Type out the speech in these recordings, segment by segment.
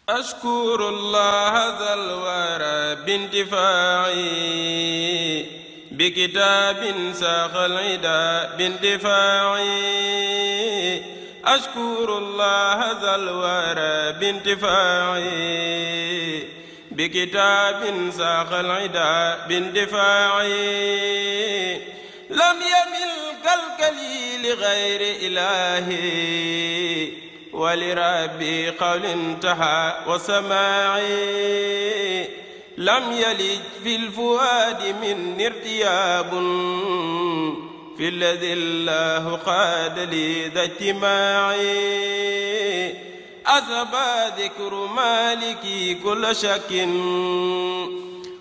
أشكر الله ذا الورى بانتفاعي بكتاب ساق العدا باندفاعي أشكر الله ذا الورى بانتفاعي بكتاب ساق العدا باندفاعي لم يمل كالكلي لغير إلهي ولربي قول انتهى وسماعي لم يلج في الفؤاد من ارتياب في الذي الله قاد لي ذا اجتماعي أذبى ذكر مالكي كل شك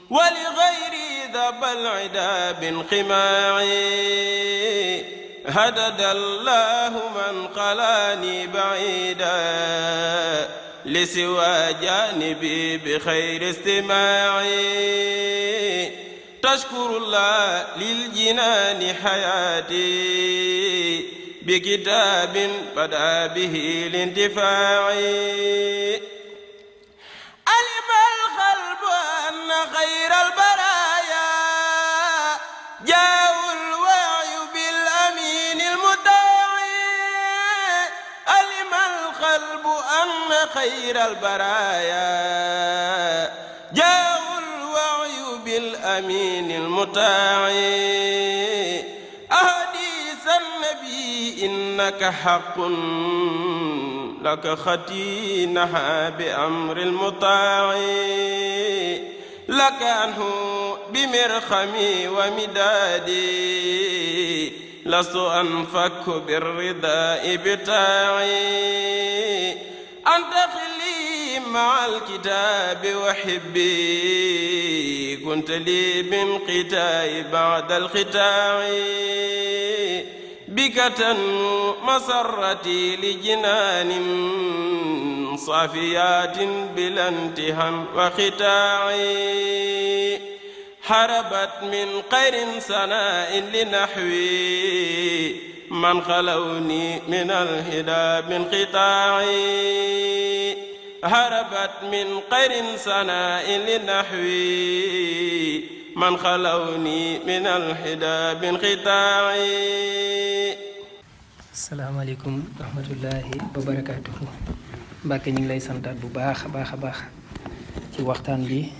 ولغيري ذب العدا بانقماعي هدد الله من قلاني بعيدا لسوى جانبي بخير استماعي تشكر الله للجنان حياتي بكتاب بدأ به الانتفاعي علم القلب أن خير البرايا جاء الوعي بالأمين المداعي علم القلب أن خير البرايا جاء الوعي بالأمين المطاعي أحاديث النبي إنك حق لك ختينها بأمر المطاع لك عنه بمرخمي ومدادي لست أنفك بالرداء بتاعي أنت خلي مع الكتاب وحبي كنت لي بانقتاء بعد الختاع بك تنمو مسرتي لجنان صافيات بلا انتهى وختاع حربت من قير سناء لنحوي من خلوني من الهدى بانقطاع هربت من قير سناء لنحوي من خلوني من الهدى بانقطاع. asalaamaaleykum wa rahmatullahi wa barakaatuhu. Mbàkke ñu ngi lay santaat bu baax a baax ci waxtaan bi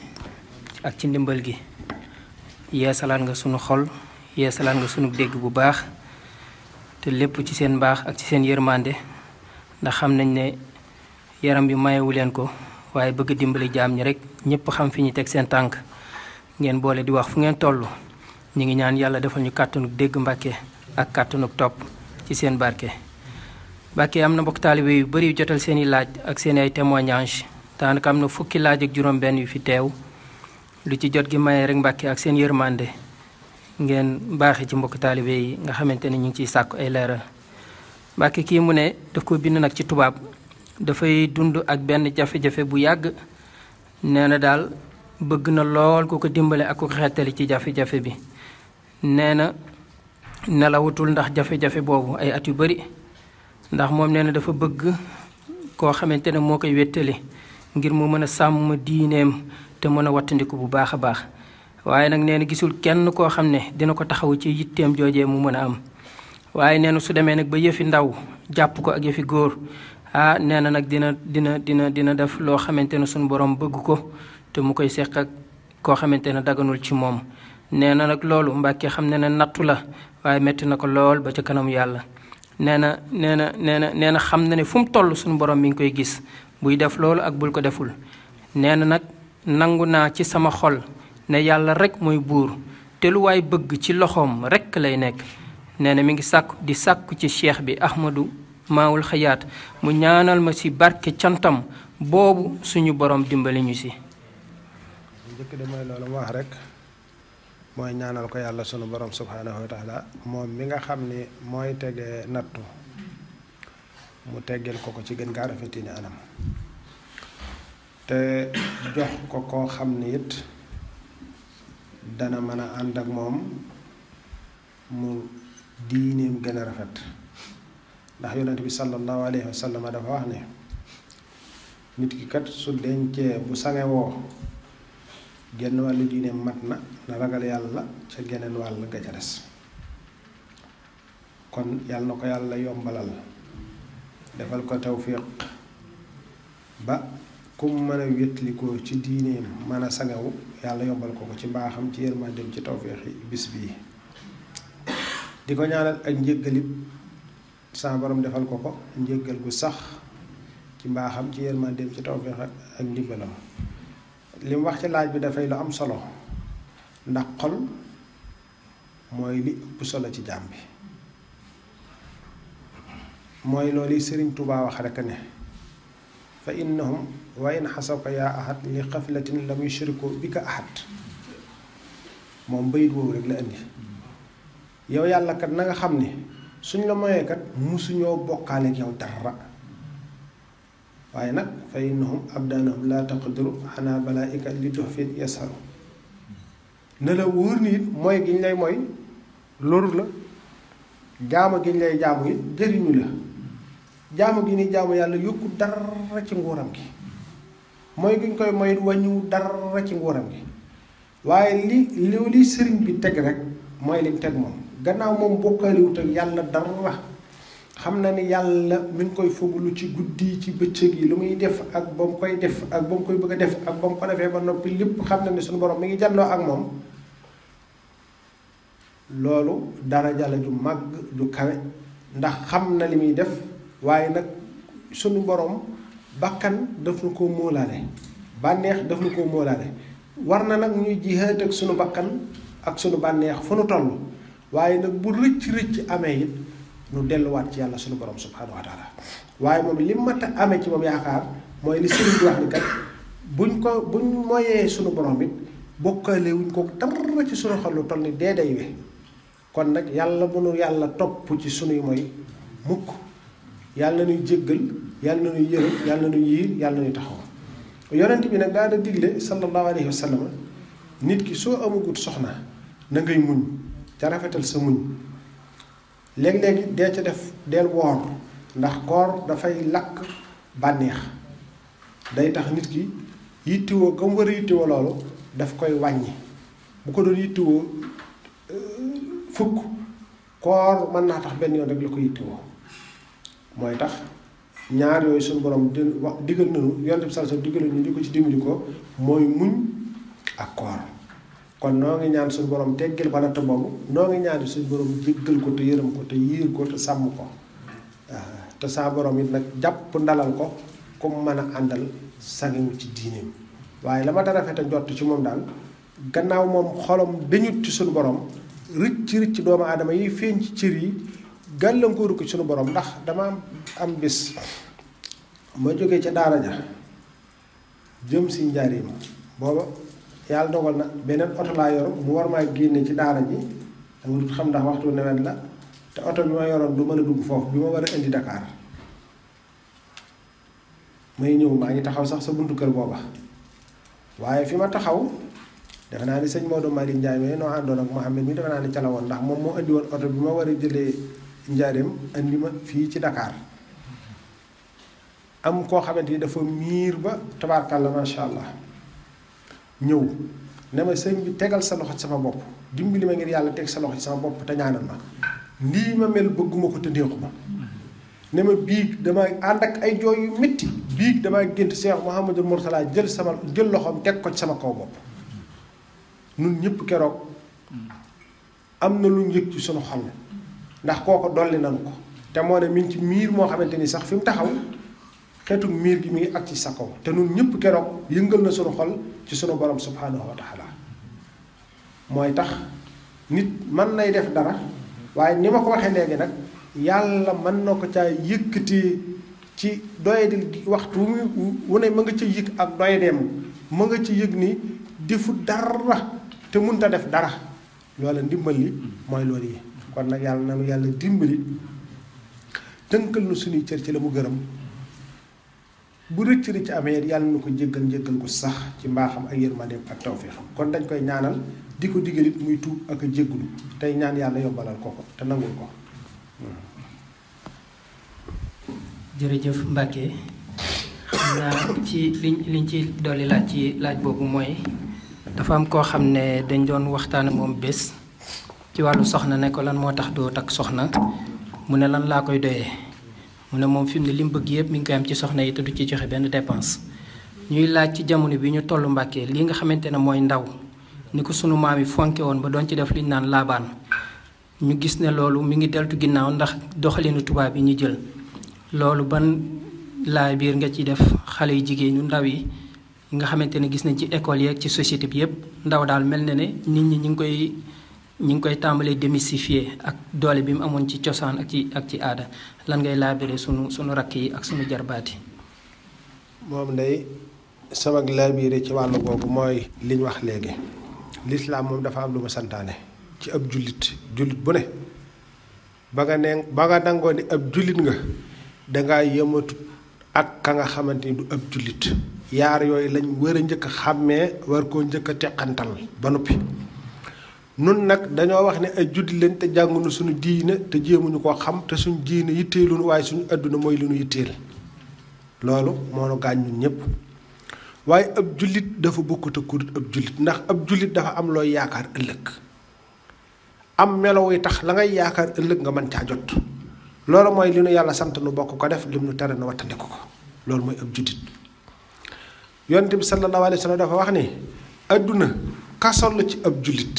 ak ci ndimbal gi. yeesalaat nga sunu xol yeesalaat nga sunu dégg bu baax te lépp ci seen baax ak ci seen yërmande ndax xam nañ ne yaram bi mayewu leen ko waaye bëgg dimbali jaam ñi rek ñëpp xam fi ñu teg seen tànk ngeen boole di wax fu ngeen toll ñu ngi ñaan yàlla defal ñu kàttanuk dégg Mbàkke ak kàttanuk topp ci seen barke. Mbàkke am na mbokk taalibe yu bari yu jotal seeni laaj ak seen ay témoignage daanaka am na fukki laaj ak juróom-benn yu fi teew lu ci jot gi maye rek Mbàkke ak seen yërmande ngeen baaxee ci mbokk taalibe yi nga xamante ne ñu ngi ciy sàkku ay leeral. Mbàkke kii mu ne daf ko bind nag ci tubaab dafay dund ak benn jafe-jafe bu yàgg nee na daal bëgg na lool ku ko dimbale ak ku ko xettali ci jafe-jafe bi nee na nelawatul ndax jafe-jafe boobu ay at yu bari ndax moom nee na dafa bëgg koo xamante ne moo koy wettali ngir mu mën a sàmm diineem te mën a wattandiku bu baax a baax waaye nag nee na gisul kenn koo xam ne dina ko taxaw ci yitteem joojee mu mën a am waaye nee na su demee nag ba yëfi ndaw jàpp ko ak yëfi góor nee na nag dina def loo xamante ne suñu borom bëgg ko te mu koy seq ak koo xamante ne daganul ci moom nee na nag loolu Mbàkke xam ne ne nattu la waaye metti na ko lool ba ca kanam yàlla nee na xam na ne fu mu toll suñu borom mi ngi koy gis buy def loolu ak bul ko deful nee na nag nangu naa ci sama xol ne yàlla rek mooy buur te lu waay bëgg ci loxoom rek lay nekk nee na mi ngi sàkku ci cheikh bi Ahmadou Maawul Xayaat mu ñaanal ma ci barke cantam boobu suñu borom dimbali ñu si. njëkk de mooy loolu mu wax rek mooy ñaanal ko yàlla sunu borom subhaanahu wa taala moom mi nga xam ni mooy tege nattu mu teggeel ko ci gën gaa rafetini anam te jox ko koo xam ni it dana mën a ànd ak moom mu diineem gën a rafet ndax yonent bi sallallahu alayhi wa sallam dafa wax ne nit ki kat su dencee bu sangewoo genn wàllu diine mat na ragal yàlla ca geneen wàll ga ca des kon yàlla na ko yàlla yombalal defal ko tawfiq ba kum mën a wétlikoo ci diineem mën a sangewu yàlla yombal ko ci mbaaxam ci yërmandeem ci tawfiqi bis bii di ko ñaanal ak njéggalit sa borom defal ko njéggal gu sax ci mbaaxam ci yërmandeem ci tawfiq ak ndimbalam li mu wax ci laaj bi dafay lu am solo ndax xol mooy li ëpp solo ci jaam bi mooy loolu Sëriñ Tuubaa wax rekk ne fa innahum wa in xasawka yaa ahad li xaflatin lam yushriku bika ahad moom bayit woowu rek la indi yow yàlla kat na nga xam ni suñ la moyee kat musuñoo bokkaale ak yow dara waaye nag fa innahum abdanahum laa taqdiru xanaa balaaika li tuhfin yasaru ne la wóor ni it mooy gi ñu lay mooy loru la jaamu gi ñu lay jaamu it jëriñu la jaamu gi ni jaamu yàlla yokku dara ci nguuram gi mooy gi ñu koy moyit wàññiwu dara ci nguuram gi waaye li sëriñ bi teg rek mooy lim teg moom gannaaw moom bokkaliwut ak yàlla dara xam na ni yàlla mi ngi koy foglu ci guddi ci bëccëg yi lu muy def ak ba mu koy def ak ba mu koy bëgg a def ak ba mu ko defee ba noppi lépp xam na ni suñu borom mi ngi jàlloo ak moom loolu daraja la ju màgg ju kawe ndax xam na li muy def waaye nag suñu borom bakkan daf na koo móolaale bànneex daf na koo móolaale war na nag ñuy jihaat ak suñu bakkan ak suñu bànneex fu nu toll waaye nag bu rëcc amee it nu delluwaat ci yàlla suñu borom subhanahu wa taala waaye moom li mat a amee ci moom yaakaar mooy li sëriñ bi wax ni kat buñ moyee suñu borom it bokkale wuñ ko dara ci suñu xol lu toll ni dee day we kon nag yàlla bu nu yàlla topp ci suñuy mooy mukk yàlla na ñuy jéggal yàlla na ñuy yërëm yàlla na ñuy yiir yàlla na ñuy taxaw yonent bi nag daana digle sallallahu alayhi wa sallam nit ki soo amagut soxna na ngay muñ ca rafetal sa muñ léeg-léegi dee ca def del woor ndax koor dafay lakk bànneex day tax nit ki yittewoo ga mu war a yittewoo loolu daf koy wàññi bu ko doon yittewoo fukk koor mën naa tax benn yoon rek la ko yittewoo mooy tax ñaar yooyu suñu borom di wax digal nañu yonent bi sallallahu alayhi wasallam digal nañu di ko ci dimbali ko mooy muñ ak koor kon noo ngi ñaan suñu borom teggal ko natt boobu noo ngi ñaan suñu borom jéggal ko te yërëm ko te yiir ko te sàmm ko te saa borom it nag jàpp ndalal ko comme mën a àndal sangewu ci diineem waaye la ma dara rafet a jot ci moom daal gannaaw moom xolom dañut ci suñu borom rëcc doomu aadama yi feeñ ci cër yi gàllankooru ko ci suñu borom ndax dama am bis ma jógee ca daara ja jëm si njaareem booba yàlla dogal na beneen oto laa yor mu war maa génne ci daara ji dama dut xam ndax waxtu nawet la te oto bi ma yoroon du mën a dugg foofu bi ma war a indi Dakar may ñëw maa ngi taxaw sax sa buntu kër booba waaye fi ma taxaw defe naa ni sëñ Maodo Malick Ndiaye mais noo àndoon ak Mouhamed mi defe naa ni ca la woon ndax moom moo indi woon oto bi ma war a jëlee njaareem indi ma fii ci Dakar am koo xamante ni dafa miir ba tabaarkàlla macha allah ñëw ne ma sëñ bi tegal sa loxo ci sama bopp dimbali ma ngir yàlla teg sa loxo ci sama bopp te ñaanal ma lii ma mel bëgguma ko te neexu ma ne ma biig dama ànd ak ay jooy yu métti biig dama gént Cheikh Mouhamadul Mourtala jël loxoom teg ko ci sama kaw bopp nun ñëpp keroog am na lu ñu yëg ci sunu xol ndax kooko dolli nanu ko te moo ne mi ngi ci miir moo xamante ni sax fi mu taxaw xeetu miir gi mi ngi ak ci sa kaw te nun ñëpp keroog yëngal na sunu xol ci sunu borom subhanahu wa taala mooy tax nit mën nay def dara waaye ni ma ko waxee léegi nag yàlla mën na ko caa yëkkati ci doyadil waxtu wu ne ma nga ca yëg ak doyadeem ma nga ci yëg ni defu dara te munta def dara loola ndimbal li mooy loolu yi kon nag yàlla nanu yàlla dimbali tënkal nu suñuy cër ci la mu gërëm bu rëcc amee yàlla na ko jéggal ko sax ci mbaaxam ak yërmandeem ak tawfeexam kon dañ koy ñaanal di ko diggalit muy tuub ak a jéggulu tey ñaan yàlla yombalal ko te nangul ko jërëjëf Mbacke xam ci liñ ci dolli laaj ci laaj boobu mooy dafa am koo xam ne dañ doon waxtaan moom bés ci wàllu soxna ne ko lan moo tax doo takk soxna mu ne lan laa koy doyee mu ne moom fi mu ne li mu bëgg yëpp mi ngi koy am ci soxna yi te du ci joxe benn dépense ñuy laaj ci jamono bi ñu tollu Mbàkke li nga xamante ne mooy ndaw ni ko sunu maam yi fonke woon ba doon ci def liñ naan laabaan ñu gis ne loolu mi ngi deltu ginnaaw ndax doxalinu tubaab yi ñu jël loolu ban laay biir nga ciy def xale yu jigéen ñu ndaw yi nga xamante ne gis nañ ci école yi ak ci société bi yëpp ndaw daal mel na ne nit ñi ñu ngi koy tàmbalee démystifier ak doole bi mu amoon ci cosaan ak ci aada lan ngay laabire sunu rakk yi ak sunu jarbaati. moom day sama laabire ci wàllu googu mooy liñ wax léegi lislaam moom dafa am lu ma santaane ci ab jullit bu ne ba nga nangoo ni ab jullit nga dangaa yëmatut ak ka nga xamante ni du ab jullit yaar yooyu lañ war a njëkk a xàmmee war koo njëkk a teqantal ba noppi nun nag dañoo wax ne ay jullit lañ te jànguñu suñu diine te jéemuñu koo xam te suñu diine yitteeluñu waaye suñu àdduna mooy lu ñu yitteel loolu moo nu gaañ ñun ñëpp waaye ab jullit dafa bokkut ak ku dul ab jullit ndax ab jullit dafa am looy yaakaar ëllëg am melo yi tax la ngay yaakaar ëllëg nga mën caa jot loolu mooy li nu yàlla sant nu bokk ko def lim nu tere nu wattandiku ko loolu mooy ab jullit yonent bi sallallahu alayhi wa sallam dafa wax ni àdduna kasol la ci ab jullit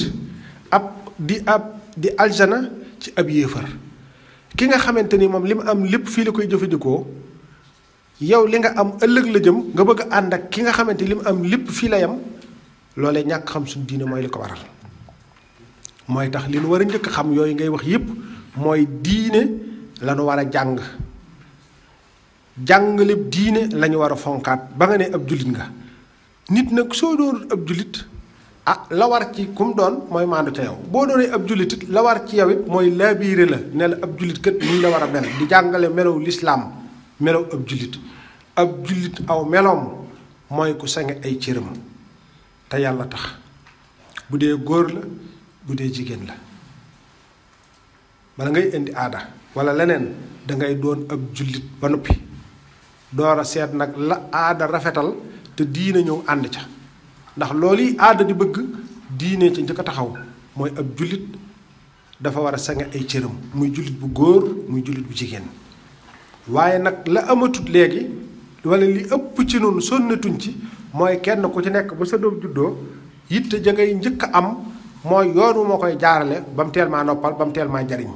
di aljana ci ab yéefar ki nga xamante ni moom li mu am lépp fii la koy jëfandikoo yow li nga am ëllëg la jëm nga bëgg a ànd ak ki nga xamante li mu am lépp fii la yam loolee ñàkk xam suñu diine mooy li ko waral mooy tax li nu war a njëkk xam yooyu ngay wax yépp mooy diine la nu war a jàngale diine la ñu war a fonkaat ba nga ne ab jullit nga nit nag soo doon ab jullit la war ci kum doon mooy maandu ca yow boo doonee ab jullit it la war ci yow it mooy laabiire la ne la ab jullit kat nii la war a mel di jàngale melow lislaam melow ab jullit aw meloom mooy ku sange ay cëram te yàlla tax bu dee góor la bu dee jigéen la bala ngay indi aada wala leneen dangay doon ab jullit ba noppi door a seet nag la aada rafetal te diine ñëw ànd ca ndax loolu yi aada di bëgg diine ci njëkk a taxaw mooy ab jullit dafa war a sange ay cëram muy jullit bu góor muy jullit bu jigéen waaye nag la amatut léegi wala li ëpp ci noonu sonnatuñ ci mooy kenn ku ci nekk bu sa doom juddoo yitte ja ngay njëkk a am mooy yoonu moo koy jaarale ba mu teel maa noppal ba mu teel maa jariñ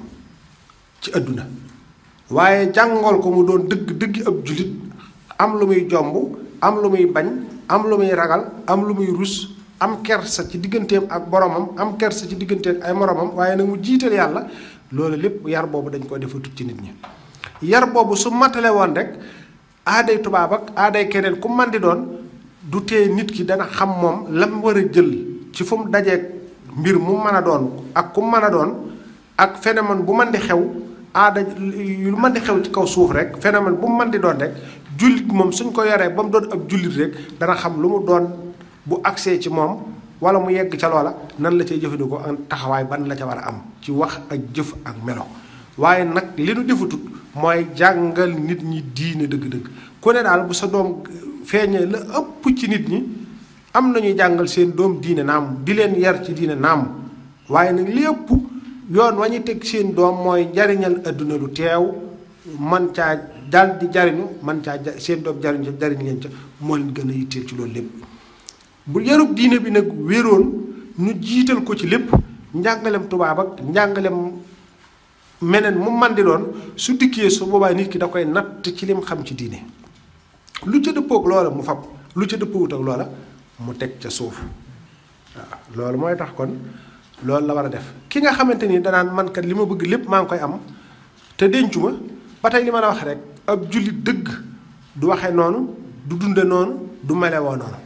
ci àdduna waaye jàngool ko mu doon dëgg ab jullit am lu muy jomb am lu muy bañ am lu muy ragal am lu muy rus am kersa ci digganteem ak boromam am kersa ci digganteem ay moromam waaye nag mu jiital yàlla loolu lépp yar boobu dañ ko defatut ci nit ñi yar boobu su matale woon rek aaday tubaab ak aaday keneen ku man di doon du tee nit ki dana xam moom lam war a jël ci fu mu dajeeg mbir mu mën a doon ak ku mën a doon ak phénomène bu mën di xew aada yu mën di xew ci kaw suuf rek phénomène bu mu mën di doon rek jullit moom suñ ko yoree ba mu doon ab jullit rek dana xam lu mu doon bu agsee ci moom wala mu yegg ca loola nan la cay jëfandikoo ak taxawaay ban la ca war a am ci wax ak jëf ak melo waaye nag li nu defatut mooy jàngal nit ñi diine dëgg-dëgg ku ne daal bu sa doom feeñee la ëpp ci nit ñi am nañuy jàngal seen doom diine naam di leen yar ci diine naam waaye nag li ëpp yoon wa ñu teg seen doom mooy njariñal adduna lu teew man caa dal di jariñu man caa seen doom jariñ leen ca moo leen gën a yitteel ci loolu lépp bu yarub diine bi nag wéroon ñu jiital ko ci lépp njàngalem tubaab ak njàngalem meneen mu man di doon su dikkee su boobaa nit ki da koy natt ci lim xam ci diine lu ca dëppoog loola mu fab lu ca dëppoowut ak loola mu teg ca suuf waaw loolu mooy tax kon loolu la war a def ki nga xamante ni danaan man kat li ma bëgg lépp maa ngi koy am te dencu ma ba tey li ma la wax rek ab jullit dëgg du waxe noonu du dunde noonu du melewoo noonu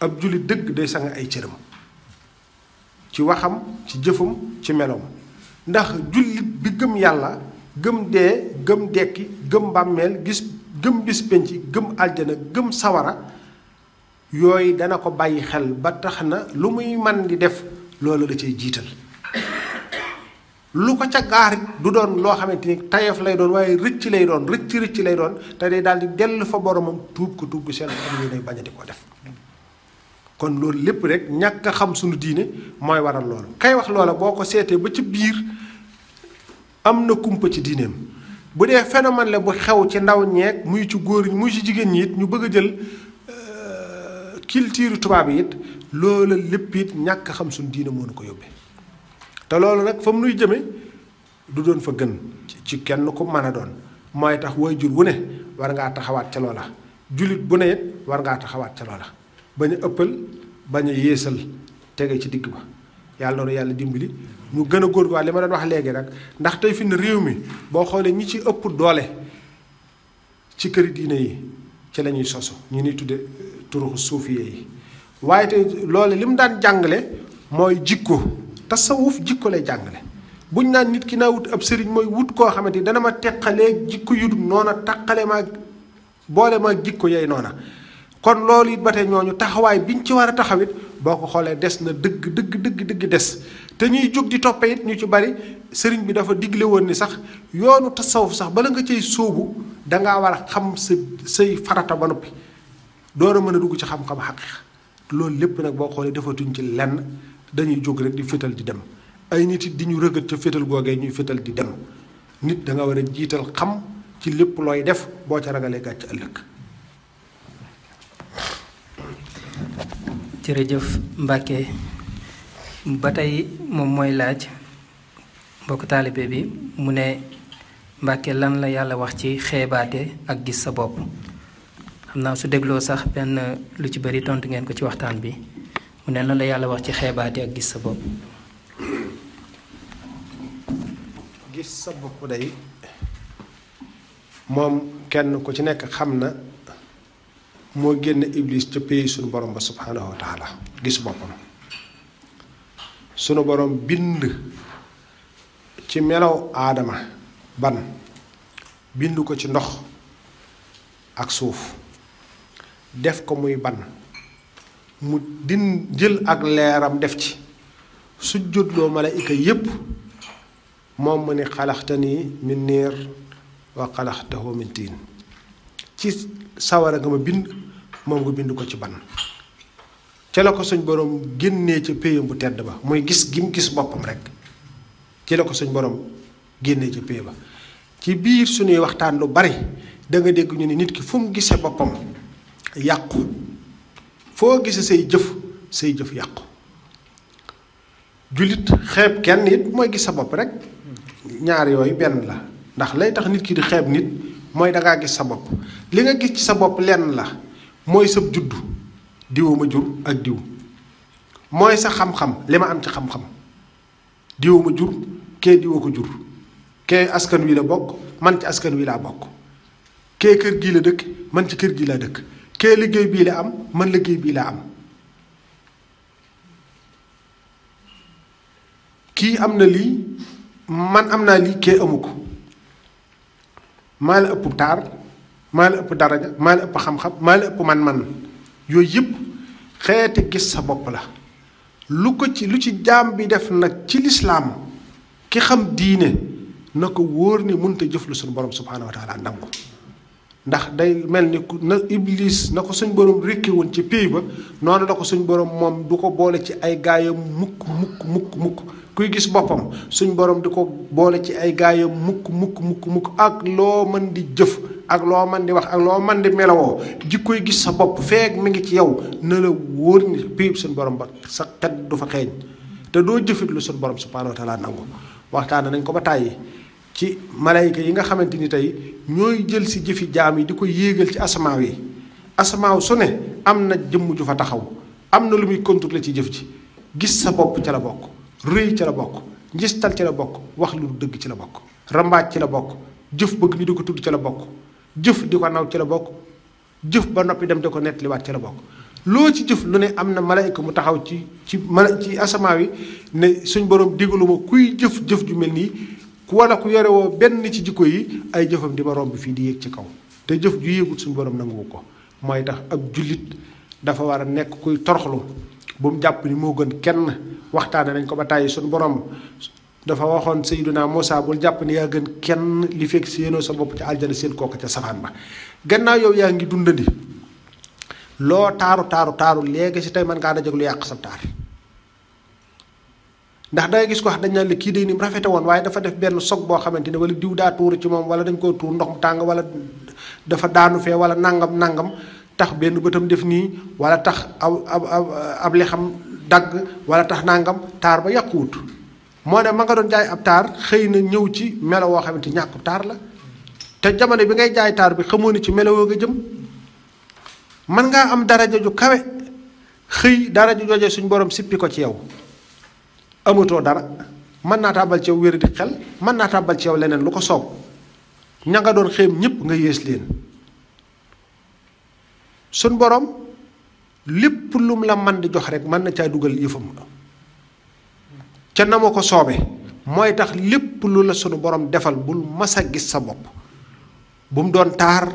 ab jullit dëgg day sang ay cëram ci waxam ci jëfam ci meloom ndax jullit bi gëm yàlla gëm dee gëm dekki gëm bàmmeel gëm bis penc gëm aljana gëm sawara yooyu dana ko bàyyi xel ba tax na lu muy man di def loolu la cay jiital lu ko ca gaar du doon loo xamante ni tayef lay doon waaye rëcc lay doon rëcc lay doon te day daal di dellu fa boromam tuub ko tuub gu sell am ñu lay bañ a di ko def. kon loolu lépp rek ñàkk a xam suñu diine mooy waral loolu kay wax loola boo ko seetee ba ci biir am na kumpa ci diineem bu dee phénomène la bu xew ci ndaw ñeeg muy ci góor ñi muy ci jigéen ñi it ñu bëgg a jël culture tubaab yi it loola lépp it ñàkk a xam suñu diine moo nu ko yóbbee te loolu nag fa mu nuy jëme du doon fa gën ci kenn ku mën a doon mooy tax waajur wu ne war ngaa taxawaat ca loola jullit bu ne it war ngaa taxawaat ca loola bañ a ëppal bañ a yéesal tege ci digg ba yàlla noonu yàlla dimbali ñu gën a góorgóorlu li ma doon wax léegi rek ndax tey fi ne réew mi boo xoolee ñi ci ëpp doole ci këri diine yi ci la ñuy sosu ñu ni tudde turuxu suufiye yi waaye te loole li mu daan jàngale mooy jikko tasawuf jikko lay jàngale buñ naan nit ki naa wut ab sëriñ mooy wut koo xamante ni dana ma teqalee jikko yu dul noona taqale maa boole maa jikko yay noona kon loolu it ba tey ñooñu taxawaay biñ ci war a taxawit boo ko xoolee des na dëgg des te ñuy jóg di toppe it ñu ci bari sëriñ bi dafa digle woon ni sax yoonu tasawuf sax bala nga cay sóobu dangaa war a xam say farata ba noppi door a mën a dugg ci xam-xam xaqiiqa loolu lépp nag boo xoolee defatuñ ci lenn dañuy jóg rek di fétal di dem ay nit it di ñu rëgët ca fétal googee ñuy fétal di dem nit da nga war a jiital xam ci lépp looy def boo ca ragalee gàcc ëllëg. jërëjëf Mbacke ba tey moom mooy laaj mbokk taalibe bi mu ne Mbacke lan la yàlla wax ci xeebaate ak gis sa bopp xam naa su dégloo sax benn lu ci bari tontu ngeen ko ci waxtaan bi mu ne lan la yàlla wax ci xeebaate ak gis sa bopp. gis sa bopp day moom kenn ku ci nekk xam na moo génn iblis ca pays sunu borom ba subhaanahu wa taala gis boppam sunu borom bind ci melaw aadama ban bind ko ci ndox ak suuf def ko muy ban mu jël ak leeram def ci sujjóotloo malaayika yépp moom mu ni xalaxtani min niir wa xalaxtahu min tiin ci sawara nga ma bind moom nga bind ko ci ban ca la ko suñ borom génnee ca péyam bu tedd ba muy gis gi mu gis boppam rek ci la ko suñ borom génnee ca péy ba ci biir suñuy waxtaan lu bari da nga dégg ñu ni nit ki fu mu gisee boppam yàqu foo gisee say jëf yàqu jullit xeeb kenn it mooy gis sa bopp rek ñaar yooyu benn la ndax lay tax nit ki di xeeb nit mooy dangaa gis sa bopp li nga gis ci sa bopp lenn la mooy sa juddu diwu ma jur ak diw mooy sa xam-xam li ma am ci xam-xam diwu ma jur kee diwa ko jur kee askan wi la bokk man ci askan wi laa bokk kee kër gii la dëkk man ci kër gii laa dëkk kee liggéey bii la am man liggéey bii laa am kii am na lii man am naa lii kee amu ko maa la ëpp taar maa la ëpp daraja maa la ëpp xam-xam maa la ëpp man-man yooyu yëpp xeeti gis sa bopp la lu ci jaam bi def nag ci lislaam ki xam diine na ko wóor ni mënta jëf lu suñu borom subhaanahu wa taala nangu ndax day mel ni na iblis na ko suñ borom rékke woon ci pays ba noonu la ko suñ borom moom du ko boole ci ay gaayam mukk kuy gis boppam suñ borom di ko boole ci ay gaayam mukk ak loo mën di jëf ak loo mën di wax ak loo mën di melawoo jikkoy gis sa bopp feek mi ngi ci yow na la wóor ni pays suñ borom ba sa xet du fa xeeñ te doo jëfit lu suñ borom subhaanahu wa taala nangu waxtaan nañ ko ba tàyyi ci malayka yi nga xamante ni tey ñooy jël si jëfi jaam yi di ko yéegal ci asamaaw yi asamaaw su ne am na jëmm ju fa taxaw am na lu muy contrôler ci jëf ji gis sa bopp ca la bokk rëy ca la bokk njistal ca la bokk wax lu dëgg ci la bokk rambaaj ci la bokk jëf bëgg ñu di ko tudd ca la bokk jëf di ko naw ci la bokk jëf ba noppi dem di ko nettaliwaat ca la bokk loo ci jëf lu ne am na malayka mu taxaw ci asamaaw yi ne suñ borom digalu ma kuy jëf ju mel nii wala ku yore woo benn ci jikko yi ay jëfam di ma romb fii di yéeg ci kaw te jëf ju yéegul suñu borom nanguwu ko mooy tax ab jullit dafa war a nekk kuy toroxlu bu mu jàpp ni moo gën kenn waxtaane nañ ko ba tàyyi suñu borom dafa waxoon Seydina Muusaa bul jàpp ne yaa gën kenn li fekk séenoo sa bopp ca aljana seen kooku ca safaan ba gannaaw yow yaa ngi dundandi loo taaru léegi si tey mën ngaa dajeg lu yàq sa taar ndax dangay gis ko wax dañ naan la kii day ni mu rafete woon waaye dafa def benn sog boo xamante ne wala diw daa tuuru ci moom wala dañ koo tuur ndox mu tàng wala dafa daanu fee wala nangam tax benn bëtam def nii wala tax ab lexam dagg wala tax nangam taar ba yàquwut moo ne ma nga doon jaay ab taar xëy na ñëw ci melo woo xamante ñàkku taar la te jamono bi ngay jaay taar bi xamoo ni ci melo woo nga jëm mën ngaa am daraja ju kawe xëy daraja jooje suñ borom sippi ko ci yow amatoo dara mën naa tàbbal ci yow wér di xel mën naa tàbbal ci yow leneen lu ko soob ña nga doon xéem ñépp nga yées leen suñ borom lépp lum la man di jox rek mën na caa dugal yëfam ca na ma ko soobe mooy tax lépp lu la sunu borom defal bul mas a gis sa bopp bu mu doon taar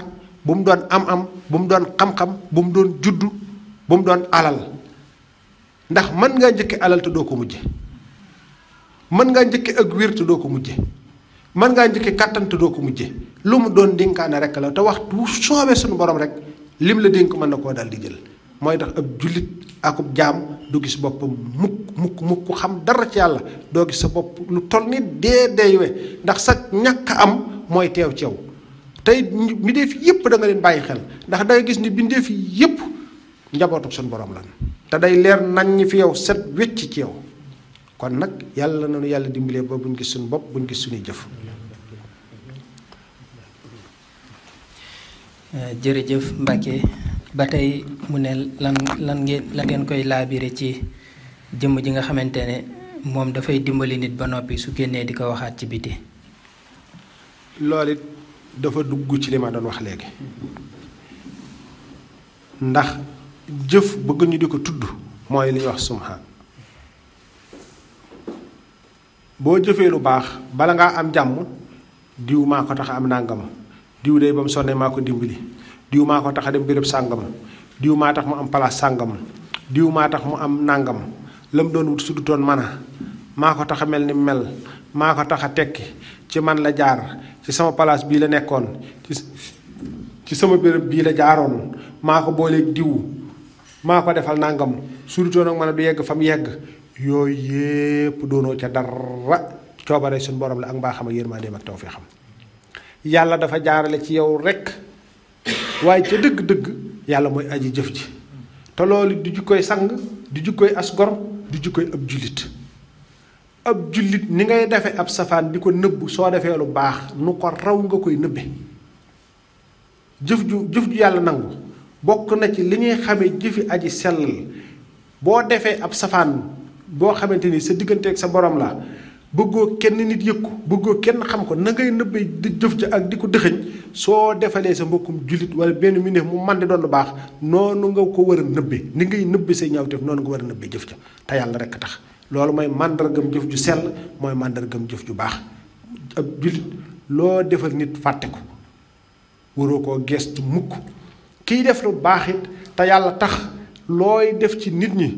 bu mu doon am-am bu mu doon xam-xam bu mu doon juddu bu mu doon alal ndax mën ngaa njëkke alal te doo ko mujje mën ngaa njëkke ak wér te doo ko mujje mën ngaa njëkke kàttan te doo ko mujje lu mu doon dénkaane rek la te waxtu soobee sunu borom rek lim la dénk mën na koo dal di jël mooy tax ab jullit akub jaam du gis boppam mukk xam dara ci yàlla doo gis sa bopp lu toll ni dee we ndax sa ñàkk am mooy teew ci yow tey mbindeef yépp da nga leen bàyyi xel ndax da nga gis ni mbindeef yépp njabootu suñu borom lan te day leer nañ ñi fi yow set wecc ci yow kon nag yàlla na nu yàlla dimbalee ba buñ gis suñu bopp buñ gis suñuy jëf. jërëjëf Mbacke ba tey mu ne lan ngeen koy laabire ci jëmm ji nga xamante ne moom dafay dimbali nit ba noppi su génnee di ko waxaat ci biti. loolu it dafa dugg ci li ma doon wax léegi ndax jëf bëgg ñu di ko tudd mooy li ñuy wax sumha boo jëfee lu baax bala ngaa am jàmm diw maa ko tax am nàngam diw day ba mu sonnee maa ko dimbali diw maa ko tax a dem béréb sàngam diw maa tax mu am place sàngam diw maa tax mu am nàngam la mu doon wut su dutoon mana maa ko tax a mel ni mel maa ko tax a tekki ci man la jaar ci sama place bii la nekkoon ci sama béréb bii la jaaroon maa ko booleeg diw maa ko defal nàngam su dutoon ak man du yegg fa mu yegg yooyu yépp doonoo ca dara coobare suñu borom la ak mbaaxam ak yërmandeem ak tawfeexam yàlla dafa jaarale ci yow rekk waaye ca dëgg-dëgg yàlla mooy aji jëf ji te loolu du jukkoy sang du jukkoy asgor du jukkoy ab jullit ni ngay defe ab safaan di ko nëbb soo defee lu baax nu ko raw nga koy nëbbe jëf ju yàlla nangu bokk na ci li ñuy xamee jëfi aji sellal boo defee ab safaan boo xamante ni sa digganteeg sa borom la bëggoo kenn nit yëg ko bëggoo kenn xam ko na ngay nëbbee di jëf ja ak di ko dëxëñ soo defalee sa mbokkum jullit wala benn mbindeef mu man di doon lu baax noonu nga ko war a nëbbe ni ngay nëbbe say ñaawteef noonu nga war a nëbbe jëf ja te yàlla rekk tax loolu mooy màndargam jëf ju sell mooy màndargam jëf ju baax ab jullit loo defal nit fàtte ko waroo koo gestu mukk kiy def lu baax it te yàlla tax looy def ci nit ñi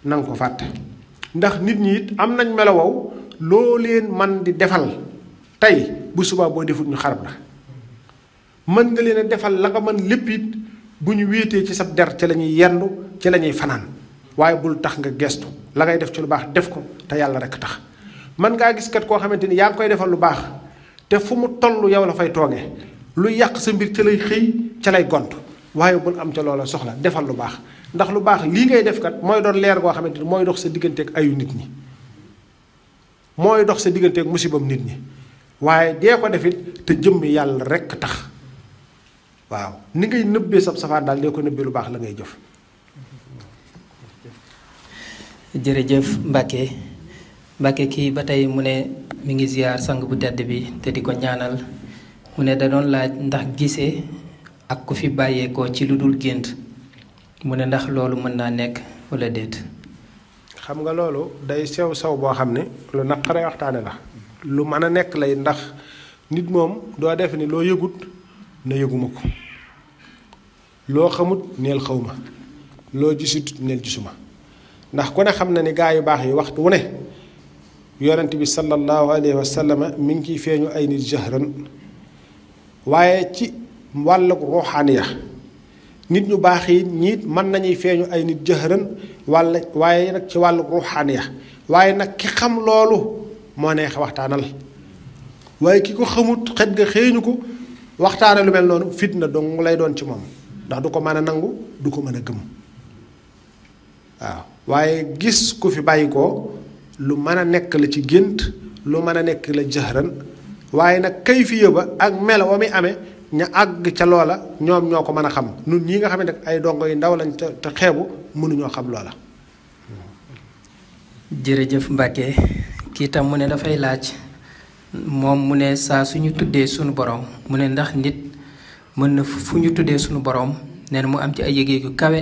nanga ko fàtte ndax nit ñi it am nañ melowow loo leen man di defal tey bu subaa boo defut ñu xarab la mën nga leen a defal la nga mën lépp it bu ñu wéetee ci sab der ci la ñuy yendu ci la ñuy fanaan waaye bul tax nga gestu la ngay def ci lu baax def ko te yàlla rekk tax mën ngaa gis kat koo xamante ni yaa ngi koy defal lu baax te fu mu toll yow la fay toogee lu yàq sa mbir ca lay xëy ca lay gont waaye bul am ca loola soxla defal lu baax ndax lu baax lii ngay def kat mooy doon leer goo xamante ni mooy dox sa digganteeg ayu nit ñi mooy dox sa digganteeg musibam nit ñi waaye dee ko defit te jëmmi yàlla rekk tax waaw ni ngay nëbbee sab safaan daal dee ko nëbbee lu baax la ngay jëf. jërëjëf Mbacke kii ba tey mu ne mi ngi ziar sang bu tedd bi te di ko ñaanal mu ne da doon laaj ndax gisee ak ku fi bàyyeekoo ci lu dul gént mu ne ndax loolu mën naa nekk walla déet. xam nga loolu day sew boo xam ne lu naqaree waxtaane la lu mën a nekk lay ndax nit moom doo def ni loo yëgut na yëguma ko loo xamut neel xawma loo gisut neel gisuma ndax ku ne xam na ni gaa yu baax yi waxtu wu ne yonent bi sallallahu alayhi wa sallam mi ngi ciy feeñu ay nit jahran waaye ci wàllu ruuxaaniya nit ñu baax yi ñiit mën nañuy feeñu ay nit jahran waaye nag ci wàllu ruuxaaniya waaye nag ki xam loolu moo neex waxtaanal waaye ki ko xamut xet ga xeeñu ko waxtaane lu mel noonu fitna dong lay doon ci moom ndax du ko mën a nangu du ko mën a gëm waaw waaye gis ku fi bàyyi ko lu mën a nekk la ci gént lu mën a nekk la jahran waaye nag kayfiya ba ak melo wa mi amee ña àgg ca loola ñoom ñoo ko mën a xam nun ñi nga xam ne ay dongo yu ndaw lañ te xeebu mënuñoo xam loola. jërëjëf Mbacke kii tam mu ne dafay laaj moom mu ne saa suñu tuddee suñu borom mu ne ndax nit mën na fu ñu tuddee suñu borom nee na mu am ci ay yëg-yëg yu kawe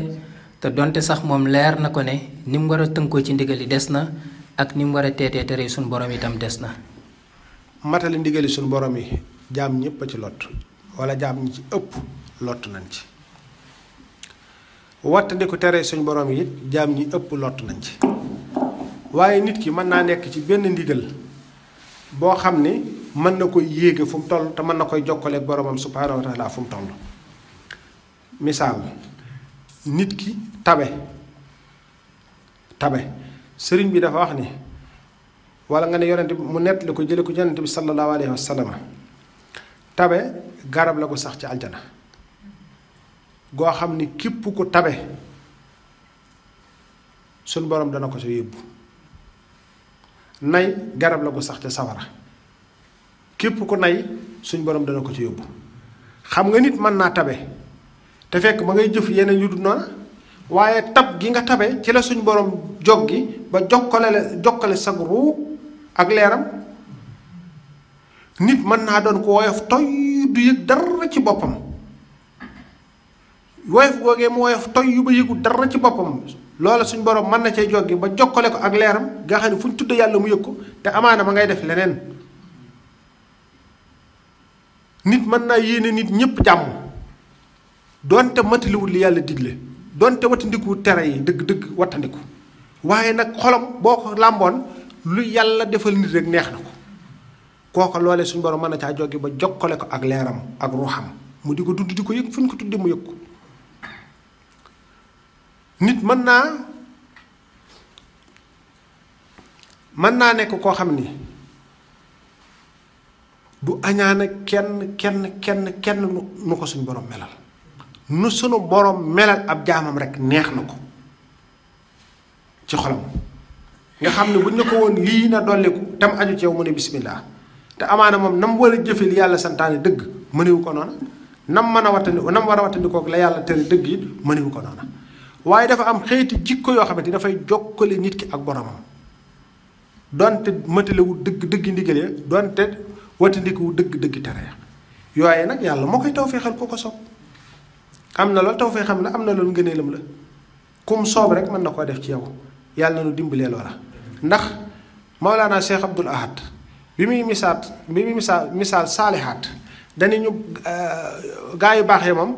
te donte sax moom leer na ko ne ni mu war a tënkoo ci ndigal yi des na ak ni mu war a teetee tere suñu borom itam des na. matali ndigali suñu borom yi jaam ñëpp a ci lot wala jaam ñi ci ëpp lott nañ ci wattandiku tere suñu borom yi it jaam ñi ëpp lott nañ ci waaye nit ki mën naa nekk ci benn ndigal boo xam ni mën na koy yéege fu mu toll te mën na koy jokkaleeg boromam subhaanahu wa taala fu mu toll. misaal nit ki tabe sëriñ bi dafa wax ni wala nga ne yonent bi mu nettali ko jële ko yonent bi sallallahu alayhi wa sallam tabe garab la ko sax ci aljana goo xam ni képp ku tabe suñ borom dana ko sa yóbbu nay garab la ko sax ca sawara képp ku nay suñ borom dana ko ci yóbbu. xam nga nit mën naa tabe te fekk ma ngay jëf yeneen yu dul noona waaye tab gi nga tabe ci la suñ borom joggi ba jokkale sag ruu ak leeram. nit mën naa doon ko woyof toy du yëg dara ci boppam woyof googee mu woyof toy yu ba yëgu dara ci boppam loola suñ borom mën na cay joggi ba jokkale ko ak leeram nga xam ne fu ñu tudd yàlla mu yëg ko te amaana ma ngay def leneen. nit mën naa yéene nit ñépp jàmm doonte mataliwul li yàlla digle doonte wattandiku tere yi dëgg-dëgg wattandiku waaye nag xolam boo ko làmboon lu yàlla defal nit rek neex na ko kooka loolee suñu borom mën na caa joggi ba jokkale ko ak leeram ak ruuxam mu di ko dund di ko yëg fu ñu ko tuddee mu yëg ko. nit mën naa nekk koo xam ni du añaane kenn nu ko suñu borom melal nu sunu borom melal ab jaamam rek neex na ko ci xolam nga xam ne bu ñu ko woon lii na dolliku tam aju ci yow mu ne bismillah te amaana moom nam war a jëfe li yàlla santaane dëgg mënewu ko noona nam war a wattandikook la yàlla tere dëgg it mënewu ko noona waaye dafa am xeeti jikko yoo xamante ni dafay jokkale nit ki ak boromam donte matalewul dëgg ndigal ya donte wattandiku dëgg tere ya yooye nag yàlla moo koy tawfeexal ko ko soob am na loolu tawfeexam la am na loolu ngëneelam la kum soob rek mën na koo def ci yow yàlla na nu dimbalee loola ndax Mawlaana Cheikh Abdoul Ahad bi muy misaal saalihaat dañu ñu gaa yu baax yi moom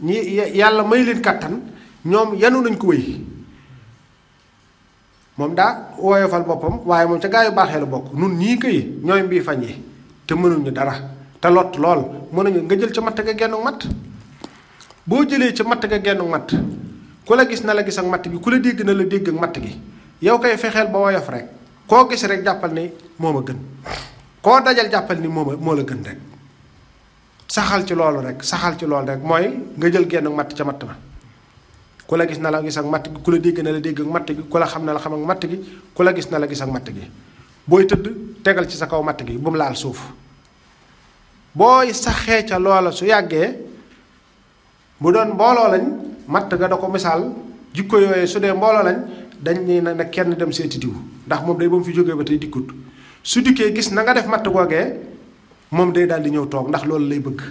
ñi yàlla may leen kàttan ñoom yanu nañ ko wéy moom daa woyofal boppam waaye moom ca gaa yu baaxee la bokk nun ñii këy ñooy mbii fañ yi te mënuñu dara te lot lool mënuñu nga jël ca matt ga gennu matt boo jëlee ca matt ga gennu matt ku la gis na la gis ak matt gi ku la dégg na la dégg ak matt gi yow kay fexeel ba woyof rek koo gis rek jàppal ni moo ma gën koo dajal jàppal ni moo la gën rek saxal ci loolu rek mooy nga jël genn matt ca matt ma ku la gis na la gis ak matt gi ku la dégg na la dégg ak matt gi ku la xam na la xam ak matt gi ku la gis na la gis ak matt gi booy tëdd tegal ci sa kaw matt gi bu mu laal suuf booy saxee ca loola su yàggee bu doon mbooloo lañ matt ga da ko misaal jikko yooyu su dee mbooloo lañ dañ ne na kenn dem seeti diw ndax moom day ba mu fi jógee ba tey dikkut su dikkee gis na nga def matt googee moom day daal di ñëw toog ndax loolu lay bëgg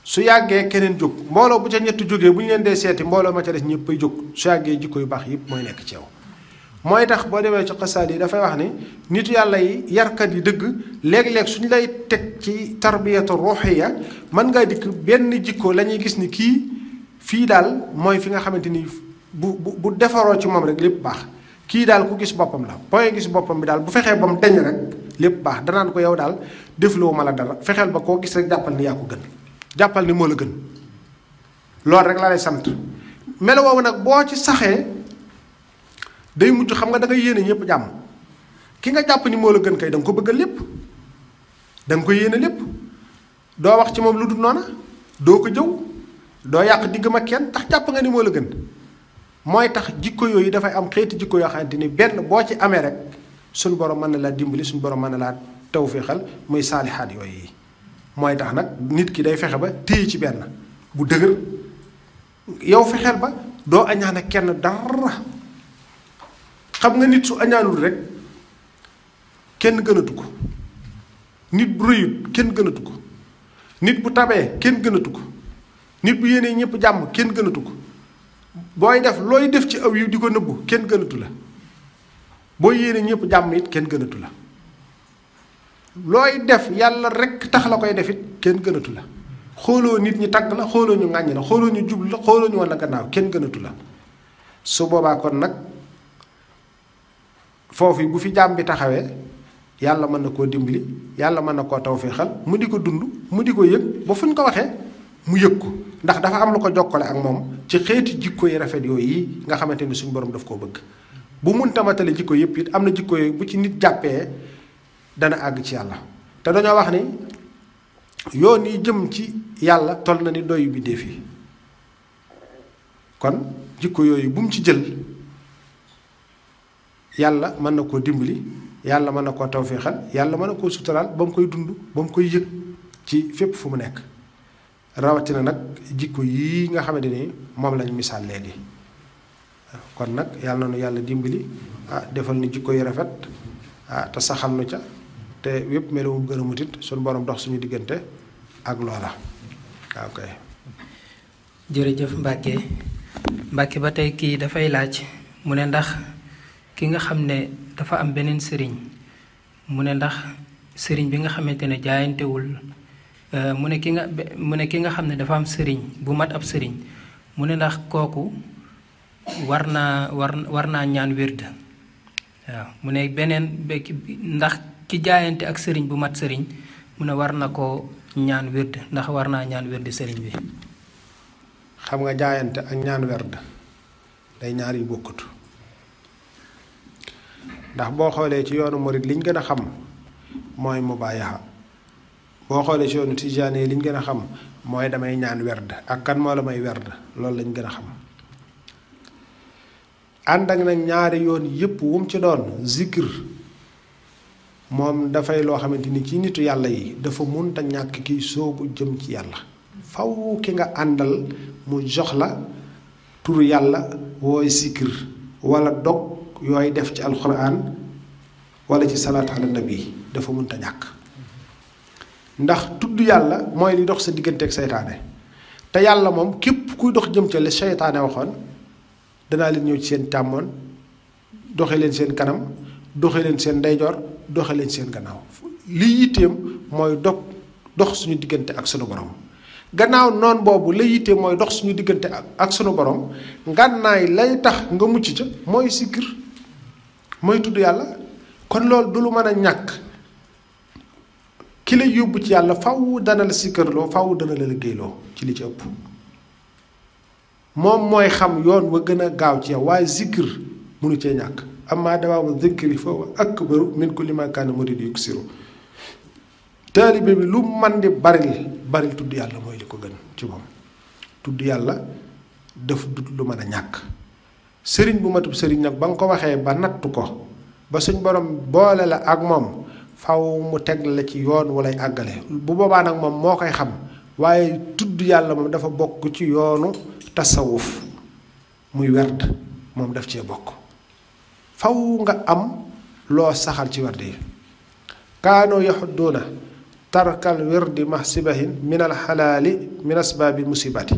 su yàggee keneen jóg mbooloo bu ca ñett jógee bu ñu leen dee seeti mbooloo ma ca des ñëpp ay jóg su yàggee jikko yu baax yëpp mooy nekk ci yow mooy tax boo demee ci xasaal yi dafay wax ni nitu yàlla yi yarkat yi dëgg léeg-léeg suñu lay teg ci tarbiyatu ruuxiya mën ngaa dikk benn jikko la ñuy gis ni kii fii daal mooy fi nga xamante ni bu defaroo ci moom rek lépp baax kii daal ku gis boppam la point gis boppam bi daal bu fexee ba mu deñ rek lépp baax danaan ko yow daal defloo ma la dara fexeel ba koo gis rek jàppal ni yaa ko gën jàppal ni moo la gën loolu rek la lay sant melo woowu nag boo ci saxee day mujj xam nga da nga yéene ñëpp jàmm ki nga jàpp ni moo la gën kay da nga ko bëggal lépp da nga ko yéene lépp doo wax ci moom lu dul noona doo ko jëw doo yàq diggam ak kenn tax jàpp nga ni moo la gën mooy tax jikko yooyu dafay am xeeti jikko yoo xamante ni benn boo ci amee rek suñu borom mën na laa dimbali suñu borom mën na laa tawféexal muy saalihaat yooyu yi mooy tax nag nit ki day fexe ba téye ci benn bu dëgër yow fexeel ba doo añaane kenn dara xam nga nit su añaanul rek kenn gënatu ko nit bu rëyut kenn gënatu ko nit bu tabee kenn gënatu ko nit bu yéenee ñëpp jàmm kenn gënatu ko booy def looy def ci aw yu di ko nëbbu kenn gënatu la boo yéenee ñëpp jàmm it kenn gënatu la looy def yàlla rek tax la koy def it kenn gënatu la xooloo nit ñi tagg la xooloo ñu ŋàññ la xooloo ñu jub la xooloo ñu wan la gannaaw kenn gënatu la su boobaa kon nag foofu bu fi jàmm bi taxawee yàlla mën na koo dimbali yàlla mën na koo tawféexal mu di ko dund mu di ko yëg ba fu ñu ko waxee mu yëg ko ndax dafa am lu ko jokkale ak moom ci xeeti jikko yi rafet yooyu yi nga xamante ni suñu borom daf koo bëgg bu mun tamatale jikko yëpp it am na jikko yooyu bu ci nit jàppee dana àgg ci yàlla te dañoo wax ni yoon yi jëm ci yàlla toll na ni doyu bi def yi kon jikko yooyu bu mu ci jël yàlla mën na koo dimbali yàlla mën na koo tawféexal yàlla mën na koo suturaal ba mu koy dund ba mu koy yëg ci fépp fu mu nekk rawatina nag jikko yii nga xamante ni moom lañ misaal léegi kon nag yàlla na nu yàlla dimbali defal ni jikko yu rafet te saxal nu ca te yépp melowum gën a mutit suñu borom dox suñu diggante ak loola waaw kay jërëjëf Mbàkke ba tey kii dafay laaj mu ne ndax ki nga xam ne dafa am beneen sëriñ mu ne ndax sëriñ bi nga xamante ne jaayantewul mu ne ki nga xam ne dafa am sëriñ bu mat ab sëriñ mu ne ndax kooku war naa ñaan wérd waaw mu ne beneen ndax ki jaayante ak sëriñ bu mat sëriñ mu ne war na ko ñaan wérd ndax war naa ñaan wérd sëriñ bi xam nga jaayante ak ñaan werd day ñaar yu bokkut ndax boo xoolee ci yoonu murid liñ gën a xam mooy mubaayaha boo xoolee ci yoonu tijaani liñ gën a xam mooy damay ñaan werd ak kan moo la may werd loolu lañ gën a xam ànd ak nag ñaari yoon yépp wum ci doon zikr moom dafay loo xamante ni ci nitu yàlla yi dafa munta ñàkk kiy soobu jëm ci yàlla faw ki nga àndal mu jox la turu yàlla wooy zikr wala dog yooy def ci alxuraan wala ci salaatu ala nabi dafa munta ñàkk ndax tudd yàlla mooy li dox sa diggante ak seytaane te yàlla moom képp kuy dox jëm ca li seytaane waxoon danaa leen ñëw ci seen càmmoon doxe leen seen kanam doxe leen seen ndeyjoor doxe leen seen gannaaw li yitteem mooy dox suñu diggante ak sunu borom gannaaw noon boobu la yitteem mooy dox suñu diggante ak sunu borom ngànnaay lay tax nga mucc ca mooy sikkir mooy tudd yàlla kon loolu du lu mën a ñàkk ki lay yóbbu ci yàlla faw dana la sikkirloo faw dana la liggéeyloo ci li ci ëpp moom mooy xam yoon wa gën a gaaw ci yow waaye zikkir mënu cee ñàkk amma dawaamu zikri fa huwa akbaru min kulli ma kaana muriid yuksiru taalibe bi lu man di baril tudd yàlla mooy li ko gën ci moom tudd yàlla daf dut lu mën a ñàkk sëriñ bu matub sëriñ nag ba nga ko waxee ba nattu ko ba suñ borom boole la ak moom faw mu teg la ci yoon walay àggale bu boobaa nag moom moo koy xam waaye tudd yàlla moom dafa bokk ci yoonu tasawuf muy werd moom daf cee bokk faw nga am loo saxal ci werd yi kaanoo yaxudduuna tarkal wirdi mahsibahin min alxalaali min asbaabi musibati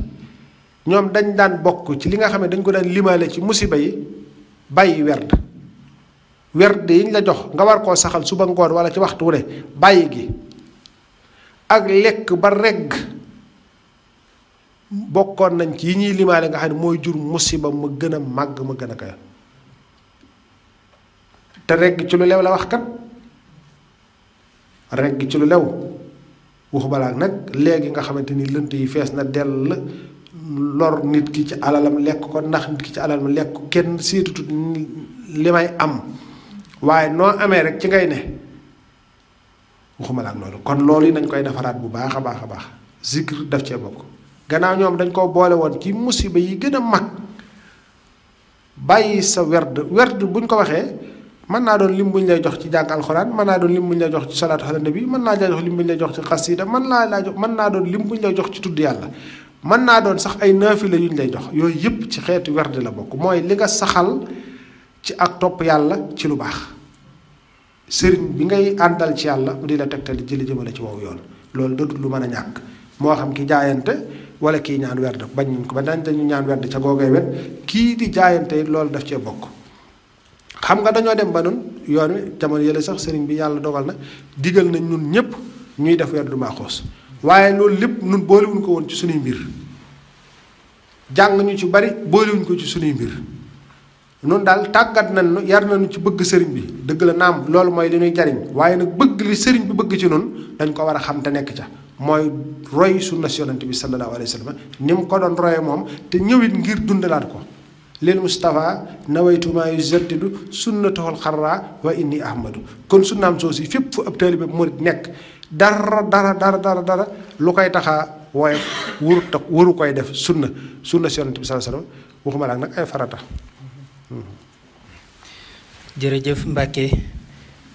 ñoom dañ daan bokk ci li nga xam ne dañ ko daan limaale ci musiba yi bàyyi werd yiñ la jox nga war koo saxal suba ngoon wala ci waxtu wu ne bàyyi gi ak lekk ba regg bokkoon nañ ci yi ñuy limaale nga xam ne mooy jur musiba ma gën a màgg ma gën a kayo te regg ci lu lew la wax kat regg ci lu lew waxu balaa nag léegi nga xamante ni lënt yi fees na dell lor nit ki ci alalam lekk ko ndax nit ki ci alalam lekk ko kenn seetutut li may am waaye noo amee rek ci ngay ne waxuma la ak loolu kon loolu yi nañ koy defaraat bu baax a baax a baax zikr daf cee bokk gannaaw ñoom dañ koo boole woon ci musiba yi gën a mag bàyyi sa werd buñ ko waxee mën naa doon lim buñ lay jox ci jàng alxuraan mën naa doon lim buñ lay jox ci salaatu ala nabi mën naa jox lim buñ lay jox ci xasida mën naa doon lim buñ lay jox ci tudd yàlla mën naa doon sax ay naafila yuñ lay jox yooyu yëpp ci xeetu werd la bokk mooy li nga saxal ci ak topp yàlla ci lu baax sëriñ bi ngay àndal ci yàlla mu di la tegtal jëli jëmale ci wow yoon loolu dootul lu mën a ñàkk moo xam ki jaayante wala kii ñaan werd bañ ñu ko ba dañu ñaan werd ca googee wet kii di jaayante loolu daf cee bokk xam nga dañoo dem ba nun yoon wi jamono yële sax sëriñ bi yàlla dogal na digal nañ ñun ñëpp ñuy def werdu maaxoos waaye loolu lépp nun boolewuñ ko woon ci sunuy mbir jàng ñu ci bari boolewuñ ko ci sunuy mbir nun daal tàggat nañ yar nañu ci bëgg sëriñ bi dëgg la naam loolu mooy li ñuy jariñ waaye nag bëgg li sëriñ bi bëgg ci nun dañ ko war a xam te nekk ca mooy roy sunna yonent bi sallallahu alayhi wa sallam ni mu ko doon roye moom te ñëwit ngir dundalaat ko lil Mustafa nawaytuma yujaddidu sunnatahul xarra wa inni ahmadu kon sunnaam soosi fépp fu ab taalibe murid nekk dara lu koy taxa wooye waru koy def sunna yonent bi sallallahu alayhi wa sallam waxuma la nag ay farata. jërëjëf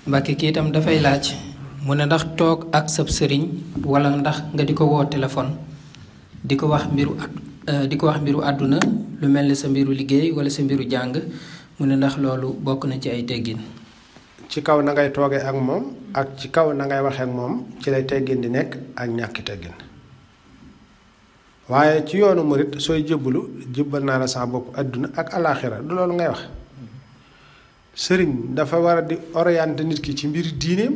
Mbàkke kii itam dafay laaj mu ne ndax toog ak sab sëriñ wala ndax nga di ko woo téléphone di ko wax mbiru àdduna lu mel ni sa mbiru liggéey wala sa mbiru jàng mu ne ndax loolu bokk na ci ay teggin. ci kaw na ngay toogee ak moom ak ci kaw na ngay waxee ak moom ci lay teggin di nekk ak ñàkki teggin waaye ci yoonu murit sooy jébbal naa la sa bopp àdduna ak alaaxira du loolu ngay wax sëriñ dafa war a di orienté nit ki ci mbiri diineem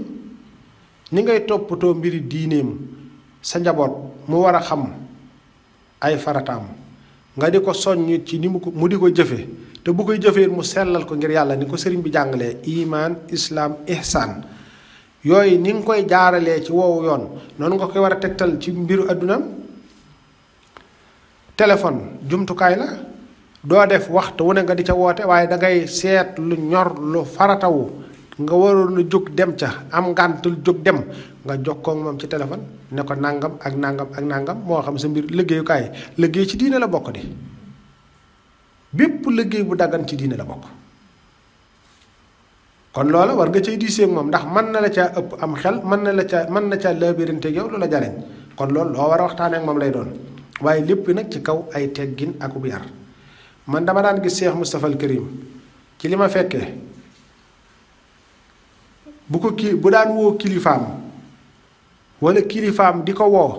ni ngay toppatoo mbiri diineem sa njaboot mu war a xam ay farataam nga di ko soññ ci ni mu di ko jëfe te bu koy jëfee mu sellal ko ngir yàlla ni ko sëriñ bi jàngalee iman islaam ihsaan yooyu ni nga koy jaaralee ci woowu yoon noonu nga koy war a tegtal ci mbiru àddunaam téléphone jumtukaay la doo def waxtu wu ne nga di ca woote waaye dangay seet lu ñor lu faratawu nga waroon a jóg dem ca am ngàntul jóg dem nga jokkoo ak moom ci téléphone ne ko nangam ak nangam ak nangam moo xam sa mbir liggéeyukaay liggéey ci diine la bokk di bépp liggéey bu daggan ci diine la bokk kon loola war nga cay diisee ak moom ndax mën na la caa ëpp am xel mën na caa labirante ak yow lu la jariñ kon loolu loo war a waxtaanee ak moom lay doon waaye lépp nag ci kaw ay teggin ak bu yar man dama daan gis Cheikh Moustapha al Karim ci li ma fekkee bu daan woo kilifaam wala kilifaam di ko woo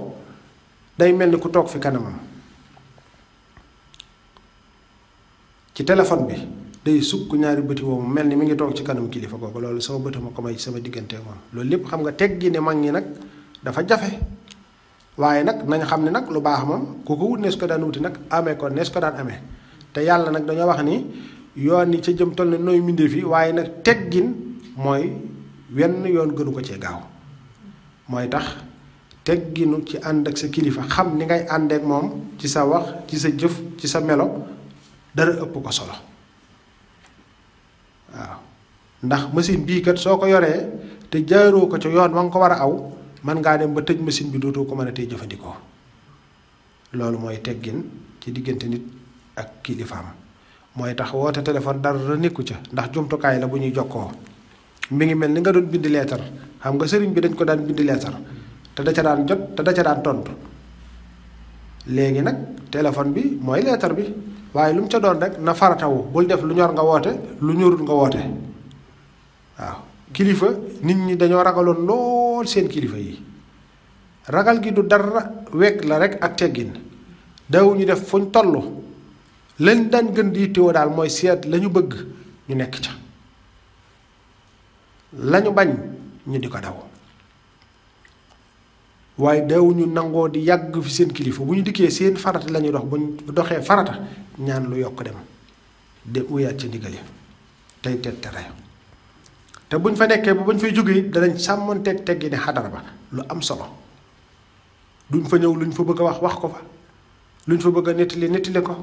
day mel ni ku toog fi kanamam ci téléphone bi day sukk ñaari bëti woo mel ni mi ngi toog ci kanam kilifa googu loolu sama bëti ma ko may sama diggante moom loolu lépp xam nga teggi ne mag ñi nag dafa jafe waaye nag nañ xam ne nag lu baax moom ku ko wut nees ko daan wuti nag amee ko nees ko daan amee te yàlla nag dañoo wax ni yoon yi ca jëm toll ne nooy mindee fi waaye nag teggin mooy wenn yoon gënu ko cee gaaw mooy tax tegginu ci ànd ak sa kilifa xam ni ngay àndeek moom ci sa wax ci sa jëf ci sa melo dara ëpp ko solo waaw ndax machine bii kat soo ko yoree te jaaroo ko ca yoon wa nga ko war a aw man ngaa dem ba tëj machine bi dootoo ko mën a tey jëfandikoo loolu mooy teggin ci diggante nit ak kilifaam mooy tax woote téléphone dara nekku ca ndax jumtukaay la bu ñuy jokkoo mi ngi mel ni nga doon bind leetar xam nga sëriñ bi dañ ko daan bind leetar te da ca daan jot te da ca daan tontu léegi nag téléphone bi mooy leetar bi waaye lu mu ca doon rek na faratawu bul def lu ñor nga woote lu ñorut nga woote waaw kilifa nit ñi dañoo ragaloon lool seen kilifa yi ragal gi du dara wekk la rek ak teggin daawuñu def fuñ toll leen daan gën di yittewoo daal mooy seet lañu bëgg ñu nekk ca lañu bañ ñu di ko daw waaye daawuñu nangoo di yàgg fi seen kilifa bu ñu dikkee seen farata lañuy dox bu ñu doxee farata ñaan lu yokk dem de uyaat ca ndigal tey tet tere te buñ fa nekkee ba buñ fay jógee danañ sàmmanteeg teggi ne xadara ba lu am solo duñ fa ñëw luñ fa bëgg a wax ko fa luñ fa bëgg a nettali ko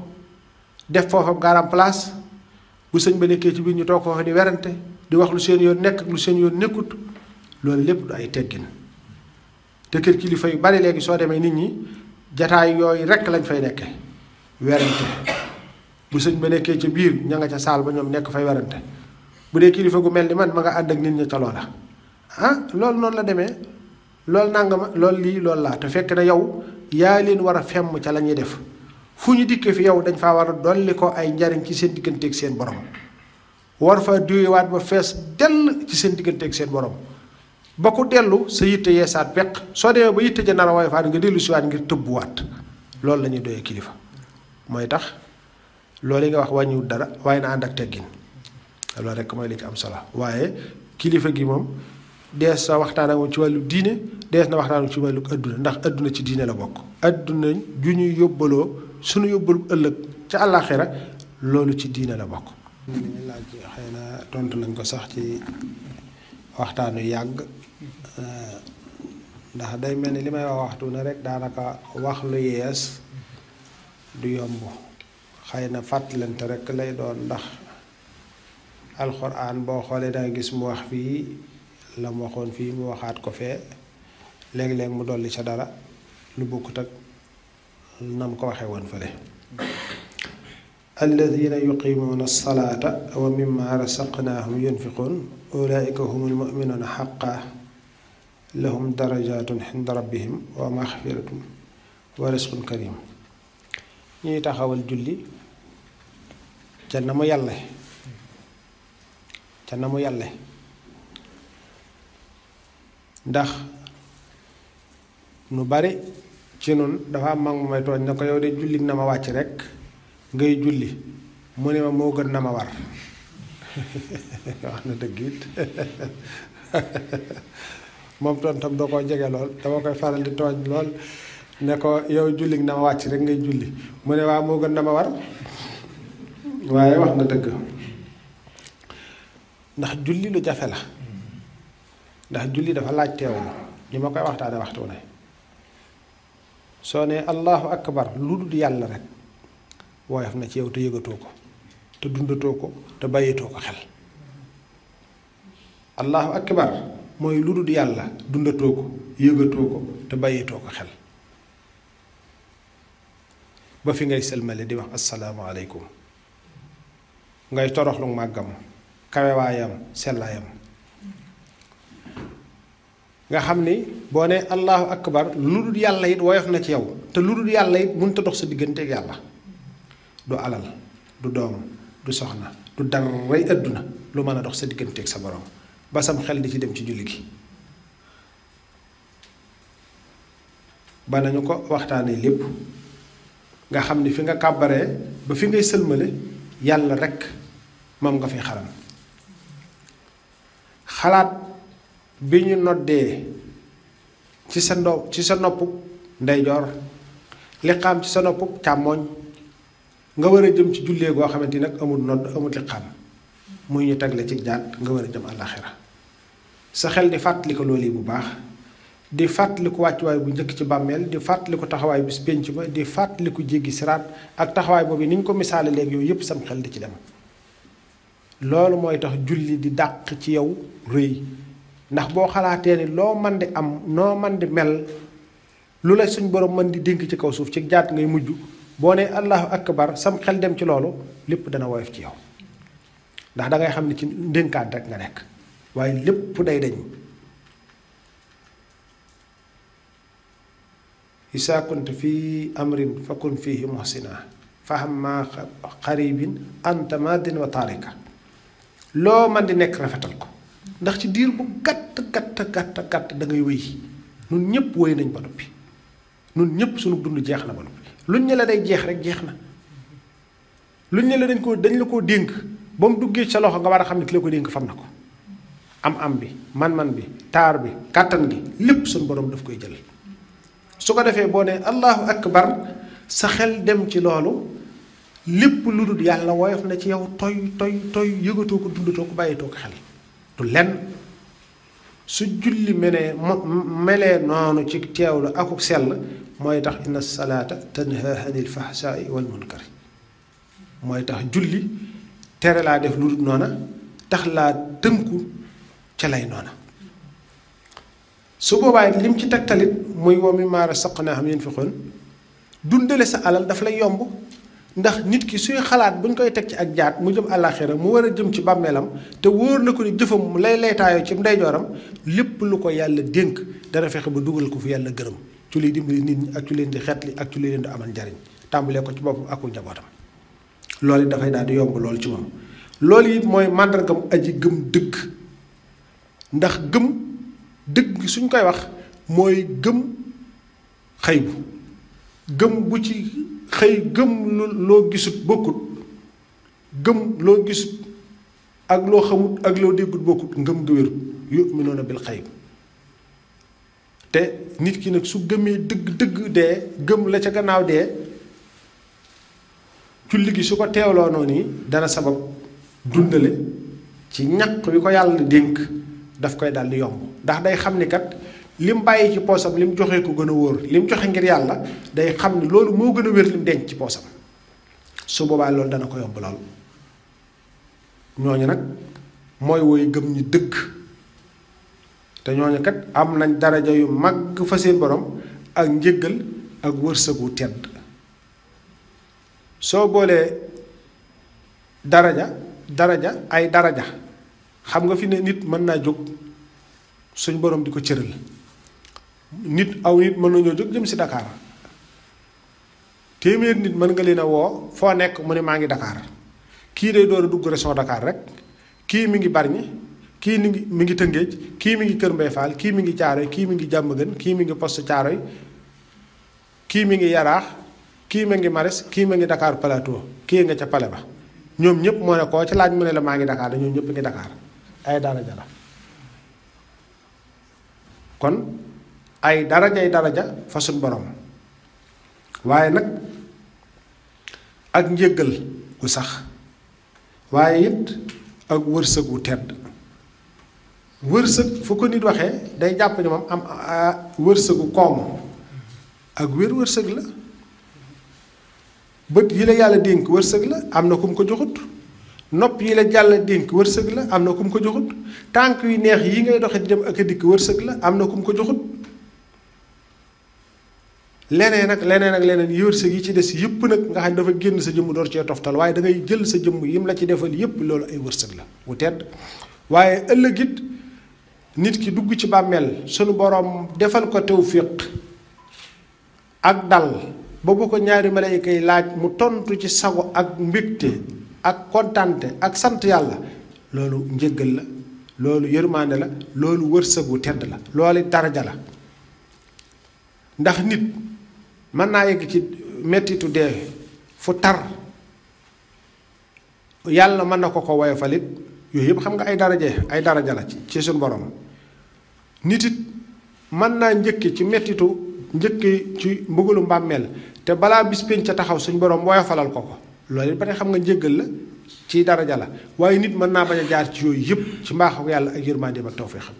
def foofa garam place bu sëñ ba nekkee ci biir ñu toog foofa di werante di wax lu seen yoon nekk ak lu seen yoon nekkut loolu lépp du ay teggin te kër kilifa yu bari léegi soo demee nit ñi jataay yooyu rekk lañ fay nekke werante bu sëñ ba nekkee ca biir ña nga ca saal ba ñoom nekk fay werante bu dee kilifa gu mel ni man ma nga ànd ak nit ñi ca loola loolu noonu la demee loolu nangama loolu lii loolu laa te fekk na yow yaa leen war a femm ca la ñuy def fu ñu dikkee fi yow dañ faa war a dolli ko ay njariñ ci seen digganteeg seen borom war fa duyewaat ba fees dell ci seen digganteeg seen borom ba ku dellu sa yitte yeesaat peq soo demee ba yitte ja nar a woy faat nga dellu siwaat ngir tëbbuwaat loolu la ñuy doyee kilifa mooy tax loolu yi nga wax wàññiwut dara waaye na ànd ak teggin loolu rek mooy li ci am solo waaye kilifa gi moom dees sa waxtaan ak moom ci wàllu diine dees na waxtaan ak ci wàllu adduna ndax adduna ci diine la bokk adduna ju ñuy yóbbaloo suñu yóbbalu ëllëg ca àllaaxira loolu ci diine la bokk. ñu laaj xëy na tontu nañ ko sax ci waxtaanu yàgg ndax day mel ni li may wax waxtu ne rek daanaka wax lu yees du yomb xëy na fàttalante rek lay doon ndax alxuraan boo xoolee da nga gis mu wax fii la mu waxoon fii mu waxaat ko fee léeg-léeg mu dolli ca dara lu bokkut ak nam ko waxee woon fële alladina yuqimuuna alsalata wa mimma rasaqnaahum yunfiquun ulaika humul muminuuna xaqa lahum darajatun inda rabbihim wa maxfiratun wa risqun karim ñuy taxawal julli ca na mu yàlle ndax nu bari ci nun dafa am mag mu may tooñ na ko yow de julli na ma wàcc rek ngay julli mu ne ma moo gën na ma war wax na dëgg it moom tontam doo ko jege lool dama koy faral di tooñ lool ne ko yow julli na ma wàcc rek ngay julli mu ne waaw moo gën na ma war waaye wax na dëgg ndax julli lu jafe la ndax julli dafa laaj teewlu li ma koy waxtaane waxtu ne soo ne allahu akbar lu dul yàlla rek woyof na ci yow te yëgatoo ko te dundatoo ko te bàyyitoo ko xel allahu akbar mooy lu dul yàlla dundatoo ko yëgatoo ko te bàyyitoo ko xel ba fi ngay sëlmale di wax assalaamu aleykum ngay toroxlu màggam kawewaayam sellaayam nga xam ni boo ne allahu akbar lu dul yàlla it woyof na ci yow te lu dul yàlla it mënut a dox sa diggante ak yàlla du alal du doom du soxna du daray àdduna lu mën a dox sa diggante ak sa borom ba sam xel di ci dem ci julli gi ba nañu ko waxtaanee lépp nga xam ni fi nga kàbbaree ba fi ngay sëlmale yàlla rekk moom nga fi xaram xalaat bi ñu noddee ci sa nopp ndeyjoor liqaam ci sa nopp càmmooñ nga war a jëm ci jullee goo xamante ni nag amul nodd amul liqaam muy ñu tegle ci jaat nga war a jëm àllaaxira sa xel di fàttali ko loolu yi bu baax di fàttali ko wàccuwaay bu njëkk ci bàmmeel di fàttali ko taxawaay bis pénc ba di fàttali ko jéggi siraat ak taxawaay boobu ni ñu ko misaale léegi yooyu yépp sam xel di ci dem loolu mooy tax julli di dàq ci yow rëy ndax boo xalaatee ni loo man di am noo man di mel lu la suñ borom mën di dénk ci kaw suuf ci jaat ngay mujj boo ne allahu akbar sam xel dem ci loolu lépp dana woyof ci yow ndax dangay xam ne ci ndénkaat rek nga nekk waaye lépp day dañ isaa kunta fi amrin fa kun fihi muhsina fahamma xaribin anta madin wa taarika loo man di nekk rafetal ko ndax ci diir bu gàtt da ngay wéy nun ñëpp wéy nañ ba noppi nun ñëpp suñu dund jeex na ba noppi luñ ne la day jeex rek jeex na luñ ne la dañ la koo dénk ba mu duggee sa loxo nga war a xam ne ki la ko dénk fam na ko am bi man-man bi taar bi kàttan gi lépp suñu borom daf koy jël su ko defee boo ne allahu akbar sa xel dem ci loolu lépp lu dul yàlla woyof na ci yow toy yëgatoo ko dundatoo ko bàyyitoo ko xel du lenn su julli melee noonu ci teewlu akuk sell mooy tax inna salaata tanha anil fahsaa'i wal munkari mooy tax julli tere laa def lu dul noona tax laa tënku ca lay noona su boobaa lim ci tegtalit muy wa mimmaa razaqnaahum yunfiquun dundale sa alal daf lay yomb ndax nit ki suy xalaat buñ koy teg ci ak jaat mu jëm àllaaxira mu war a jëm ci bàmmeelam te wóor na ko ni jëfam lay laytaayoo ci ndeyjooram lépp lu ko yàlla dénk dana fexe ba dugal ko fu yàlla gërëm ci liy dimbali nit ñi ak ci leen di xeetli ak ci leen di amal njariñ tàmbalee ko ci boppam ak njabootam loolu it dafay daal di yomb loolu ci moom loolu it mooy màndargam aji gëm dëgg ndax gëm dëgg suñ koy wax mooy gëm xëybu gëm bu ci xëy gëm loo gisut bokkut gëm loo gisut ak loo xamut ak loo déggut bokkut ngëm ga wérut yu'minuuna bil xayb te nit ki nag su gëmee dëgg dee gëm la ca gannaaw dee julli gi su ko teewloo noonu yi dana sabab dundale ci ñaq wi ko yàlla dénk daf koy daldi yomb ndax day xam ni kat lim bàyyi ci poosam lim joxe ko gën a wóor lim joxe ngir yàlla day xam ni loolu moo gën a wér lim denc ci poosam su boobaa loolu dana ko yomb lool ñooñu nag mooy woy gëm ñi dëgg te ñooñu kat am nañ daraja yu mag fa seen borom ak njëggal ak wërsëgu tedd soo boolee daraja ay daraja xam nga fi ne nit mën naa jóg suñ borom di ko cëral nit mën nañoo jóg jëm si Dakar téeméer nit mën nga leen a woo foo nekk mu ne maa ngi Dakar kii day door a dugg région Dakar rek kii mi ngi Bargny kii mi ngi Tëngéej kii mi ngi Kër Mbay Fall kii mi ngi Caaroy kii mi ngi Jàmmagën kii mi ngi Poste Caaroy kii mi ngi Yaraax kii mi ngi Maris kii mi ngi Dakar Plateau kii nga ca pale ba ñoom ñëpp moo ne koo ci laaj mu ne la maa ngi Dakar ñoom ñëpp ngi Dakar ay daraja la kon ay daraja fa suñ borom waaye nag ak njëggal gu sax waaye it ak wërsëg wu tedd wërsëg fu ko nit waxee day jàpp ni moom am wërsëgu koom ak wërsëg la bët yi la yàlla dénk wërsëg la am na ku mu ko joxut nopp yi la yàlla dénk wërsëg la am na ku mu ko joxut tànk yu neex yi ngay doxe di dem ak a dikk wërsëg la am na ku mu ko joxut leneen ak leneen yi wërsëg yi ci des yëpp nag nga xam ne dafa génn sa jëmm door cee toftal waaye da ngay jël sa jëmm yim la ci defal yëpp loolu ay wërsëg la wu tedd waaye ëllëg it nit ki dugg ci bàmmeel sunu boroom defal ko tawfiq ak dal ba bu ko ñaari malayka yi laaj mu tontu ci sago ak mbégte ak kontante ak sant yàlla loolu njëggal la loolu yërmaande la loolu wërsëgu tedd la loolu daraja la ndax nit mën naa yegg ci mettitu dee fu tar yàlla mën na ko woyofalit yooyu yëpp xam nga ay daraja la ci suñu borom nit it mën naa njëkki ci ci mbugalu mbàmmeel te balaa bis pénc ca taxaw suñ borom woyofalal ko loolu it ba tey xam nga njëggal la ci daraja la waaye nit mën naa bañ a jaar ci yooyu yëpp ci mbaaxu yàlla ak yërmandeem ak tawfeexam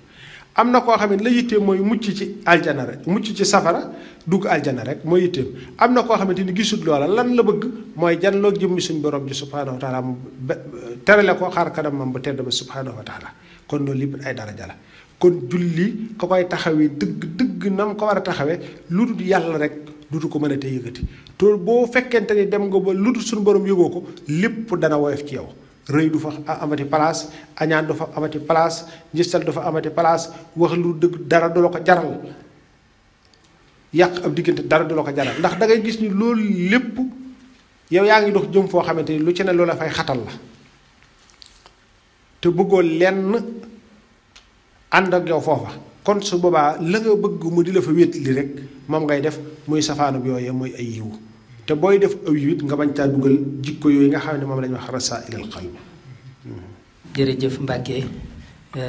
am na koo xam ne la yitteem mooy mucc ci aljana rek mucc ci safara dugg aljana rek mooy yitteem am na koo xamante ni gisut loola lan la bëgg mooy janloog jëmmi suñ borom ji subhaanahu wa taala mu terale ko xaar kanamam bu tedd ba subhaanahu wa taala kon loolu lépp ay daraja la kon julli ko koy taxawee dëgg nam ko war a taxawee lu dul yàlla rek dutu ko mën a te yëgati te boo fekkente ni dem nga ba lu dul suñu borom yëgoo ko lépp dana woyof ci yow rëy du fa amati place añaan du fa amati place njistal du fa amati place wax lu dëgg dara du la ko jaral yàq ab diggante dara du la ko jaral ndax da ngay gis ni loolu lépp yow yaa ngi dox jëm foo xamante ni lu ci ne loola fay xatal la te bëggoo lenn ànd ak yow foofa kon su boobaa la nga bëgg mu di la fa wét li rek moom ngay def muy safaanub yooyee mooy ay yiw te booy def aw yiw it nga bañ caa dugal jikko yooyu nga xam ne moom la ñuy wax rasaa'ilul qalb. jërëjëf Mbacke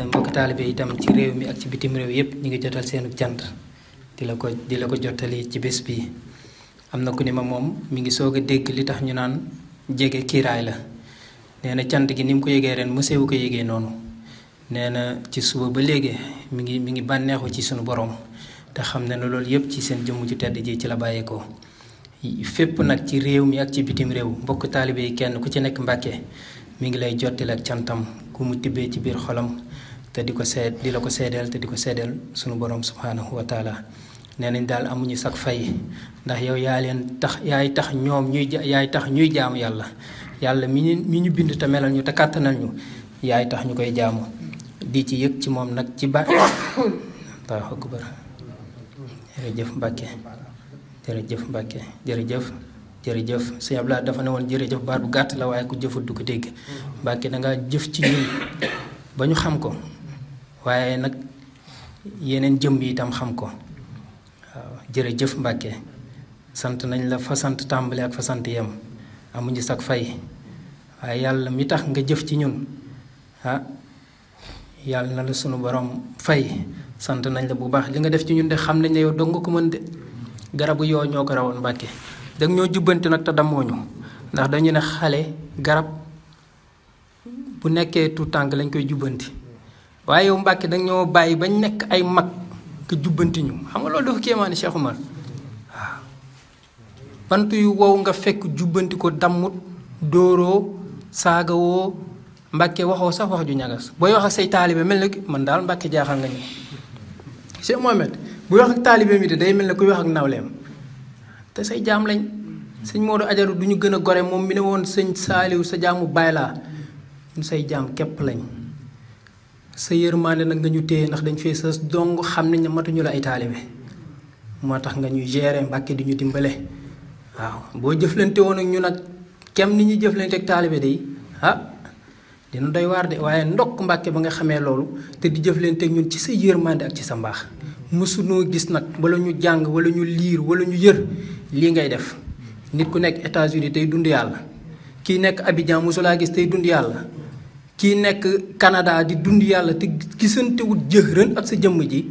mbokk taalibe itam ci réew mi ak ci bitim réew yépp ñu ngi jotal seenu cant di la ko jottali ci bés bi am na ku ni ma moom mi ngi soog a dégg li tax ñu naan jege kiiraay la nee na cant gi ni mu ko yëgee ren mësewu ko yëgee noonu nee na ci suba ba léegi mi ngi bànneexu ci sunu borom te xam ne loolu yëpp ci seen jëmm ju tedd ji ci la bàyyeekoo fépp nag ci réew mi ak ci bitim réew mbokk taalibe yi kenn ku ci nekk Mbàkke mi ngi lay jottali ak cantam ku mu tibbee ci biir xolam te di la ko seedeel te di ko seedeel sunu borom subhanahu wa taala nee nañ daal amuñu sag fay ndax yow yaay tax ñuy jaamu yàlla mi ñu bind te melal ñu te kàttanal ñu yaay tax ñu koy jaamu di ci yëg ci moom nag ci ba Allahu akbar jërëjëf Mbàkke jërëjëf Mbàkke jërëjëf sëñ Abdoulaye dafa ne woon jërëjëf baat bu gàtt la waaye ku jëfut du ko dégg Mbàkke dangaa jëf ci ñun ba ñu xam ko waaye nag yeneen jëm yi itam xam ko waaw jërëjëf Mbàkke sant nañ la fa sant tàmbali ak fa sant yem amuñu sag fay waaye yàlla mi tax nga jëf ci ñun yàlla na la sunu borom fay sant nañ la bu baax li nga def ci ñun de xam nañ ne yow dong nga ko mën de garabu yoo ñoo ko rawoon Mbàkke dag ñoo jubbanti nag te damooñu ndax dañu ne xale garab bu nekkee tout tànk lañ koy jubbanti waaye yow Mbàkke dag ñoo bàyyi bañ nekk ay mag nga jubbanti ñu xam nga loolu dafa kéemaane Cheikh Oumar waaw bant yu wow nga fekk jubbanti ko dammut dóoroo saagawoo Mbàkke waxoo sax wax ju ñagas booy wax ak say taalibe mel na man daal Mbàkke jaaxal nga ñu Cheikh Mohamed buy wax ak taalibe mi de day mel ne kuy wax ak nawleem te say jaam lañ sëñ Modou Ajaru du ñu gën a gore moom mi ne woon sëñ Saaliw sa jaamu baay laa ñun say jaam képp lañ sa yërmande nag nga ñu téye ndax dañ fee sa dong xam nañ ne matuñu la ay taalibe moo tax nga ñuy gérer Mbàkke di ñu dimbale waaw boo jëflante woon ak ñu nag kem ni ñuy jëflante ak taalibe de dina doy waar de waaye ndokk Mbàkke ba nga xamee loolu te di jëflante ak ñun ci sa yërmande ak ci sa mbaax mësunoo gis nag wala ñu jàng wala ñu liir wala ñu yër lii ngay def nit ku nekk États-Unis tey dund yàlla kii nekk Abidjan mosulaa gis tey dund yàlla kii nekk Canada di dund yàlla te gisantewut jëxërën ak sa jëmm ji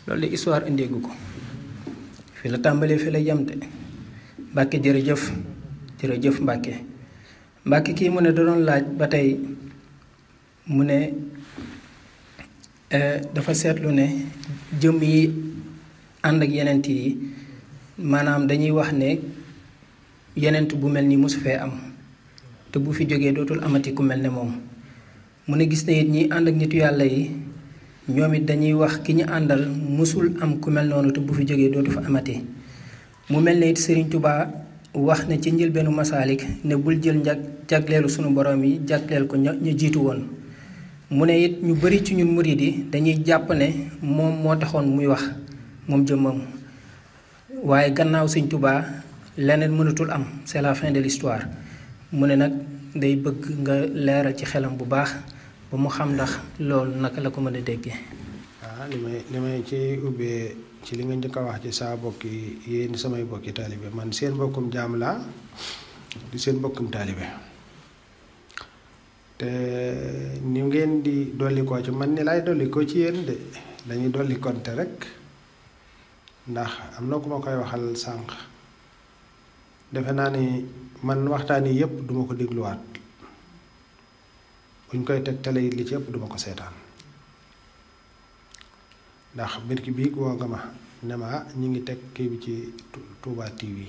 loolu de histoire indeegu ko fi la tàmbalee fi la yem de Mbàkke jërëjëf Mbàkke kii mu ne da doon laaj ba tey mu ne dafa seetlu ne jëm yi ànd ak yenent yi maanaam dañuy wax ne yenent bu mel ni mosu fee am te bu fi jógee dootul amati ku mel ne moom mu ne gis ne it ñi ànd ak nitu yàlla yi ñoom it dañuy wax ki ñu àndal mosul am ku mel noonu te bu fi jógee dootu fa amati mu mel ne it Sëriñ Tuubaa wax na ci njëlbeenu Masaalik ne bul jël jagleelu sunu borom yi jagleel ko ñu jiitu woon mu ne it ñu bari ci ñun murid yi dañuy jàpp ne moom moo taxoon muy wax moom jëmmam waaye gannaaw Sëñ Tuubaa leneen mënatul am c'est la fin de l'histoire mu ne nag day bëgg nga leeral ci xelam bu baax ba mu xam ndax loolu naka la ko mën a déggee. li may ci ubbee ci li nga njëkk a wax ci saa bokki yéen samay bokki taalibe man seen bokkum jaam laa di seen bokkum taalibe te ni ngeen di dolli koo ci man ni laay dolli ko ci yéen de dañuy dolli konte rek ndax am na ku ma koy waxal sànq defe naa ni man waxtaan yi yépp duma ko dégluwaat buñ koy teg télé yi li ci ëpp duma ko seetaan ndax birki bii woo nga ma ne ma ñu ngi teg kii bi ci Touba TV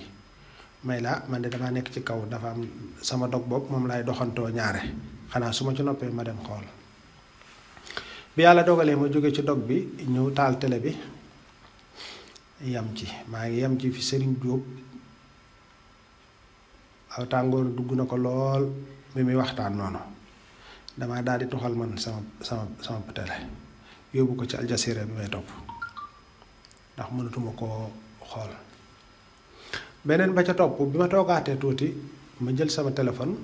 may la man de damaa nekk ci kaw dafa am sama dog bopp moom laay doxantoo ñaare xanaa su ma ci noppee ma dem xool bi yàlla dogalee ma jóge ci dog bi ñëw taal télé bi yam ci maa ngi yam ci fi Serigne Diop aw tàngoor dugg na ko lool bi muy waxtaan noonu damaa daal di toxal man sama télé yóbbu ko ci Al Jazeera bi may topp ndax mënatuma koo xool beneen ba ca topp bi ma toogaatee tuuti ma jël sama téléphone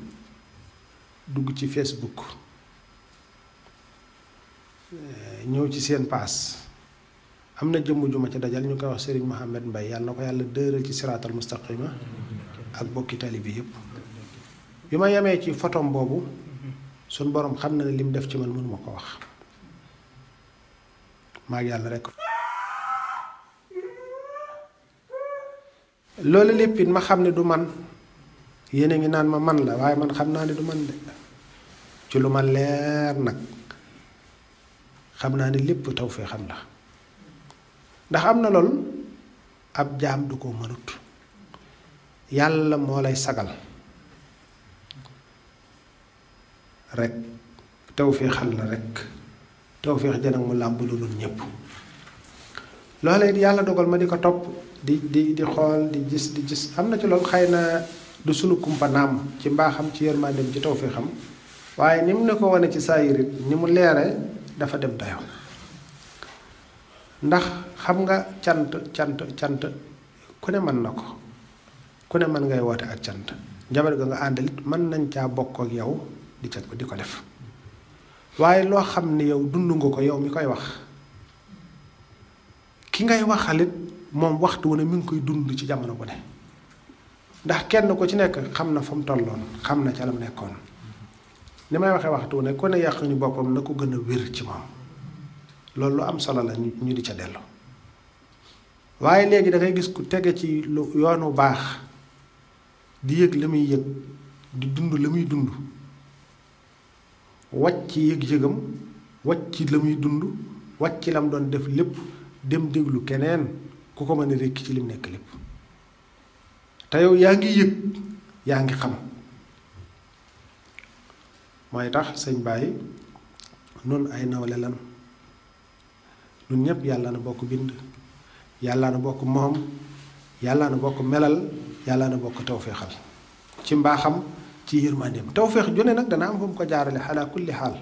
dugg ci Facebook ñëw ci seen paas am na jëmm ju ma ci dajal ñu koy wax Serigne Mohamed Mbaye yàlla na ko yàlla dëral ci siraatal mustaqima ak bokki tali bi yépp bi ma yemee ci photom boobu suñ borom xam na ne lim def ci man mënuma ko wax maa ngi yàlla rekk loolu lépp it ma xam ne du man yéen a ngi naan ma man la waaye man xam naa ne du man de ci lu ma leer nag xam naa ne lépp tawfeex xam la ndax am na lool ab jaam du ko mënut yàlla moo lay sagal rek tawfeexal la rek tawfeex ja nag mu làmb lu dul ñépp loolee yàlla dogal ma di ko topp di xool di gis am na ci loolu xëy na du sunu kumpa naam ci mbaaxam ci yërmandeem ci tawfeexam waaye ni mu ne ko wane ci saa yirit ni mu leere dafa dem dayoo ndax xam nga cant ku ne mën na ko ku ne mën ngay woote ak cant njabar ga nga àndalit mën nañ caa bokk ak yow di ko def waaye loo xam ne yow dund nga ko yow mi koy wax ki ngay waxalit moom waxtu wu ne mi ngi koy dund ci jamono bu ne ndax kenn ku ci nekk xam na fa mu tolloon xam na ca la mu nekkoon ni may waxee waxtu wu ne ku ne yàq ñu boppam na ko gën a wér ci moom loolu lu am solo la ñu di ca dellu waaye léegi da ngay gis ku tege ci lu yoonu baax di yëg la muy yëg di dund la muy dund wàcc yëg-yëgam wàcc la muy dund wàcc la mu doon def lépp dem déglu keneen ku ko mën a rekki ci lim nekk lépp te yow yaa ngi yëg yaa ngi xam mooy tax sëñ Baye nun ay nawle lan nun ñépp yàlla na bokk bind yàlla na bokk moom yàlla na bokk melal yàlla na bokk tawféexal ci mbaaxam ci yërmandeem tawféex jone nag dana am fu mu ko jaarale xalaa kulli xaal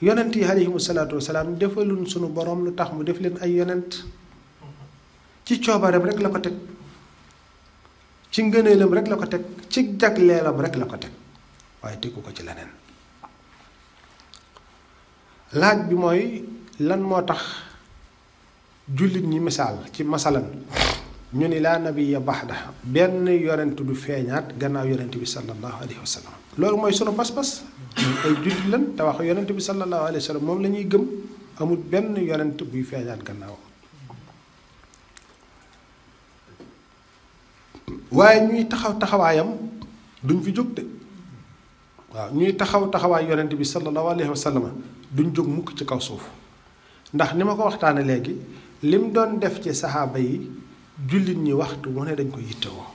yonent yi alayhimu salaatu wasalaam defalun sunu borom lu tax mu def leen ay yonent ci coobareem rek la ko teg ci ngëneelam rek la ko teg ci jagleelam rek la ko teg waaye tegu ko ci leneen laaj bi mooy lan moo tax jullit ñi misaal ci masalan ñu ni laa nabiya baxda benn yonent du feeñaat gannaaw yonent bi sallallahu alayhi wa sallam loolu mooy sunu pas-pas ay jullit lan te wax yonent bi sallallahu alayhi wa sallam moom la ñuy gëm amul benn yonent buy feeñaat gannaaw waaye ñuy taxawaayam duñ fi jóg de waaw ñuy taxawaay yonent bi sallallahu alayhi wa sallam duñ jóg mukk ci kaw suuf ndax ni ma ko waxtaane léegi lim doon def ci saxaaba yi jullit ñi waxtu mu ne dañ ko yittewoo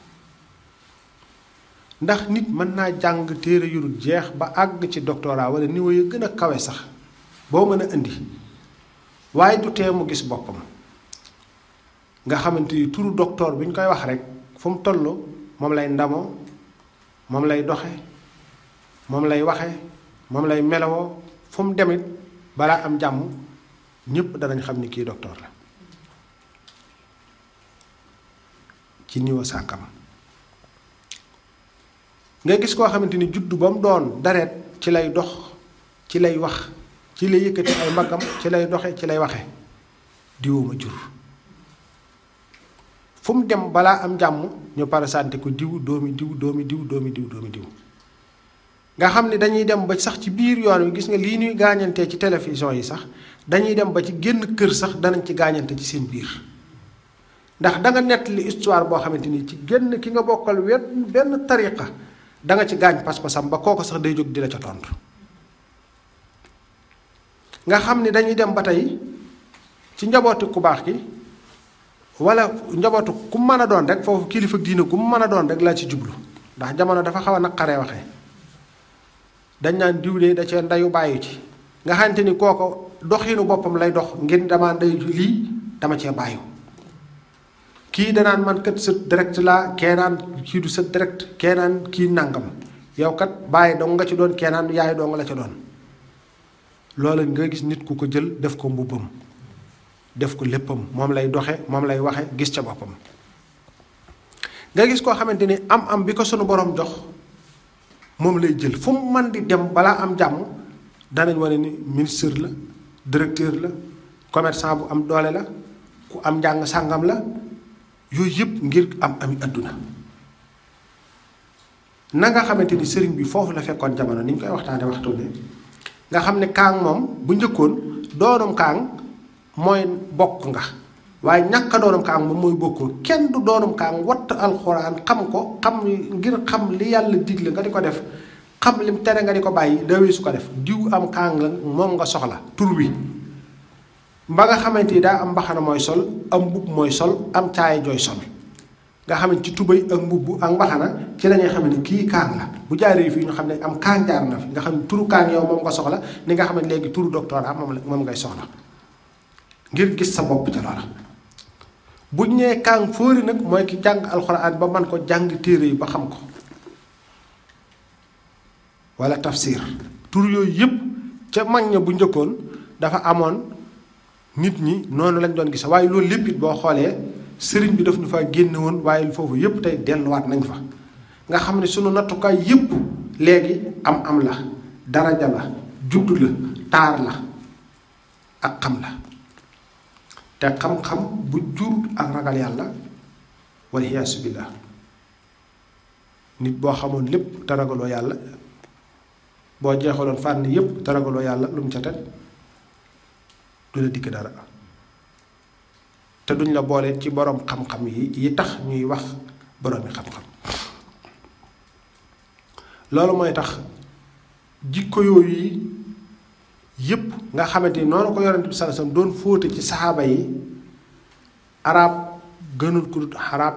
ndax nit mën naa jàng téere yu dul jeex ba àgg ci doctorat wala niveau yu gën a kawe sax boo mën a indi waaye du tee mu gis boppam nga xamante ni turu docteur bi ñu koy wax rek fu mu toll moom lay ndamoo moom lay doxe moom lay waxe moom lay melawoo fu mu demit balaa am jàmm ñépp danañ xam ni kii docteur la ci niveau sànkam nga gis koo xamante ni juddu ba mu doon dareet ci lay dox ci lay wax ci lay yëkkati ay mbaggam ci lay doxe ci lay waxe diwuma jur fu mu dem balaa am jàmm ñu parasanté ko diw doomi diw doomi diw doomi diw doomi diw nga xam ne dañuy dem ba sax ci biir yoon wi gis nga lii ñuy gaañantee ci télévision yi sax dañuy dem ba ci génn kër sax danañ ci gaañante ci seen biir ndax da nga nettali histoire boo xamante ni ci génn ki nga bokkal benn tariqa da nga ci gaañ pas-pasam ba kooko sax day jóg di la ca tontu nga xam ni dañuy dem ba tey ci njabootu ku baax ki wala njabootu ku mën a doon rek foofu kilifa diine ku mën a doon rek laa ci jublu ndax jamono dafa xaw a naqaree waxee dañ naan diw de da cee ndeyu bàyyi ci nga xamante ni kooko doxinu boppam lay dox ngir dama ndey lii dama cee bàyyi kii danaan man kat sët direct laa keenaan kii du sët direct keenaan kii nangam yow kat bàyyi dong nga ci doon keenaan yaay dong la ca doon loolu nga gis nit ku ko jël def ko mbubbam def ko léppam moom lay doxe moom lay waxe gis ca boppam nga gis koo xamante ni am bi ko sunu borom jox moom lay jël fu mu man di dem balaa am jàmm danañ wane ni ministre la directeur la commerçant bu am doole la ku am njàng sàngam la yooyu yëpp ngir ami àdduna na nga xamante ni sëriñ bi foofu la fekkoon jamono ni ñu koy waxtaane waxtu ne nga xam ne kaang moom bu njëkkoon doonum kaang mooy bokk nga waaye ñàkk a doonum kaang moom mooy bokkoo kenn du doonum kaang watt alxuraan xam ko ngir xam li yàlla digle nga di ko def xam lim tere nga di ko bàyyi dawee su ko def diw am kaang la moom nga soxla tur wi ba nga xamante ni daa am mbaxana mooy sol am mbubb mooy sol am caaya jooy sol nga xam ne ci tubéy ak mbubb ak mbaxana ci la ñuy xam ne kii kaang la bu jaaree fii ñu xam ne am kaang jaar na fi nga xam ne turu kaang yow moom nga soxla ni nga xam ne léegi turu doctorat moom ngay soxla ngir gis sa bopp ca loola bu ñu nee kaang fóori nag mooy ki jàng alxuraan ba man ko jàng téere yi ba xam ko wala tafsir tur yooyu yëpp ca mag ña bu njëkkoon dafa amoon nit ñi noonu lañ doon gis waaye loolu lépp it boo xoolee sëriñ bi daf ñu fa génne woon waaye foofu yëpp tey delluwaat nañ fa nga xam ne sunu nattukaay yëpp léegi am la daraja la juddu la taar la ak xam la te xam-xam bu jur ak ragal yàlla wal iyaasu billaah nit boo xamoon lépp te ragaloo yàlla boo jeexaloon fànn yépp te ragaloo yàlla lu mu ca teg du la dikk dara te duñ la boole ci boroom xam-xam yi tax ñuy wax boroomi xam-xam loolu mooy tax jikko yooyu yépp nga xamante ni noonu ko yonent bi sallallahu alayhi wasallam doon fóote ci saxaaba yi arab gënut ku dut arab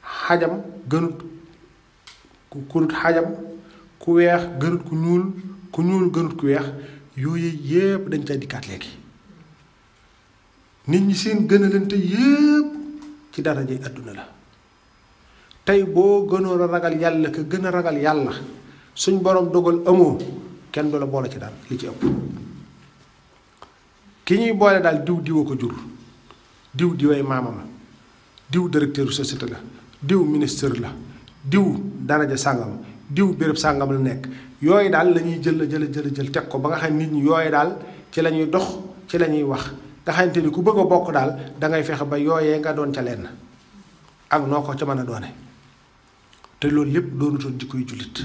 xajam gënut ku dut xajam ku weex gënut ku ñuul gënut ku weex yooyu yépp dañ cay dikkaat léegi nit ñi seen gënalante yépp ci daraja àdduna la tey boo gënoon a ragal yàlla ka gën a ragal yàlla suñ borom dogal amoo kenn du la boole ci daal li ci ëpp ki ñuy boole daal diw ko jur diway maamam diw directeur société la diw ministre la diw daraja sàngam diw béréb sàngam la nekk yooyu daal la ñuy jël teg ko ba nga xam nit ñi yooyu daal ci la ñuy dox ci la ñuy wax nga xamante ni ku bëgg a bokk daal dangay fexe ba yooyee nga doon ca lenn ak noo ko ca mën a doone te loolu lépp doonutoon jikkoy jullit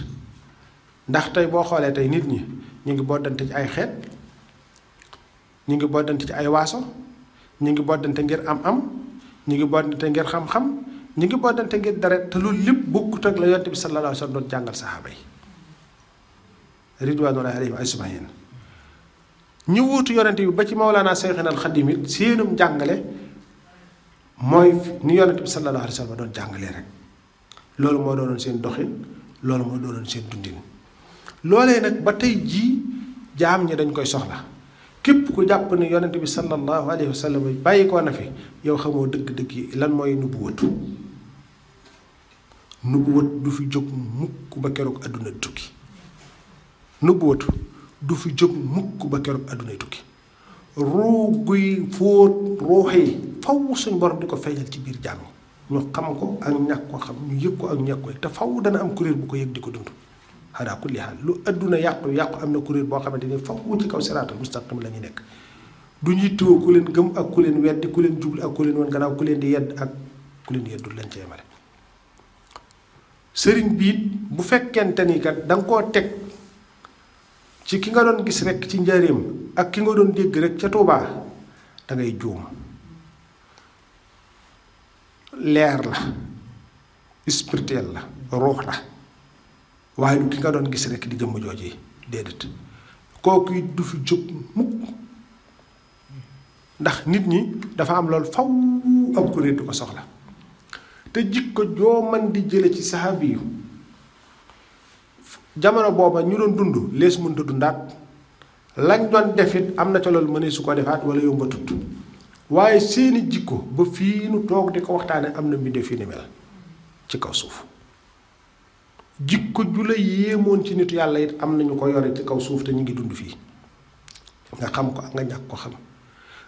ndax tey boo xoolee tey nit ñi ñu ngi boddante ci ay xeet ñu ngi boddante ci ay waaso ñu ngi boddante ngir am ñu ngi boddante ngir xam-xam ñu ngi boddante ngir deret te loolu lépp bokkut ak la yonent bi sallallahu alayhi wa sallam doon jàngal saxaaba yi ridwanullahi alayhim ajmaïn ñu wuutu yonent bi ba ci Mawlana Seyxina al Xadim it seenum jàngale mooy ni yonent bi sallallahu alayhi wa sallam doon jàngalee rek loolu moo doonoon seen doxin loolu moo doonoon seen dundin loolee nag ba tey jii jaam ñi dañ koy soxla képp ku jàpp ne yonent bi sallallahu alayhi wa sallam bàyyi ko na fi yow xamoo dëgg-dëgg yi lan mooy nubuwatu du fi jóg mukk ba keroog àdduna tukki nubuwatu du fi jóg mukk ba keroog àdduna tukki ruuguy fóot ruux yi faw suñ borom di ko feeñal ci biir jaam ñi ñu xam ko ak ñàkk ko xam ñu yëg ko ak ñàkk ko te faw dana am kuréel bu ko yëg di ko dund xanaa kulli xaal lu àdduna yàqu am na kuréel boo xamante ni faw ci kaw siraatal mustaqim la ñu nekk du ñuy tëw ku leen gëm ak ku leen weddi ku leen jublu ak ku leen wan gannaaw ku leen di yedd ak ku leen yeddul leen ci yemale sëriñ biit bu fekkente ni kat da nga koo teg ci ki nga doon gis rek ci njaareem ak ki nga doon dégg rek ca Tuubaa da ngay juum leer la spirituel la ruux la waaye du ki nga doon gis rek di jëmm jooju déedéet kooku du fi jóg mukk ndax nit ñi dafa am loolu faw ab kuréel du ko soxla te jikko joo man di jële ci saxaabi yu jamono booba ñu doon dund lees mënta dundaat lañ doon defit am na ca loolu mënee su ko defaat wala yomba tut waaye seeni jikko ba fii nu toog di ko waxtaane am na mbindee fii ni mel ci kaw suuf jikko ju la yéemoon ci nitu yàlla it am nañu ko yore ci kaw suuf te ñu ngi dund fii nga xam ko ak nga ñàkk ko xam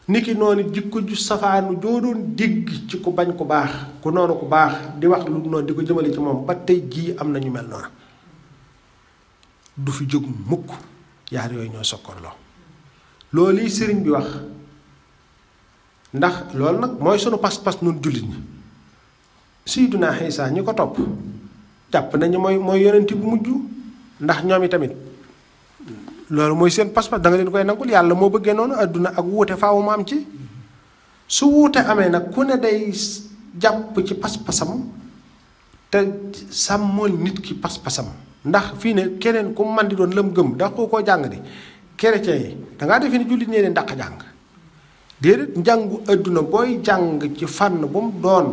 niki noonu jikko ju safaanu joo doon dégg ci ku bañ ku baax ku noonu ku baax di wax lu noonu di ko jëmale ci moom ba tey jii am na ñu mel noonu du fi jóg mukk yaar yooyu ñoo sokkorloo loolu yi sëriñ bi wax ndax loolu nag mooy sunu pas-pas nun jullit ñi Sayyiduna Iisaa ñi ko topp jàpp nañu mooy yonent bu mujj ndax ñoom i tamit loolu mooy seen pas-pas da nga leen koy nangul yàlla moo bëggee noonu àdduna ak wuute faaw mu am ci su wuute amee nag ku ne day jàpp ci pas-pasam te sàmmool nit ki pas-pasam ndax fii ne keneen ku man di doon lam gëm da koo jàng di chrétien yi dangaa defee ni jullit ñee leen dàq jàng déedéet njàngu adduna booy jàng ci fànn bu mu doon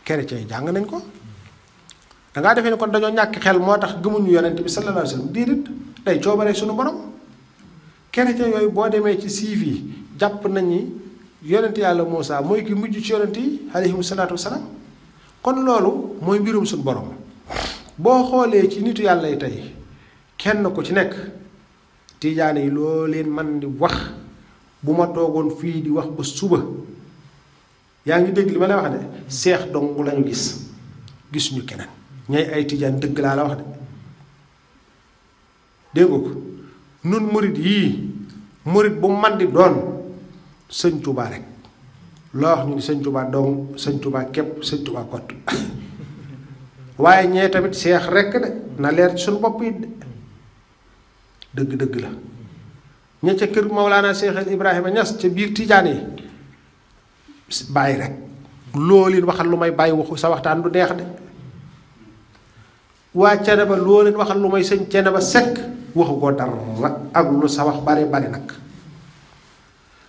chrétien yi jàng nañ ko dangaa defee ni kon dañoo ñàkk xel moo tax gëmuñu yonent bi sallallahu alayhi wa sallam déedéet day coobare suñu borom chrétien yooyu boo demee ci siif yi jàpp nañ ni yonent yàlla Muusaa mooy ki mujj ci yonent yi alayhimu salaatu wasalaam kon loolu mooy mbirum suñu borom boo xoolee ci nitu yàlla yi tey kenn ku ci nekk tiijaane yi loo leen man di wax bu ma toogoon fii di wax ba suba yaa ngi dégg li ma lay wax de seex dong lañu gisuñu keneen ñay ay tiijaan dëgg laa la wax de dégg nga ko nun murit yii murit bu man di doon sëñ Tuubaa rek loo wax ñu ni sëñ Tuubaa dong sëñ Tuubaa képp sëñ Tuubaa kott waaye ñee tamit seex rekk de na leer ci suñu bopp yi dëgg-dëgg la ña ca kër Mawlaana Seex Ibrahima Ñas ca biir Tijaan yi bàyyi rek loo leen waxal lu may bàyyi waxu sa waxtaan du neex de waa Ceneba loo leen waxal lu may sëñ Ceneba Sekk waxu ko dara ak lu sa wax bari bari nag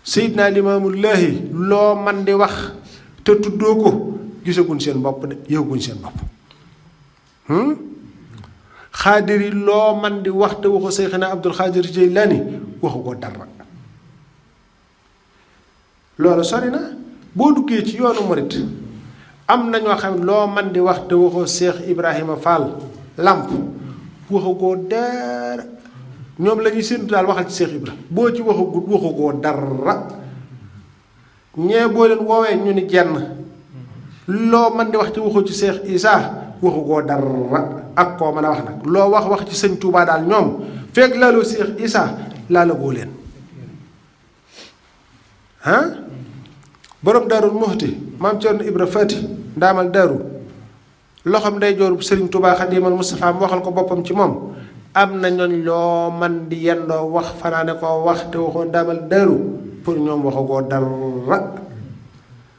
Seydina Limaamullaahi loo man di wax te tuddoo ko gisaguñ seen bopp de yëguñ seen bopp xaadir yi loo man di wax te waxu Seyxina Abdul Xaadir Jeylaani waxu ko dara loolu sori na boo duggee ci yoonu murit am na ñoo xam loo man di wax te waxu Seex Ibrahima Fall Lamp waxu ko dara ñoom la ñuy séntu daal waxal ci Seex Ibra boo ci waxu ko dara ñee boo leen woowee ñu ni jenn loo man di wax te waxu ci Seex Isaa waxu koo dara ak koo mën a wax nag loo wax ci sëñ Tuubaa daal ñoom fekk laaloo Seex Isaa laalagoo leen borom Daarul Muxti maam Cerno Ibra Faati ndaamal daaru loxoom day jooru sëriñ Tuubaa Xaadimal Mustafaa mu waxal ko boppam ci moom am na ñooñ loo man di yendoo wax fanaane koo wax te waxoo ndaamal daaru pour ñoom waxagoo dara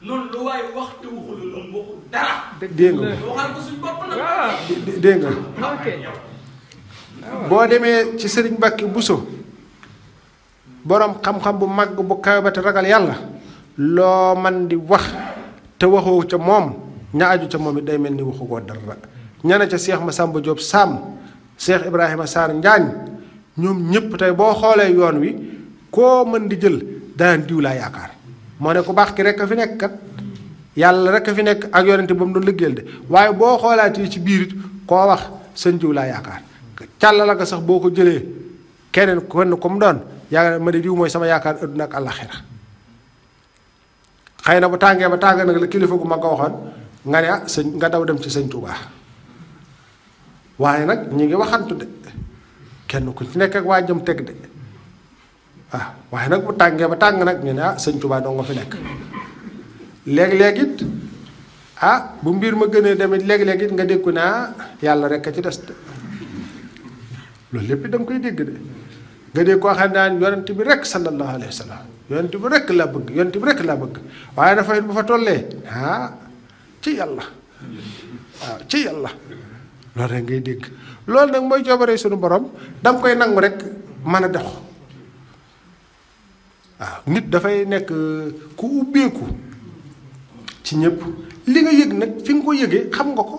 noonu lu waaye wax te waxul loolu waxul dara. dégg nga waxal ko suñu bopp nag. dégg nga boo demee ci sëriñ Mbàkke Buso boroom xam-xam bu mag bu kawe ba te ragal yàlla loo man di wax te waxoo ca moom ña aju ca moom it day mel ni waxu koo dara ña ne ca Seex Masamba Jóob Sàmm Seex Ibrahima Sarr Njaañ ñoom ñëpp tey boo xoolee yoon wi koo mën di jël daan diw laa yaakaar moo ne ku baax ki rekk a fi nekk kat yàlla rekk a fi nekk ak yonente ba mu doon liggéeyal de waaye boo xoolaatee ci biir it koo wax sëñ diw laa yaakaar càll la nga sax boo ko jëlee keneen kenn ku mu doon yaakaar ma de diw mooy sama yaakaar adduna ak àllaxira xëy na bu tàngee ba tàng nag la kilifa gu mag a waxoon nga ne sëñ nga daw dem ci sëñ Tuubaa waaye nag ñi ngi waxantu de kenn ku ci nekk ak waa jëm teg de waaw waaye nag bu tàngee ba tàng nag ñu ne sëñ Tuubaa doo nga fi nekk léeg-léeg it bu mbir ma gënee demit léeg-léeg it nga déggu ne yàlla rek a ci des de loolu lépp da nga koy dégg de nga dégg koo xam ne daan yonent bi rek sallallahu alayhi wa sallam yonent bi rek laa bëgg yonent bi rek laa bëgg waaye dafa it bu fa tollee ci yàlla waaw ci yàlla loolu rek ngay dégg loolu nag mooy coobare suñu borom da nga koy nangu rek mën a dox waaw nit dafay nekk ku ubbeeku ci ñëpp li nga yëg nag fi nga ko yëgee xam nga ko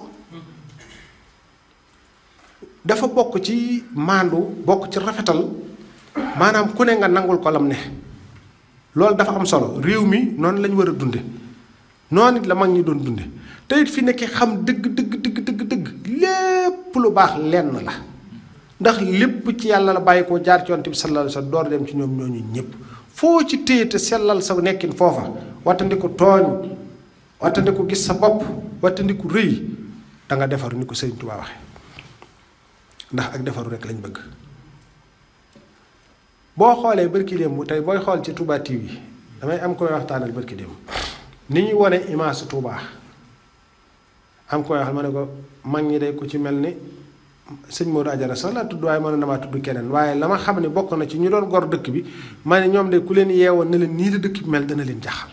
dafa bokk ci maandu bokk ci rafetal maanaam ku ne nga nangul ko lam ne loolu dafa am solo réew mi noonu lañ war a dunde noonu it la mag ñi doon dunde te it fi nekk xam dëgg lépp lu baax lenn la ndax lépp ci yàlla la bàyyi koo jaar ci Yonent bi sallallahu alayhi wa sallam door dem ci ñoom ñooñu ñëpp foo ci téye te sellal sa nekkin foofa wattandiku tooñ wattandiku gis sa bopp wattandiku rëy da nga defaru ni ko Sëriñ Tuubaa waxe ndax ak defaru rek lañ bëgg boo xoolee bërki démb tey booy xool ci Touba TV damay am koy waxtaanal bërki démb ni ñuy wone image Touba am koy wax ma ne ko mag ñi day ko ci mel ni sëñ Modou Ajara sax laa tudd waaye mën na maa tudd keneen waaye la ma xam ne bokk na ci ñu doon gor dëkk bi ma ne ñoom de ku leen yeewoon ne leen nii la dëkk bi mel dana leen jaxal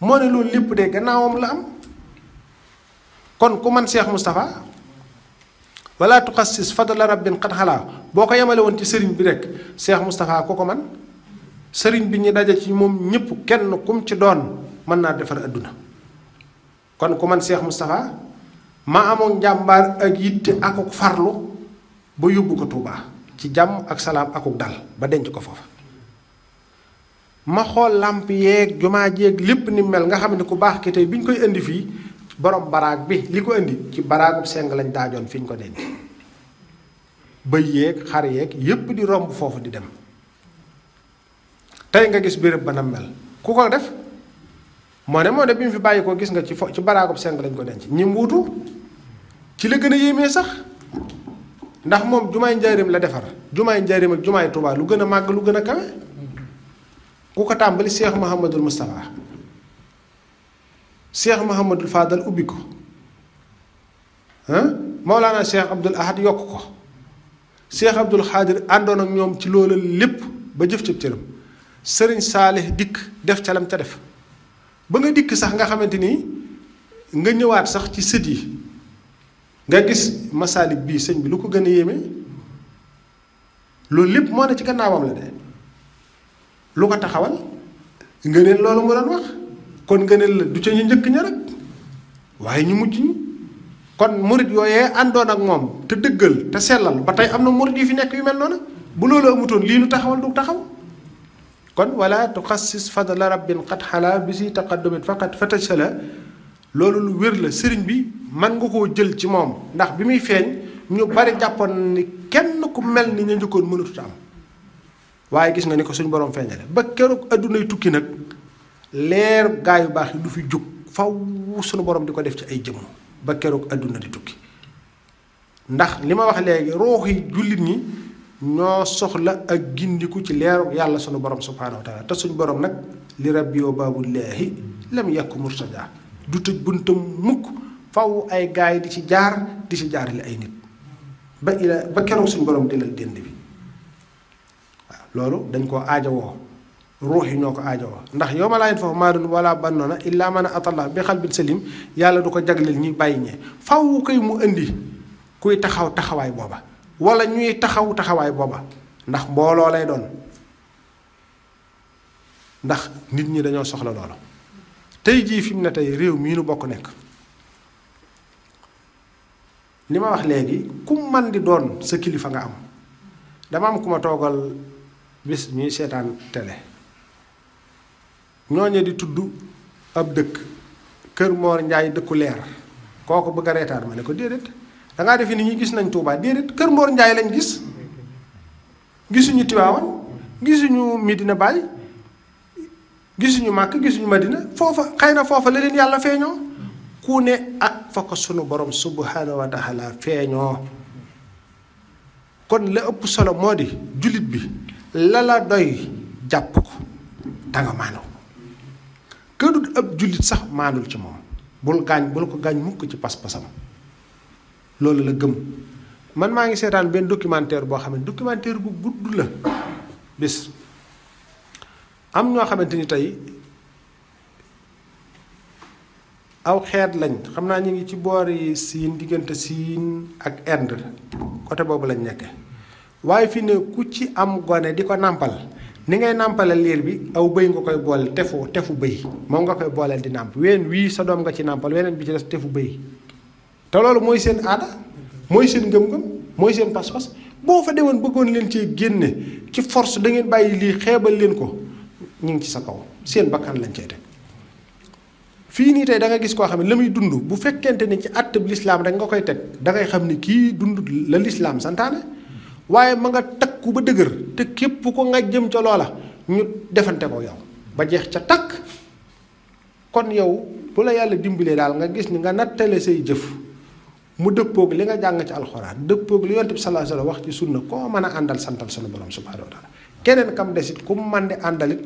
moo ne loolu lépp de gannaawam la am kon ku man Cheikh Moustapha wala tuxassis fadla rabbin qad xalaa boo ko yemale woon ci sëriñ bi rek Cheikh Moustapha ku ko man sëriñ bi ñu daje ci moom ñëpp kenn kum ci doon mën naa defar adduna kon ku man Cheikh Moustapha ma amoon njàmbaar ak yitte akuk farlu ba yóbbu ko Tuubaa ci jàmm ak salaam akuk dal ba denc ko foofa ma xool làmp yeeg jumaa jeeg lépp ni mel nga xam ne ku baax ki tey bi ñu koy indi fii borom baraag bi li ko indi ci baraagub seng lañ daajoon fi ñu ko denc bëy yeeg xar yeeg yépp di romb foofu di dem tey nga gis béréb ba na mel ku ko def moo ne bi mu fi bàyyi ko gis nga ci baraagub seng lañ ko denc ñi mbuutu ci la gën a yéemee sax ndax moom jumaay njaarim la defar jumaay njaarim ak jumaay Tuubaa lu gën a màgg lu gën a kawe ku ko tàmbali Cheikh Mouhamadul Moustapha Cheikh Mouhamadul Fadal ubbi ko Mawlana Cheikh Abdoul Ahad yokk ko Cheikh Abdoul Khadir àndoon ak ñoom ci loola lépp ba jëf ca cëram Sëriñ Saalih dikk def ca lam ca def ba nga dikk sax nga xamante ni nga ñëwaat sax ci sët yi nga gis masaalik bii sëñ bi lu ko gën a yéeme loolu lépp moo ne ci gannaawam la de lu ko taxawal ngëneel loolu mu doon wax kon ngëneel la du ca ñu njëkk ña rek waaye ñu mujj ñi kon murit yooyee àndoon ak moom te dëggal te sellal ba tey am na murit yi fi nekk yu mel noonu bu loolu amutoon lii nu taxawal du taxaw kon wala tuxassis fadla rabbin qad xalaa bi si taqaddumit faqat fatajsala loolu lu wér la sëriñ bi man nga koo jël ci moom ndax bi muy feeñ ñu bari jàppoon ni kenn ku mel ni ñu njëkkoon mënatut am waaye gis nga ni ko suñ borom feeñale ba keroog addunay tukki nag leer gaa yu baax yi du fi jóg faw suñu borom di ko def ci ay jëmm ba keroog adduna di tukki ndax li ma wax léegi ruux yi jullit ñi ñoo soxla ak gindiku ci leeru yàlla sunu borom subhaanahu wa taala te suñ borom nag li rabbi wa baabullaahi lam yakku murtaja du tëj buntam mukk faw ay gaay di ci jaarale ay nit ba keroog suñ borom di lal dénd bi waaw loolu dañ koo aajowoo ruux yi ñoo ko aajowoo ndax yow ma laa yanfa'u maalun wala banuuna illaa man ataa bi qalbin salim yàlla du ko jagleel ñi bàyyi ñee faw koy mu indi kuy taxawaay booba wala ñuy taxawaay booba ndax mbooloo lay doon ndax nit ñi dañoo soxla loolu tey jii fi mu ne tey réew mii nu bokk nekk li ma wax léegi ku man di doon sa kilifa nga am dama am ku ma toogal bis ñuy seetaan télé ñooñe di tudd ab dëkk Kër Moor Njaay dëkku leer kooku bëgg a reetaan ma ne ko déedéet dangaa defe ni ñi gis nañ Tuubaa déedéet Kër Moor Njaay lañ gisuñu Tiwaawan gisuñu Medina Baay gisuñu Màkk gisuñu Madina foofa xëy na foofa la leen yàlla feeñoo ku ne ak fa ko sunu borom subhaanahu wa taala feeñoo kon la ëpp solo moo di jullit bi la doy jàpp ko danga maandu këdut ab jullit sax maandul ci moom bul ko gaañ mukk ci pas-pasam loolu la gëm man maa ngi seetaan benn documentaire boo xam ne documentaire bu gudd la bis am ñoo xamante ni tey aw xeet lañ xam naa ñu ngi ci boori Siin diggante Siin ak Inde côté boobu lañ nekke waaye fi ne ku ci am gone di ko nàmpal ni ngay nàmpale liir bi aw bëy nga koy boole tefu bëy moom nga koy booleel di nàmp ween wii sa doom nga ci nàmpal weneen bi ci des tefu bëy te loolu mooy seen aada mooy seen ngëm-ngëm mooy seen pas-pas boo fa demoon bëggoon leen ci génne ci force da ngeen bàyyi lii xeebal leen ko ñu ngi ci sa kaw seen bakkan lañ cee teg fii nii tey da nga gis koo xam ne la muy dund bu fekkente ni ci àtteb lislaam rek nga koy teg da ngay xam ni kii dund la lislaam santaane waaye ma nga takku ba dëgër te képp ko nga jëm ca loola ñu defante ko yow ba jeex ca takk kon yow bu la yàlla dimbalee daal nga gis ni nga nattale say jëf mu dëppoog li nga jàng ci alxuraan dëppoog li yonent bi sallallahu alayhi wasallam wax ci sunna koo mën a àndal santal sunu borom subhanahu wa taala keneen kam desit ku man di àndalit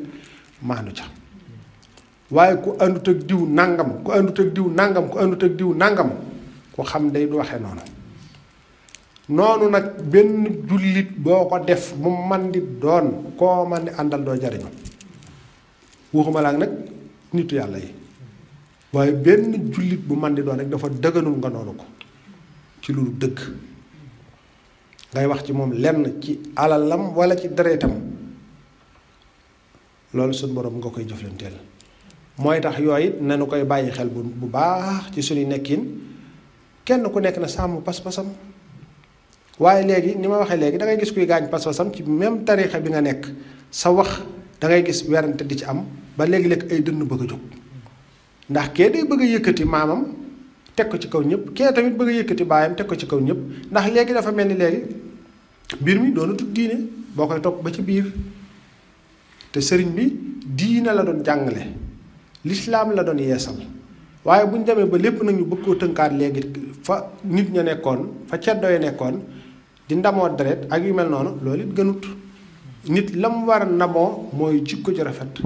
maanu ca waaye ku àndut ak diw nangam ku àndut ak diw nangam ku àndut ak diw nangam ku xam day du waxee noonu nag benn jullit boo ko def mu man di doon koo man di àndal doo jariñu waxuma laa nag nitu yàlla yi waaye benn jullit bu man di doon rek dafa dëgganul nga noonu ko ci lu dëgg ngay wax ci moom lenn ci alalam wala ci deretam loolu suñ borom nga koy jëflanteel. mooy tax yooyu it nañu koy bàyyi xel bu baax ci suñu nekkin kenn ku nekk na sàmm pas-pasam. waaye léegi ni ma waxee léegi da ngay gis kuy gaañ pas-pasam ci même tariixa bi nga nekk sa wax da ngay gis werante di ci am ba léegi-léeg ay dënn bëgg a jóg ndax kee day bëgg a yëkkati maamam teg ko ci kaw ñëpp kee tamit bëgg a yëkkati baayam teg ko ci kaw ñëpp ndax léegi dafa mel ni léegi mbir mi doona tut diine boo koy topp ba ci biir te sëriñ bi diina la doon jàngale lislaam la doon yeesal waaye bu ñu demee ba lépp nag ñu bëgg koo tënkaat léegi fa nit ña nekkoon fa ceddo ya nekkoon di ndamoo deret ak yu mel noonu loolu it gënut nit la mu war a ndamoo mooy jikko ju rafet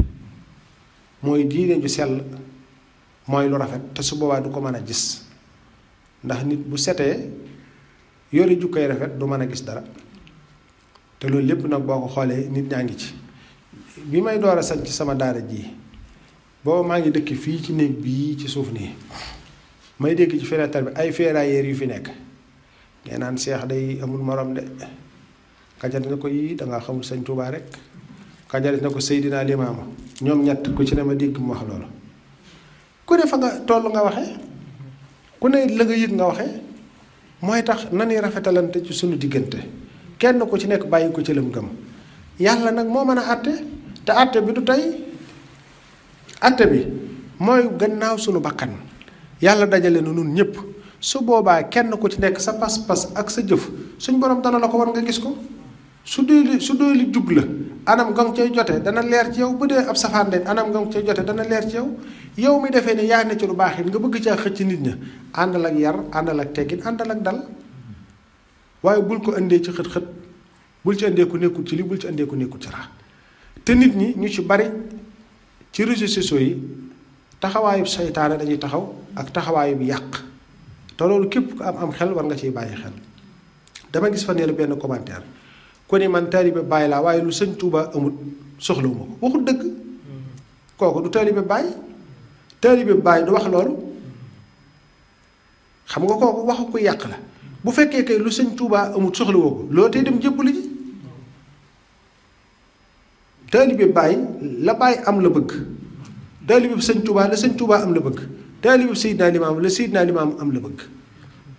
mooy diine ju sell mooy lu rafet te su boobaa du ko mën a gis ndax nit bu setee yore jukkoy rafet du mën a gis dara te loolu lépp nag boo ko xoolee nit ñaa ngi ci bi may door a sañ ci sama daara ji booba maa ngi dëkk fii ci néeg bii ci suuf nii may dégg ci fenêtre bi ay ferrailleurs yu fi nekk ngeen naan seex day amul morom de kajarit na ko yii dangaa xamul sëñ Tuubaa rek kajarit na ko Seydina Limaamu ñoom ñett ku ci ne ma dégg mu wax loolu ku ne fa nga toll nga waxe ku ne la nga yëg nga waxe mooy tax na ni rafetalante ci sunu diggante kenn ku ci nekk bàyyi ko ci lam gëm yàlla nag moo mën a àtte te àtte bi du tey àtte bi mooy gannaaw sunu bakkan yàlla dajale na nun ñëpp su boobaa kenn ku ci nekk sa pas-pas ak sa jëf suñ borom dana la ko war nga gis ko su dee li jub la anam nga cay jote dana leer ci yow bu dee ab safaan de anam nga cay jote dana leer ci yow yow mi defee ne yaa ne ci lu baax it nga bëgg caa xëcc nit ña àndal ak yar àndal ak teggin àndal ak dal waaye bul ko indee ci xët-xët bul ci indee ku nekkul ci li bul ci indee ku nekkul ci ra te nit ñi ñu ci bari ci réseaux sociaux yi taxawaayub seytaane dañuy taxaw ak taxawaayub yàq te loolu képp ku am xel war nga ciy bàyyi xel dama gis fa neelu benn commentaire ku ne man taalibe Baay laa waaye lu sëñ Tuubaa amut soxlawuma ko waxul dëgg kooku du taalibe Baay du wax loolu xam nga kooku waxu ko yàq la bu fekkee kay lu sëñ Tuubaa amut soxlawoo ko loo tey dem jébbalu ji taalibe Baay la Baay am la bëgg taalibe sëñ Tuubaa la sëñ Tuubaa am la bëgg taalibe Seydina Limaam la Seydina Limaam am la bëgg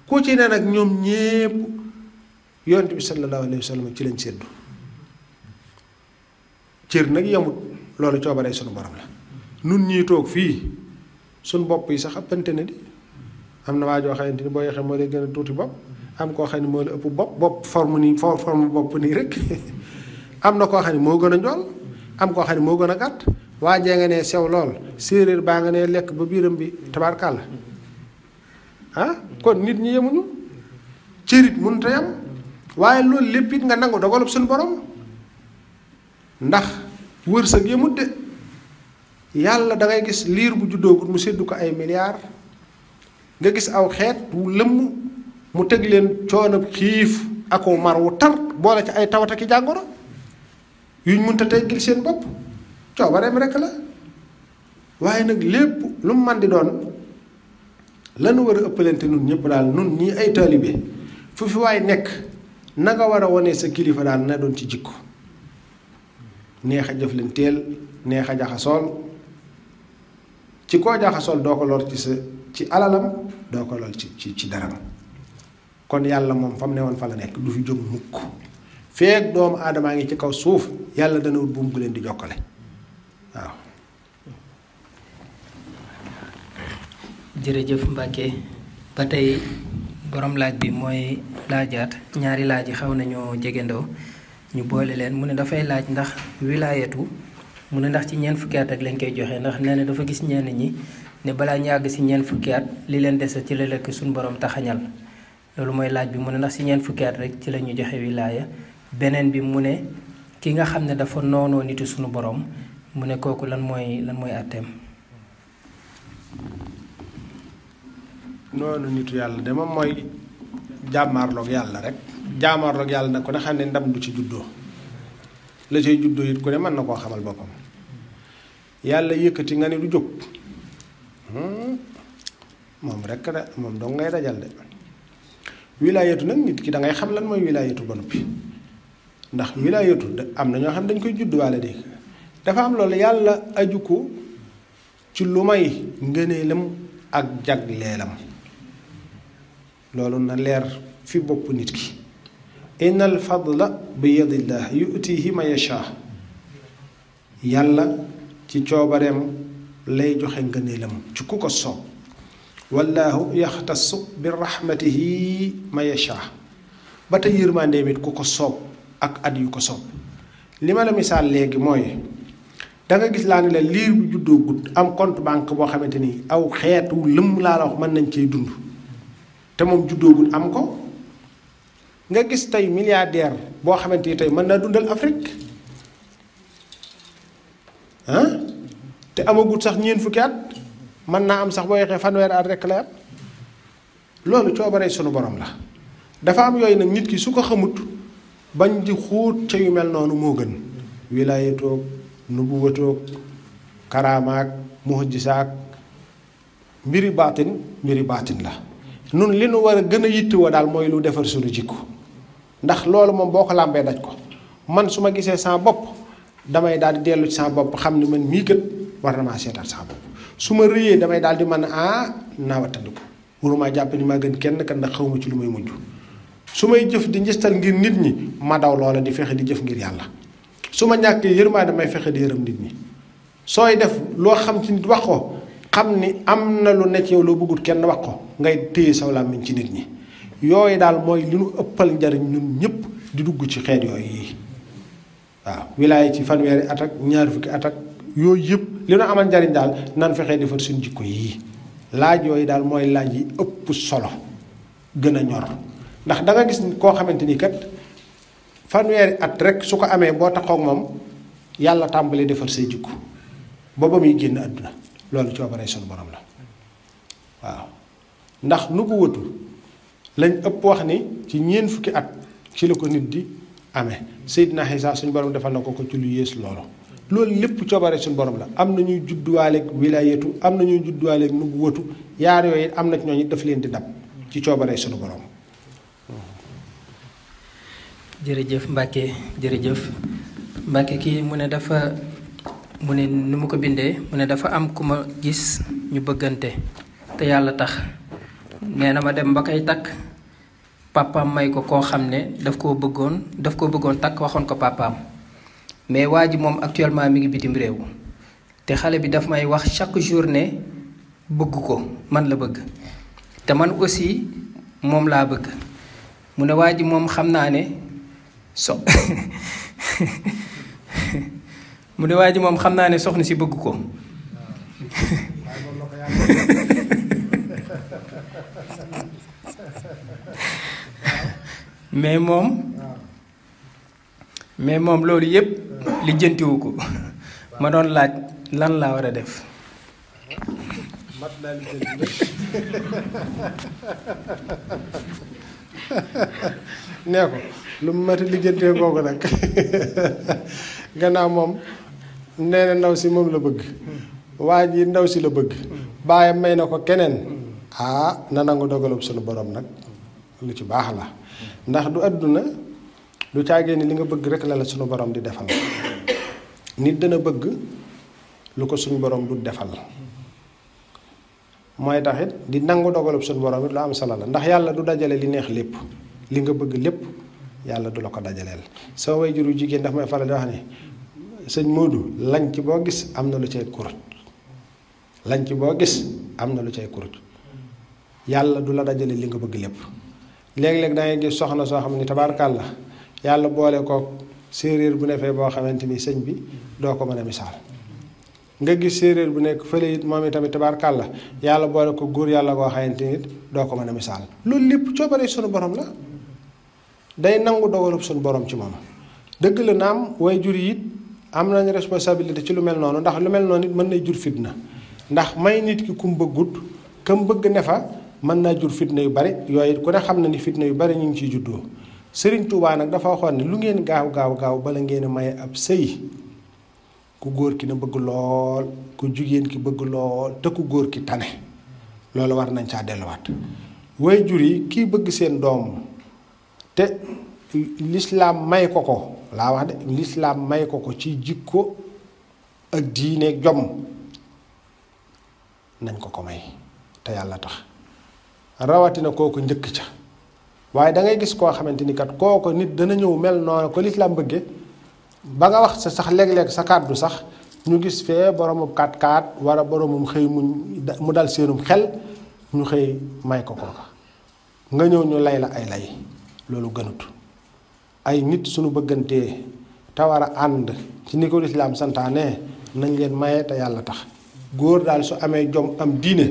ku ci ne nag ñoom ñépp yonent bi sallallahu alayhi wa sallam ci lañ séddu cër nag yamut loolu coobaree sunu borom la nun ñii toog fii suñ bopp yi sax ëppante na di am na waa joo xamante ni boo yexee moo lay gën a tuuti bopp am koo xam ne moo la ëpp bopp forme nii forme bopp nii rek am na koo xam ne moo gën a njool am koo xam ne moo gën a gàtt waa jee nga ne sew lool séeréer baa nga ne lekk ba biiram bi tabaarkàlla kon nit ñi yemuñu cërit mënut a yam waaye loolu lépp it nga nangu dogalub suñu borom ndax wërsëg yemut de yàlla da ngay gis liir bu juddoogut mu séddu ko ay milliards nga gis aw xeet wu lëmm mu teg leen coono xiif ak mar wu tar boole ci ay tawat ak i jàngoro yuñ mënta teggil seen bopp coobareem rekk la waaye nag lépp lu mu man di doon lanu war a ëppalante nun ñëpp daal nun ñii ay taalibe fu fi waay nekk na nga war a wane sa kilifa daal na doon ci jikko neex a jëflanteel neex a jaxasool ci koo jaxasool doo ko lor ci alalam doo ko lor ci daram kon yàlla moom fa mu ne woon fa la nekk du fi jóg mukk feek doomu aadamaa ngi ci kaw suuf yàlla dana wut buum bu leen di jokkale waaw. jërëjëf Mbacke ba tey borom laaj bi mooy laajaat ñaari laaj yi xaw nañoo jegandoo ñu boole leen mu ne dafay laaj ndax wilaayatu mu ne ndax ci ñeent fukki at ak lañ koy joxe ndax nee na dafa gis ñenn ñi ne balaa ñu àgg si ñeent fukki at li leen dese ci la lekk suñu borom taxañal loolu mooy laaj bi mu ne ndax si ñeent fukki at rek ci la ñu joxe wilaaya beneen bi mu ne ki nga xam ne dafa noonoo nitu suñu borom mu ne kooku lan mooy àtteem. noonu nitu yàlla de moom mooy jàmmaarloog yàlla rek jàmmaarloog yàlla nag ku ne xam ne ndam du ci juddoo la cay juddoo it ku ne mën na koo xamal boppam yàlla yëkkati nga ne du jóg moom rek de moom dong ngay dajal de wilaayatu nag nit ki da ngay xam lan mooy wilaayatu ba noppi ndax wilaayatu am na ñoo xam dañ koy judduwaale de dafa am loolu yàlla aju ko ci lu may ngëneelam ak jagleelam loolu na leer fi bopp nit ki innal fadla bi yadillah yu'tihi man yasha yàlla ci coobareem lay joxe ngëneelam ci ku ko soob wallaahu yaxtasu bi rahmatihi man yasha ba tey yërmandeem it ku ko soob ak at yu ko soob li ma la misaal léegi mooy danga gis laa ne la liir bu juddoo gudd am compte banque boo xamante ni aw xeetu lëmm laa la wax mën nañ cey dund te moom juddoo gudd am ko nga gis tey milliardaire boo xamante ni tey mën naa dundal Afrique te amagut sax ñeent fukki at mën naa am sax boo yeexee fanweeri at rekk la am loolu coobaree sunu borom la dafa am yooyu nag nit ki su ko xamut bañ di xuut ca yu mel noonu moo gën wilaayatoog nubuwatoog karaamaak muhjisaak mbiri baatin la nun li nu war a gën a yittewoo daal mooy lu defar sunu jikko ndax loolu moom boo ko làmbee daj ko man su ma gisee sama bopp damay daal di dellu ci sama bopp xam ne man mii kat war na maa seetaat sama bopp su ma rëyee damay daal di mën a naawatandiku waruma jàpp ni maa gën kenn kat ndax xawma ci lu may mujj su may jëf di njëstal ngir nit ñi ma daw loola di fexe di jëf ngir yàlla su ma ñàkkee yërmaande damay fexe di yërëm nit ñi sooy def loo xam ci nit wax ko xam ni am na lu ne ci yow loo bëggut kenn wax ko ngay téye saw làmmiñ ci nit ñi yooyu daal mooy li nu ëppal njariñ ñun ñëpp di dugg ci xeet yooyu yi waaw wilaaya ci fanweeri at ak ñaar fukki at ak yooyu yëpp li nu amal njariñ daal nan fexee defar suñu jikko yii laaj yooyu daal mooy laaj yi ëpp solo gën a ñor ndax da nga gis koo xamante ni kat fanweeri at rek su ko amee boo taxaw moom yàlla tàmbalee defar say jikko booba muy génn àdduna loolu coobaree sunu borom la waaw ndax nu ko wëtu lañ ëpp wax ni ci ñeent fukki at ci la ko nit di amee Seydina Isa suñu borom defal na ko ci lu yées loolu lépp coobaree suñu borom la am na ñuy judduwaaleeg wilaayatu am na ñuy judduwaaleeg nu ko wëtu yaar yooyu am na ci ñooñu daf leen di dab ci coobaree sunu borom. jërëjëf Mbàkke kii mu ne dafa mu ne nu mu ko bindee mu ne dafa am ku ma gis ñu bëggante te yàlla tax nee na ma dem ba koy takk papaam may ko koo xam ne daf koo bëggoon takk waxoon ko papaam mais waa ji moom actuellement mi ngi bitim réew te xale bi daf may wax chaque jour ne bëgg ko man la bëgg te man aussi moom laa bëgg mu ne waa ji moom xam naa ne mu ne waa ji moom xam naa ne soxna si bëgg ko mais moom loolu yépp lijjantiwu ko ma doon laaj lan laa war a def. mat naa lijjanti nee ko lu mu mati lijjantee googu nag gannaaw moom nee na ndaw si moom la bëgg waa ji ndaw si la bëgg baayam may na ko keneen na nangu dogalub sunu borom nag lu ci baax la ndax du àdduna du caagee ni li nga bëgg rek la sunu borom di defal nit dana bëgg lu ko suñu borom du defal mooy taxit di nangu dogalub suñu borom it lu am solo la ndax yàlla du dajale li neex lépp li nga bëgg lépp yàlla du la ko dajaleel sama waajuru jigéen daf may faral di wax ne sëñ Modou lañ ci boo gis am na lu cay kuruj lañ ci boo gis am na lu cay kuruj yàlla du la dajale li nga bëgg lépp léeg-léeg da ngay gis soxna soo xam ne tabaarkàlla yàlla boole ko séeréer bu ne fee boo xamante ni sëñ bi doo ko mën a misaal nga gis séeréer bu nekk fële it moom itamit tabaarkàlla yàlla boole ko góor yàlla koo xamante ni doo ko mën a misaal loolu lépp coobare sunu borom la day nangu dogalub sunu borom ci moom dëgg la naam waajur yi it am nañu responsabilité ci lu mel noonu ndax lu mel noonu it mën nay jur fitna ndax may nit ki kum bëggut kam bëgg ne fa mën naa jur fitna yu bari yooyu ku ne xam na ni fitna yu bari ñu ngi ciy juddoo Sëriñ Tuubaa nag dafa waxoon ne lu ngeen gaaw bala ngeen a maye ab sëy ku góor ki na bëgg lool ku jigéen ki bëgg lool te ku góor ki tane loolu war nañ caa delluwaat waajur yi kii bëgg seen doom te lislaam may ko ko laa wax de lislaam may ko ko ci jikko ak diine jom nañ ko ko may te yàlla tax rawatina kooku njëkk ca waaye da ngay gis koo xamante ni kat kooku nit dana ñëw mel noonu ko lislaam bëgge ba nga wax sa sax léeg-léeg sa kàddu sax ñu gis fee boromum 4x4 wala boromum xëy mu dal seenum xel ñu xëy may ko kooka nga ñëw ñu lay la ay lay loolu gënut ay nit suñu bëggantee te war a ànd ci ni ko lislaam santaane nañ leen maye te yàlla tax góor daal su amee jom am diine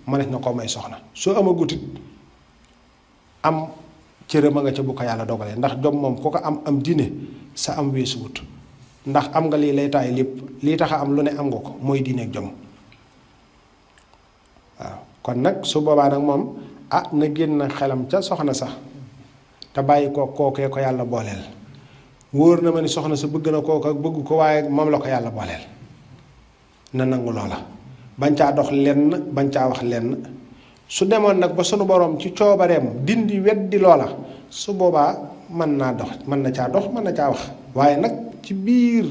mënees na koo may soxna soo amagutit am cëram a nga ca bu ko yàlla dogalee ndax jom moom ku ko am diine sa am weesu wut ndax am nga lii lay taay lépp lii tax a am lu ne am nga ko mooy diine ak jom waaw kon nag su boobaa nag moom na génn xelam ca soxna sax te bàyyi kookee ko yàlla booleel wóor na ma ni soxna sa bëgg na kooku ak bëgg ko waaye moom la ko yàlla booleel na nangu loola bañ caa dox lenn bañ caa wax lenn su demoon nag ba sunu borom ci coobareem dindi weddi loola su boobaa mën naa dox mën na caa dox mën na caa wax waaye nag ci biir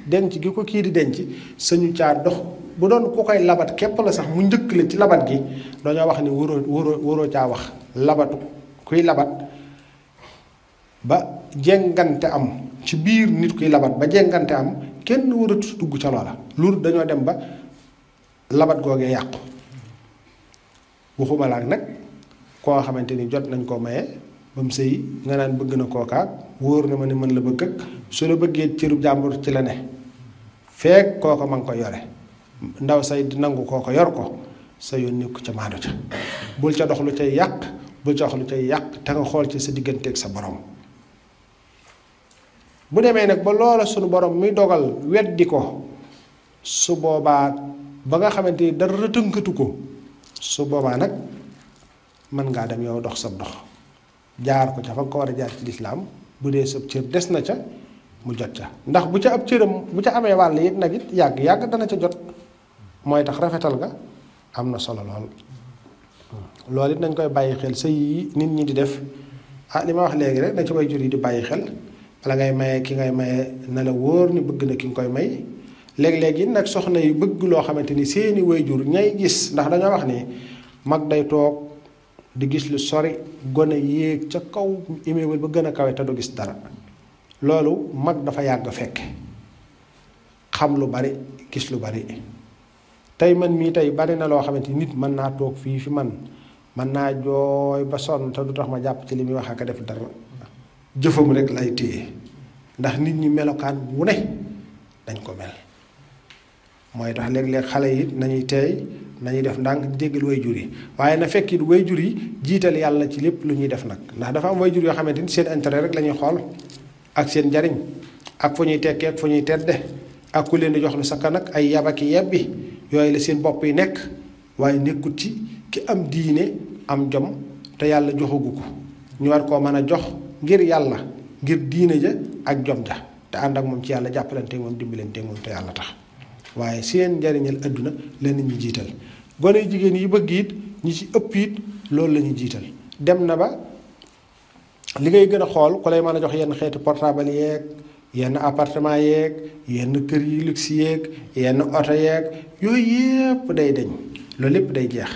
denc gi ko kii di denc sañu caa dox bu doon ku koy labat képp la sax mu njëkk la ci labat gi dañoo wax ni waroo caa wax labatu kuy labat ba jengante am ci biir nit kuy labat ba jengante am kenn waratu dugg ca loola loolu dañoo dem ba labat googee yàqu waxuma laak nag koo xamante ni jot nañ koo maye ba mu sëy nga naan bëgg na kookaak wóor na ma ni mën la bëgg ak su la bëggee cërub jàmbur ci la ne feek kooko ma ngi ko yore ndaw say di nangu kooko yor ko sa yoon nekku ca maadu ca bul ca dox lu cay yàq bul ca wax lu cay yàq te nga xool ci sa digganteeg sa borom bu demee nag ba loola sunu borom muy dogal weddi ko su boobaa ba nga xamante ni dara tënkatu ko su boobaa nag mën ngaa dem yow dox sab dox jaar ko ca fa nga ko war a jaar ci lislaam bu dee sab cër des na ca mu jot ca ndax bu ca ab cëram bu ca amee wàll it nag it yàgg dana ca jot mooy tax rafetal nga am na solo lool loolu it nañ koy bàyyi xel sëy yi nit ñi di def li ma wax léegi rek na ci way jur yi di bàyyi xel bala ngay maye ki ngay maye na la wóor ni bëgg na ki nga koy may léeg-léeg it nag soxna yi bëgg loo xamante ni seeni way jur ñay gis ndax dañoo wax ni mag day toog di gis lu sori gone yéeg ca kaw immeuble ba gën a kawe te du gis dara loolu mag dafa yàgg fekk xam lu bari gis lu bari tey man mii tey bari na loo xamante nit mën naa toog fii fi man mën naa jooy ba sonn te du tax ma jàpp ci li muy wax ak def dara jëfam rek lay téye ndax nit ñi melokaan wu ne dañ ko mel mooy tax léeg-léeg xale yi nañuy teey nañuy def ndànk déggal wayjur yi waaye na fekk it wayjur yi jiital yàlla ci lépp lu ñuy def nag ndax dafa am wayjur yoo xamante ni seen intérêt rek la ñuy xool ak seen njariñ ak fu ñuy tekkee ak fu ñuy tedde ak ku leen di jox lu sakkan ak ay yabaki yebbi yooyu la seen bopp yi nekk waaye nekkut ci ki am diine am jom te yàlla joxagu ko ñu war koo mën a jox ngir yàlla ngir diine ja ak jom ja te ànd ak moom ci yàlla jàppalanteeg moom dimbalanteeg moom te yàlla tax waaye seen njariñal adduna la nit ñi jiital gone jigéen yi bëgg it ñi ci ëpp it loolu la ñuy jiital dem na ba li ngay gën a xool ku lay mën a jox yenn xeeti portable yeeg yenn appartement yeeg yenn kër yi luxe yeeg yenn oto yeeg yooyu yépp day deñ loolu lépp day jeex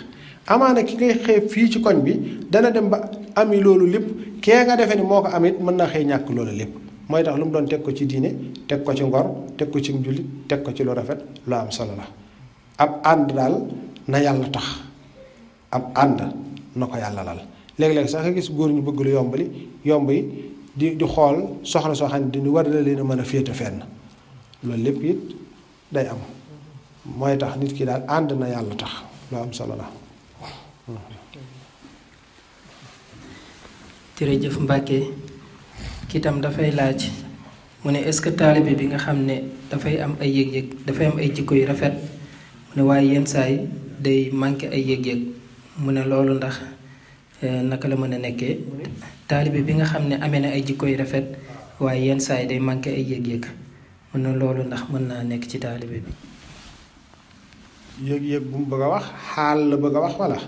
amaana ki ngay xeeb fii ci koñ bi dana dem ba ami loolu lépp kee nga defee ni moo ko amit mën na xëy ñàkk loolu lépp mooy tax lu mu doon teg ko ci diine teg ko ci ngor teg ko ci njullit teg ko ci lu rafet lu am solo la ab ànd daal na yàlla tax ab ànd na ko yàlla lal léeg-léeg sax nga gis góor ñu bëgg lu yomb yi di xool soxna soo xam ne dañu war na leen a mën a féete fenn loolu lépp it day am mooy tax nit ki daal ànd na yàlla tax lu am solo la. jërëjëf Mbàkke kiitam dafay laaj mu ne est-ce que taalibe bi nga xam ne dafay am ay yëg-yëg dafay am ay jikko yu rafet mu ne waaye yenn saay day manqué ay yëg-yëg mu ne loolu ndax naka la mën a nekkee taalibe bi nga xam ne amee na ay jikko yu rafet waaye yenn saay day manqué ay yëg-yëg mu ne loolu ndax mën naa nekk ci taalibe bi. yëg-yëg bu mu bëgg a wax xaal la bëgg a wax walla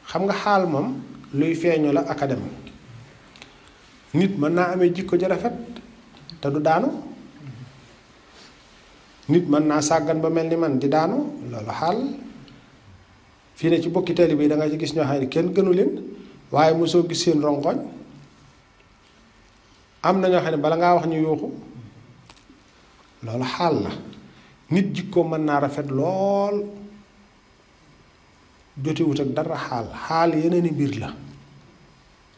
xam nga xaal moom luy feeñu la ak a dem nit mën naa amee jikko ju rafet te du daanu nit mën naa sàggan ba mel ni man di daanu loolu xaal fii ne ci bokki taalibe bi da nga ci gis ñoo xam ne kenn gënu leen waaye mosoo gis seen rongoñ am na ñoo xam ne bala ngaa wax ñu yuuxu loolu xaal la nit jikko mën naa rafet lool jotewut ak dara xaal yeneen i mbir la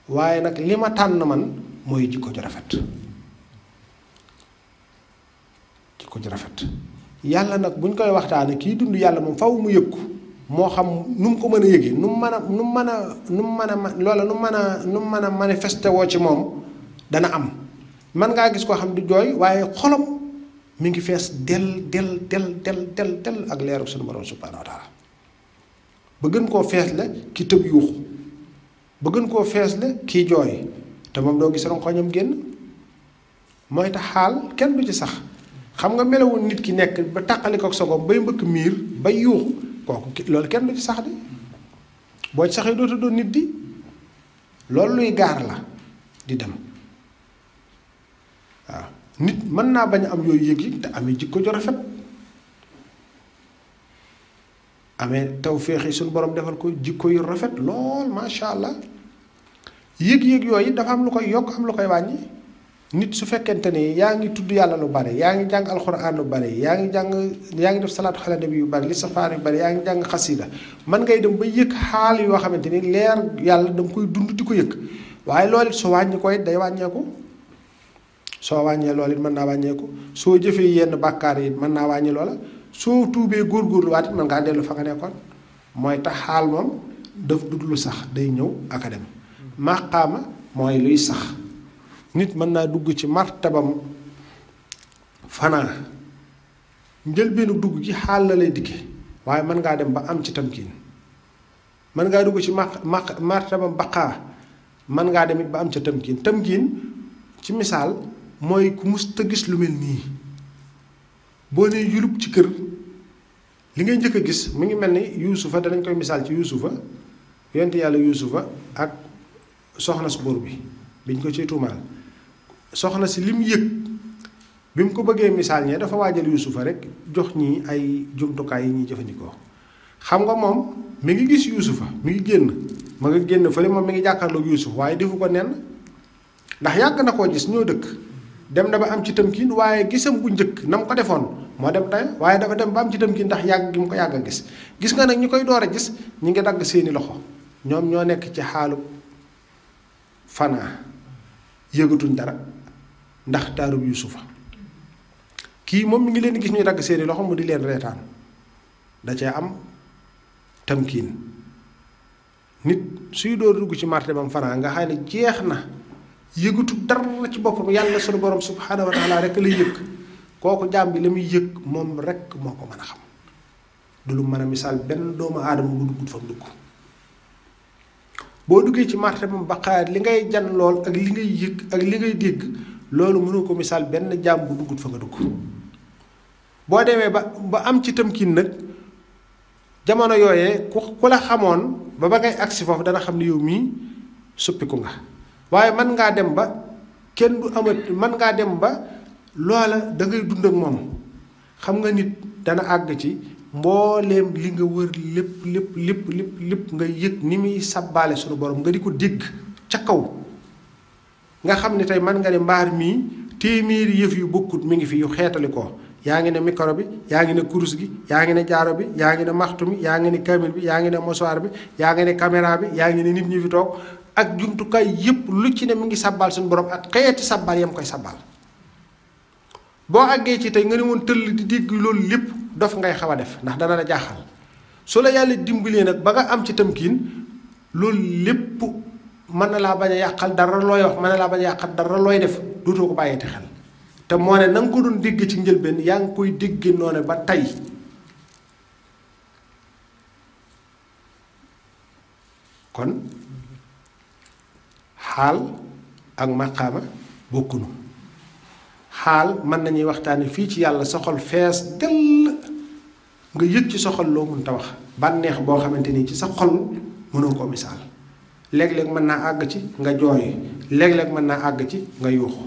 waaye nag li ma tànn man mooy jikko ju rafet jikko ju rafet yàlla nag buñ koy waxtaane kii dund yàlla moom faw mu yëg ko moo xam nu mu ko mën a yëgee nu mu mën a manifesté woo ci moom dana am man ngaa gis koo xam du jooy waaye xolam mi ngi fees del ak leeru sunu borom subhanahu wa taala ba gën koo fees la ki tëb yuuxu ba gën koo fees la kii jooy te moom doo gis ronkoñam génn mooy tax xaal kenn du ci sax xam nga melawul nit ki nekk ba tàqali ko sogom bay mbëkk miir bay yuuxu kooku loolu kenn du ci sax di boo ci saxee doota doon nit di loolu luy gaar la di dem waaw nit mën naa bañ am yooyu yëg-yëg te amee jikko ju rafet amee tawféex yi suñu borom defal ko jikko yu rafet lool macha allah yëg-yëg yooyu dafa am lu koy yokk am lu koy wàññi nit su fekkente ni yaa ngi tudd yàlla lu bari yaa ngi jàng alxuraan lu bari yaa ngi def salaatu xala nabi yu bari listifaar yu bari yaa ngi jàng xasida man ngay dem ba yëg xaal yoo xamante ni leer yàlla da nga koy dund di ko yëg waaye loolu it su wàññi ko it day wàññeeku soo wàññee loolu it mën naa wàññeeku soo jëfee yenn bàkkaar yi mën naa wàññi loola soo tuubee góorgóorlu waat it mën ngaa dellu fa nga nekkoon mooy tax xaal moom daf dut lu sax day ñëw ak a dem maqaama mooy luy sax nit mën naa dugg ci martabam fanaa njëlbeenu dugg ci xaal la lay dikke waaye mën ngaa dem ba am ci tamkiin mën ngaa dugg ci martabam baqaa mën ngaa dem it ba am ca tamkiin ci misaal mooy ku mus ta gis lu mel nii boo nee yulub ci kër li ngay njëkk a gis mu ngi mel ni yuusufa danañ koy misaal ci yuusufa yonent yàlla yuusufa ak soxna su buur bi biñ ko ci tuumaal soxna si lim yëg bi mu ko bëggee misaal ñee dafa waajal yuusufa rek jox ñi ay jumtukaay yi ñuy jëfandikoo xam nga moom mi ngi gis yuusufa mi ngi génn ma nga génn fële moom mi ngi jàkkaarloog yuusuf waaye defu ko nenn ndax yàgg na koo gis ñoo dëkk dem na ba am ci tamkiin waaye gisam bu njëkk na mu ko defoon moo dem tey waaye dafa dem ba am ci tamkiin ndax yàgg gi mu ko yàgg a gis nga nag ñi koy door a gis ñi ngi dagg seeni loxo ñoom ñoo nekk ci xaalu fanaa yëgatuñ dara ndax taarub yuusufa kii moom mi ngi leen di gis ñuy dagg seeni loxo mu di leen reetaan da cee am tamkiin nit suy door dugg ci martabam fanaa nga xam ne jeex na yëgatu dara ci boppam yàlla sunu borom subhaanahu wa taala rek lay yëg kooku jaam bi la muy yëg moom rek moo ko mën a xam du lu mën a misaal benn doomu aadama bu duggut fa dugg boo duggee ci martabam baqaar li ngay jan lool ak li ngay yëg ak li ngay dégg loolu mënoo ko misaal benn jaam bu duggut fa nga dugg boo demee ba am ci tamkiin nag jamono yooyee ku la xamoon ba ngay agsi foofu dana xam ne yow mii suppiku nga waaye mën ngaa dem ba kenn du amat mën ngaa dem ba loola da ngay dund ak moom xam nga nit dana àgg ci mbooleem li nga wër lépp nga yëg ni muy sabbaale sunu borom nga di ko dégg ca kaw nga xam ne tey mën nga ne mbaar mii téeméeri yëf yu bokkut mi ngi fi yu xeetali ko yaa ngi ne micro bi yaa ngi ne kurus gi yaa ngi ne jaaro bi yaa ngi ne maxtu mi yaa ngi ne kamil bi yaa ngi ne mosoir bi yaa ngi ne caméra bi yaa ngi ne nit ñi fi toog ak jumtukaay yépp lu ci ne mi ngi sabbaal suñu borom ak xeeti sabbaal yam koy sabbaal boo àggee ci tey nga ne woon tëll di dégg loolu lépp dof ngay xaw a def ndax dana la jaaxal su la yàlla dimbalee nag ba nga am ci tamkiin loolu lépp mën na laa bañ a yàqal dara looy wax mën na laa bañ a yàqal dara looy def dootoo ko bàyyeeti xel te moo ne na nga ko doon dégg ci njëlbeen yaa ngi koy dégge noone ba tey kon xaal ak maqaama bokkunu xaal mën nañuy waxtaane fii ci yàlla sa xol fees dell nga yëg ci sa xol loo mënta wax bànneex boo xamante ni ci sa xol mënoo koo misaal léeg-léeg mën naa àgg ci nga jooy léeg-léeg mën naa àgg ci nga yuuxu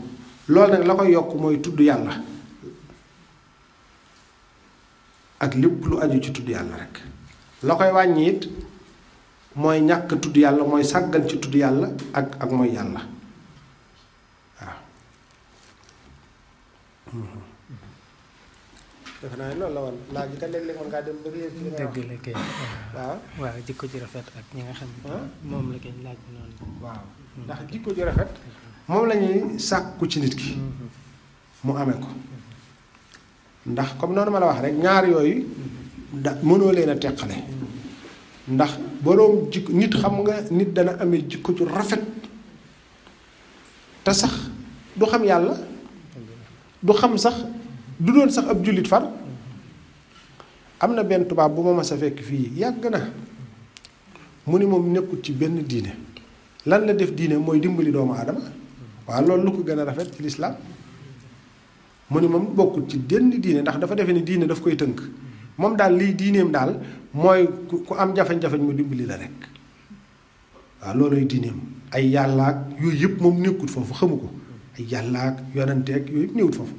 loolu nag la koy yokk mooy tudd yàlla ak lépp lu aju ci tudd yàlla rek la koy wàññi it mooy ñàkk tudd yàlla mooy sàggan ci tudd yàlla ak mooy yàlla waaw defe naa loolu la woon laaj yi ka léeg-léeg mën ngaa dem ba réer ci li nga wax dëgg la kay waaw waaw jikko ji rafet ak ñi nga xam moom la kay laaj bi noonu waaw ndax jikko ju rafet moom la ñuy sàkku ci nit ki mu amee ko ndax comme noonu ma la wax rek ñaar yooyu mënoo leen a teqale ndax boroom jikko nit xam nga nit dana amee jikko ju rafet te sax du xam yàlla du xam sax du doon sax ab jullit far am na benn tubaab bu ma mas a fekk fii yàgg na mu ni moom nekkul ci benn diine lan la def diine mooy dimbali doomu aadama waaw loolu lu ko gën a rafet ci lislaam mu ni moom bokkul ci benn diine ndax dafa defe ni diine daf koy tënk moom daal liy diineem daal mooy ku am jafe-jafe mu dimbali la rek waaw looluy diineem ay yàllaak yooyu yëpp moom nekkut foofu xamu ko ay yàllaak yonanteeg yooyu yëpp néewut foofu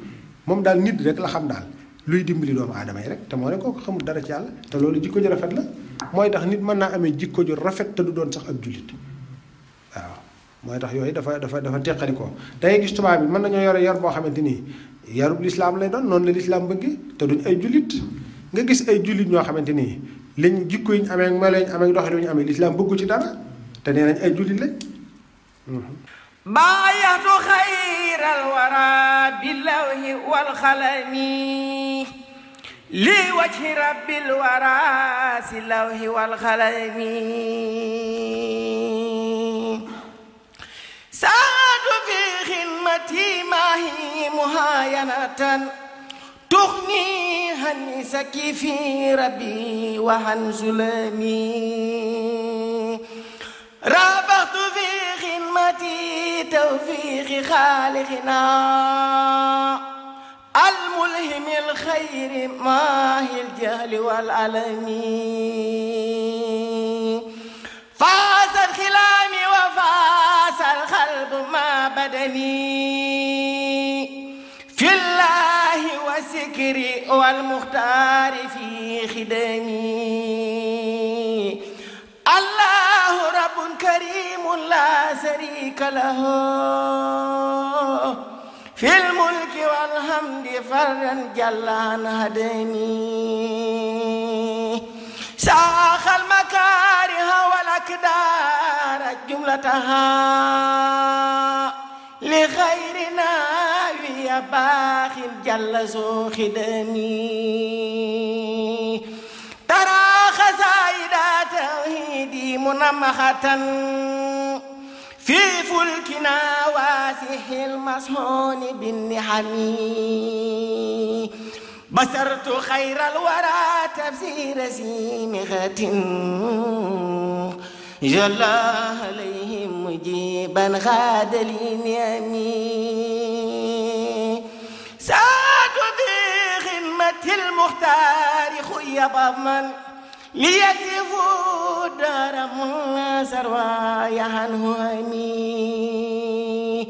moom daal nit rek la xam daal luy dimbali doomu aadama yi rek te moo ne kooku xamul dara ci yàlla te loolu jikko ju rafet la mooy tax nit mën naa amee jikko ju rafet te du doon sax ab jullit waaw mooy tax yooyu dafa teqali ko dangay gis tubaab bi mën nañoo yore yar boo xamante nii yarub lislaam lay doon noonu la lislaam bëgg te duñ ay jullit nga gis ay jullit ñoo xamante nii liñ jikko yi ñu amee melo yi ñu amee doxali yi ñu amee lislaam bëggu ci dara te nee nañ ay jullit lañ بايعت خير الورى باللوح والقلم لوجه رب الورى اللوح والقلم سعد في خدمتي ما هي مهاينة تغني عن سكي في ربي وعن سلمي رابطت في خدمتي توفيق خالقنا الملهم الخير ماهي الجهل والألم فاز الخلام وفاز القلب ما بدني في الله وسكري والمختار في خدمي الله رب كريم لا شريك له في الملك والحمد فرا جل عن هديني ساخ المكاره والأكدار جملتها لخيرنا ويا باخ جل ذو خدمي ترى خزائد توحيدي منمخة في فلكنا واسح المسحون بالنحم بصرت خير الورى تفسير سيمغة جل عليهم مجيبا غاد لنيامي سعد بخدمة المختار خيب من ليكفوا دار مناصر ويهنه أمي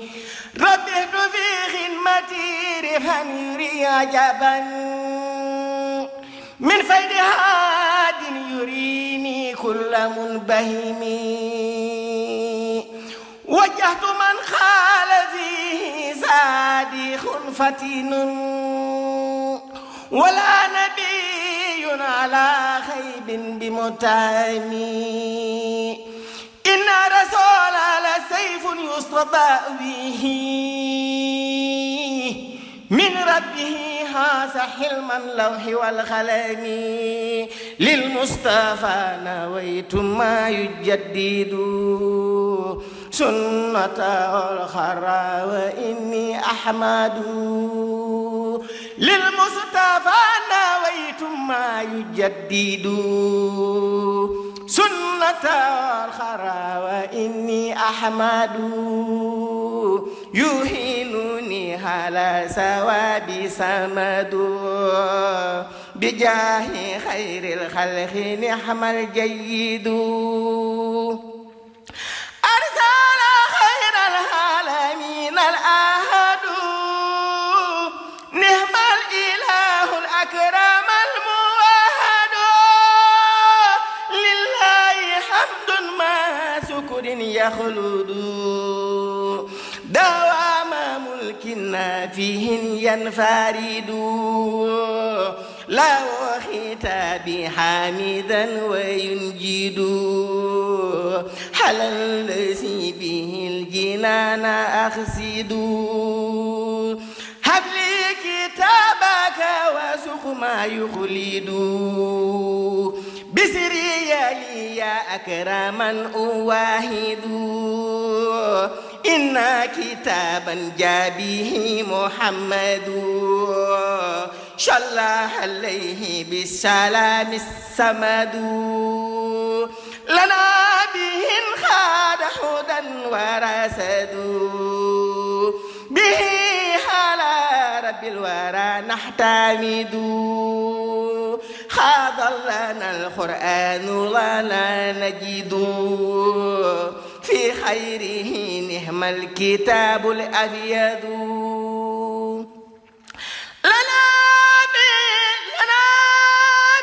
ربحت في خدمتي ربحا يري عجبا من فيد هاد يريني كل منبهم وجهت من خال فيه صادق فتن ولا نبي على خيب بمتهم إن رسول على سيف يستضاء به من ربه هذا حلم اللوح والقلم للمصطفى نويت ما يجدد سنة الخرى وإني أحمد للمصطفى نويت ما يجدد سنة الخرى وإني أحمد يهينني على ثواب سمد بجاه خير الخلق نعم الجيد يخلد دوام ملك فيه ينفرد له ختاب حامدا وينجد على الذي به الجنان أخسد هب لي كتابك وسق ما يخلد بسري لي يا أكرما أواهد إن كتابا جاء به محمد صلى عليه بالسلام السمد لنا به خاد هدى ورسد به على رب الورى نحتمد خاض لنا القرآن لنا نجد في خيره نعم الكتاب الأبيض لنا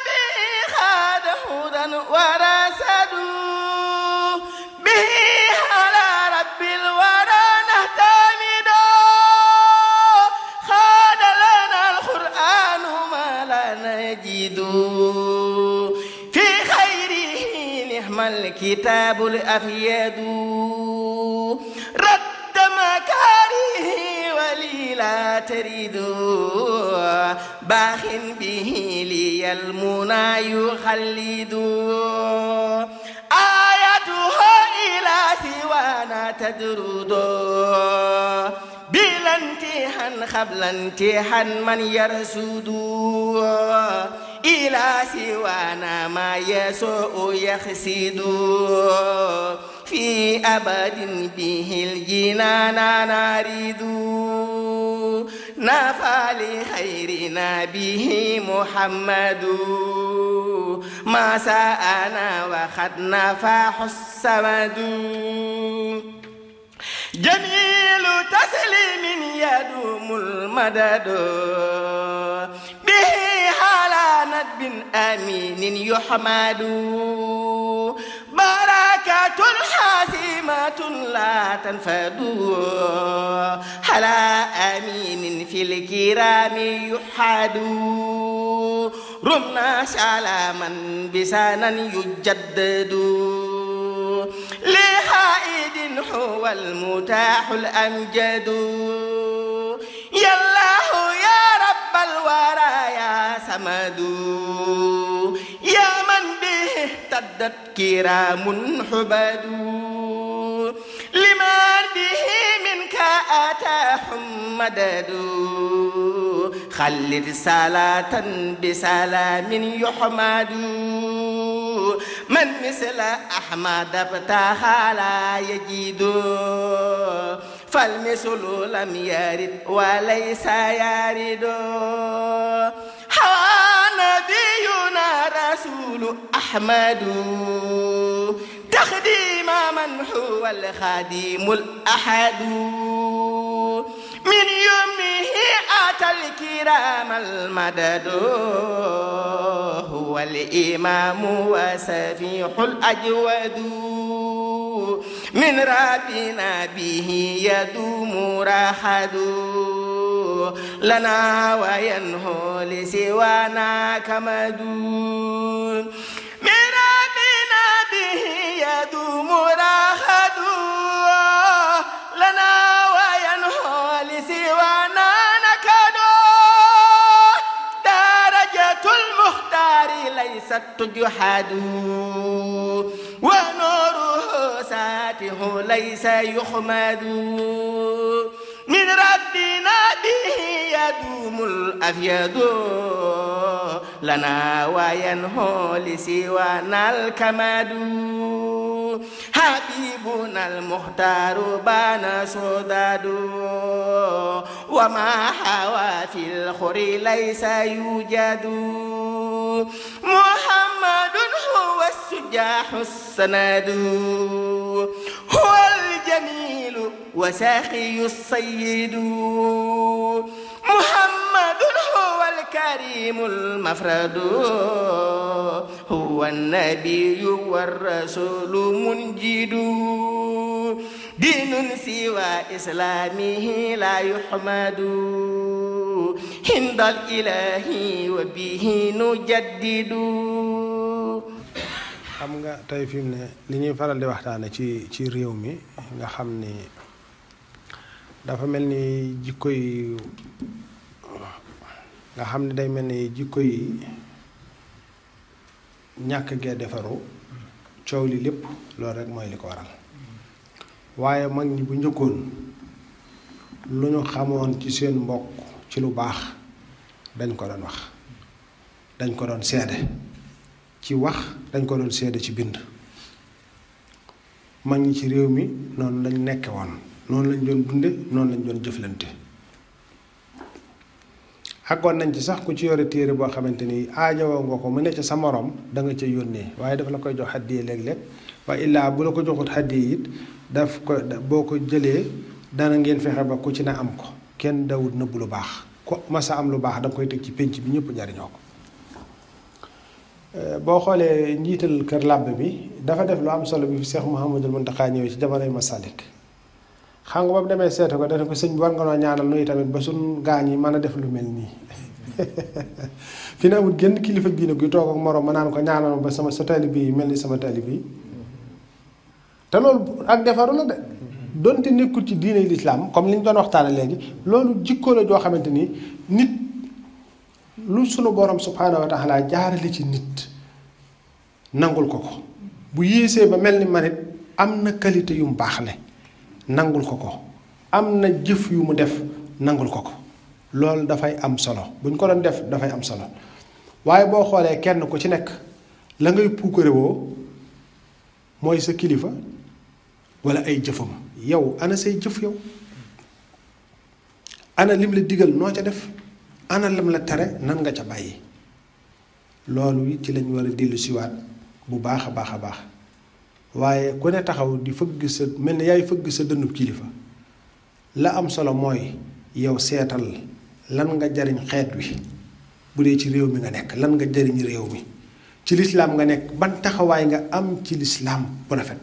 به خاد هدى ورسد به على رب الورى نحتمد خاد لنا القرآن ما لا نجد في خيره نعم الكتاب الأبيض رد مكاره ولي لا تريد باخ به لي المنى يخلد آياته إلى سوانا تدرد بلا امتحان قبل امتحان من يرسد إلى سوانا ما يسوء يخسد في أبد به الجنان نريد نفع لخيرنا به محمد ما ساءنا وقد نفع السمد جميل تسليم يدوم المدد به على ندب أمين يحمد بركة حاسمة لا تنفد على أمين في الكرام يحد رمنا سلاما بسانا يجدد لحائد هو المتاح الأمجد يا الله يا رب الورى يا سمد يا من به اهتدت كرام حبد لمن به منك أتاهم مدد خلد صلاة بسلام يحمد من مثل أحمد ابتغى لا يجد فالمثل لم يرد وليس يرد هوى نبينا رسول أحمد تخديم من هو الخادم الأحد من يومه أتى الكرام المدد هو الإمام وسفيح الأجود من ربنا به يدوم راحد لنا وينهو لسوانا كمد من ربنا به يدوم راحد لنا وينهو لسوانا نكد درجة المختار ليست تجحد ونوره ساته ليس يخمد من ربنا به يدوم الأفيد لنا وينهو لسوانا الكمد حبيبنا المختار بان سداد وما حوى في الخور ليس يوجد محمد هو السجاح السند هو الجميل وساقي السيد محمد هو الكريم المفرد هو النبي والرسول منجد diinun siwa islaamihi la yuhmadu hindal ilahi wa bihi nujaddidu. xam nga tey fi mu ne li ñuy faral di waxtaane ci réew mi nga xam ni dafa mel ni jikko yi nga xam ne day mel ni jikko yi ñàkk gee defaru coow li lépp loolu rek mooy li ko waral waaye mag ñi bu njëkkoon lu ñu xamoon ci seen mbokk ci lu baax dañ ko doon wax dañ ko doon seede ci wax dañ ko doon seede ci bind mag ñi ci réew mi noonu lañ nekke woon noonu lañ doon dunde noonu lañ doon jëflante xaggoon nañ ci sax ku ci yore téere boo xamante ni aajowoo nga ko mu ne ca sa morom da nga ca yónnee waaye dafa la koy jox xaddiye léeg-léeg waaye illaa bu la ko joxut xaddiye it daf ko boo ko jëlee dana ngeen fexe ba ku ci ne am ko kenn dawut nëbbu lu baax ko masa am lu baax da nga koy teg ci pénc bi ñëpp jariñoo ko boo xoolee njiital kër làbbe bi dafa def lu am solo bi fi Cheikh Mouhamadul Mountakha ñëwee ci jamonoy Masalik xam nga ba mu demee seetu ko dana ko sëñ bi war nga noo ñaanal nuyu tamit ba suñ gaañ yi mën a def lu mel nii fi ne amul genn kilifa diine guy toog ak moroom ma naan ko ñaanal ba sa taalibe yi mel ni sama taalibe yi te loolu ak defaru la de donte nekkul ci diine lislaam comme li ñu doon waxtaane léegi loolu jikkoo la joo xamante ni nit lu sunu borom subhaanahu wa taala jaarale ci nit nangul ko ko bu yéesee ba mel ni man it am na qualité yu mu baax le nangul ko ko am na jëf yu mu def nangul ko ko loolu dafay am solo bu ñu ko doon def dafay am solo waaye boo xoolee kenn ku ci nekk la ngay puukare woo mooy sa kilifa wala ay jëfam yow ana say jëf yow ana lim la digal noo ca def ana lim la tere nan nga ca bàyyi loolu ci lañ war a dellu siwaat bu baax a baax a baax waaye ku ne taxaw di fëgg sa mel ni yaay fëgg sa dënnub kilifa la am solo mooy yow seetal lan nga jariñ xeet wi bu dee ci réew mi nga nekk lan nga jariñ réew mi ci lislaam nga nekk ban taxawaay nga am ci lislaam bu rafet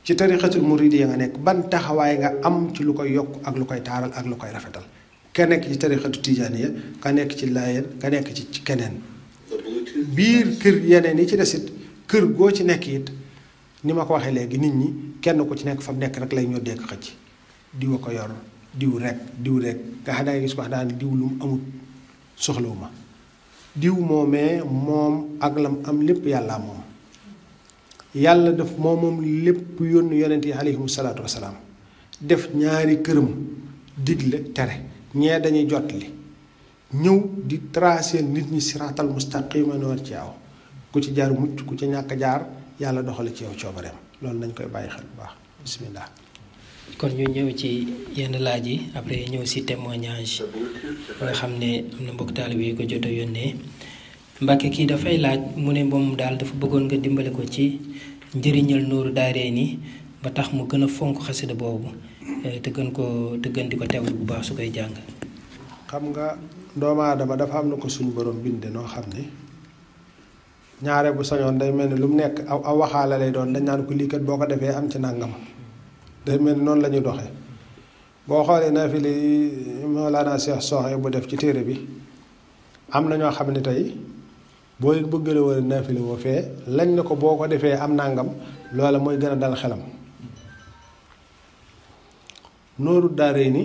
ci tarixatul muridiyya nga nekk ban taxawaay nga am ci lu koy yokk ak lu koy taaral ak lu koy rafetal ka nekk ci tarixatu tijaaniya ka nekk ci laayeen ka nekk ci keneen biir kër yeneen yi ci desit kër goo ci nekk it ni ma ko waxee léegi nit ñi kenn ku ci nekk fa mu nekk rek lay ñoo dégg xëcc diw a ko yor diw rek nga xam ne gis ko wax daan diw lu mu amut soxlawu ma diw moomee moom ak lam am lépp yàlla moom yàlla def moom lépp yónni yonent yi alayhimu salaatu wasalaam def ñaari këram digle tere ñee dañuy jot li ñëw di tracer nit ñi siraatal mustaqima no war ci aw ku ci jaar mucc ku ci ñàkk jaar yàlla doxale ci yow coobareem loolu nañ koy bàyyi xel bu baax bismillah. kon ñu ñëw ci yenn laaj yi après ñëw si témoignage nga xam ne am na mbokk taalibe yi ko jot a yónnee Mbàkke kii dafay laaj mu ne moom daal dafa bëggoon nga dimbale ko ci njëriñal Nuuru Daarayni ba tax mu gën a fonk xasida boobu te gën di ko teewlu bu baax su koy jàng. xam nga doomu aadama dafa am na ko suñu borom binde noo xam ne ñaare bu sañoon day mel ni lu mu nekk aw waxaale lay doon dañ naan ko lii kat boo ko defee am ci nàngam day mel ni noonu la ñuy doxee boo xoolee naafile yi Mawlana Cheikh Soxe bu def ci téere bi am na ñoo xam ne tey boo leen bëgg la war a naafile woo fee lañ ne ko boo ko defee am nàngam loola mooy gën a dal xelam. Nuuru Daarayni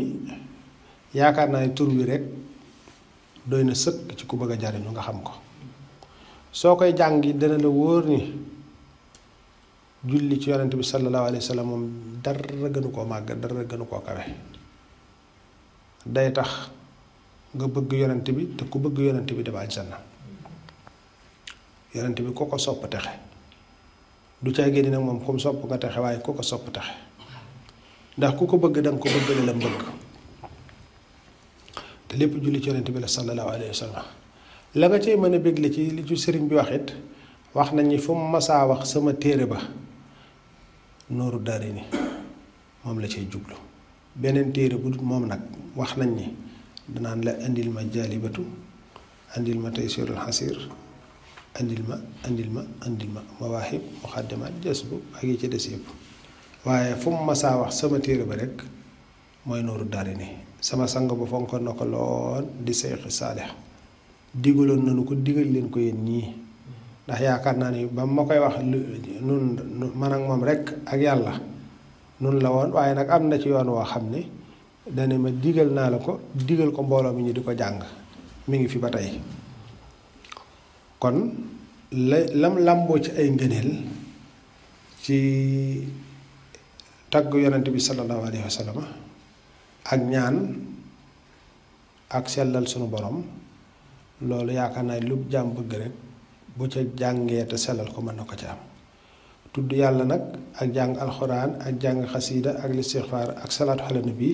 yaakaar naa tur wi rek doy na sëkk ci ku bëgg a jariñu nga xam ko soo koy jàngi dana la wóor ni julli ci yonent bi sallallahu alayhi wa sallam moom dara gënu koo màgg dara gënu koo kawe day tax nga bëgg yonent bi te ku bëgg yonent bi dem aljanna yonent bi ku ko sopp texe du caa génn nag moom comme sopp nga texe waaye ku ko sopp texe ndax ku ko bëgg danga ko bëggale la mbëgg te lépp julli ci yonent bi la sallallahu alayhi wa sallam la nga cay mën a bégle ci li ci sëriñ bi wax it wax nañ ni fu mu masaa wax sama téere ba Nuuru Daarayni moom la cay jublu beneen téere bu dul moom nag wax nañ ni danaan la indil ma jaalibatu indil ma taysirul xasir indil ma mawaahib muqaddimaat jasbu ak yi ci des yëpp waaye fu mu masaa wax sama téere ba rek mooy Nuuru Daarayni sama sang ba fonkoon na ko lool di Seexi Saalix digaloon nañu ko digal leen ko yéen ñii ndax yaakaar naa ni ba ma koy wax nun man ak moom rek ak yàlla nun la woon waaye nag am na ci yoon woo xam ne dane ma digal naa la ko digal ko mbooloo mi ñu di ko jàng mi ngi fi ba tey kon lam làmboo ci ay ngëneel ci tagg yonent bi sallallahu alayhi wa sallam ak ñaan ak sellal sunu borom loolu yaakaar naa lu jaam bëgg rek bu ca jàngee te sellal ko mën na ko ca am tudd yàlla nag ak jàng alxuraan ak jàng xasiida ak listixfaar ak salaatu ala nabi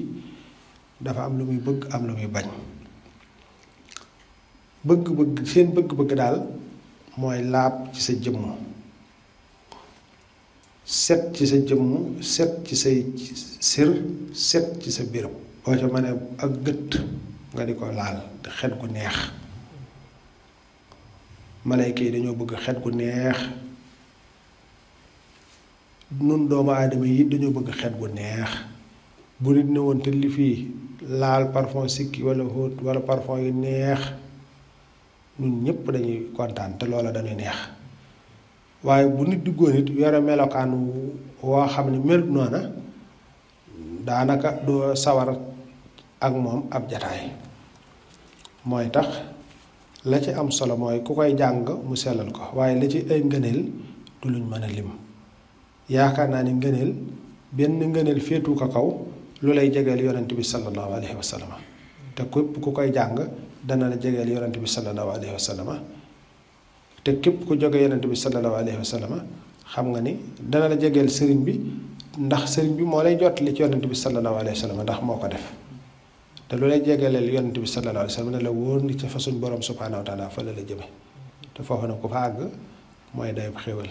dafa am lu muy bëgg am lu muy bañ bëgg-bëgg seen bëgg-bëgg daal mooy laab ci sa jëmm set ci sa jëmm set ci say sër set ci sa béréb boo ca mënee ak gët nga di ko laal xet gu neex malayka yi dañoo bëgg xet gu neex nun doomu aadama yi dañoo bëgg xet gu neex bu nit ne woon te li fii laal parfum sikki wala xóot wala parfum yu neex ñun ñëpp dañuy kontaan te loola dañuy neex waaye bu nit duggoon it yore melokaan woo xam ne melut noona daanaka doo sawar ak moom ab jataay mooy tax la ci am solo mooy ku koy jàng mu sellal ko waaye la ci ay ngëneel du luñ mën a lim yaakaar naa ni ngëneel benn ngëneel féetu ko kaw lu lay jegeel yonent bi sallallahu alayhi wa sallam te képp ku koy jàng dana la jegeel yonent bi sallallahu alayhi wa sallam te képp ku jóge yonent bi sallallahu alayhi wa sallam xam nga ni dana la jegeel sëriñ bi ndax sëriñ bi moo lay jottali ci yonent bi sallallahu alayhi wa sallam ndax moo ko def te lu lay jegeeleel yonent bi sallallahu alayhi wa sallam ne la wóor ni ca fa suñ borom subhaanahu wa taala fa la jëme te foofu nag ku fa àgg mooy day xéwal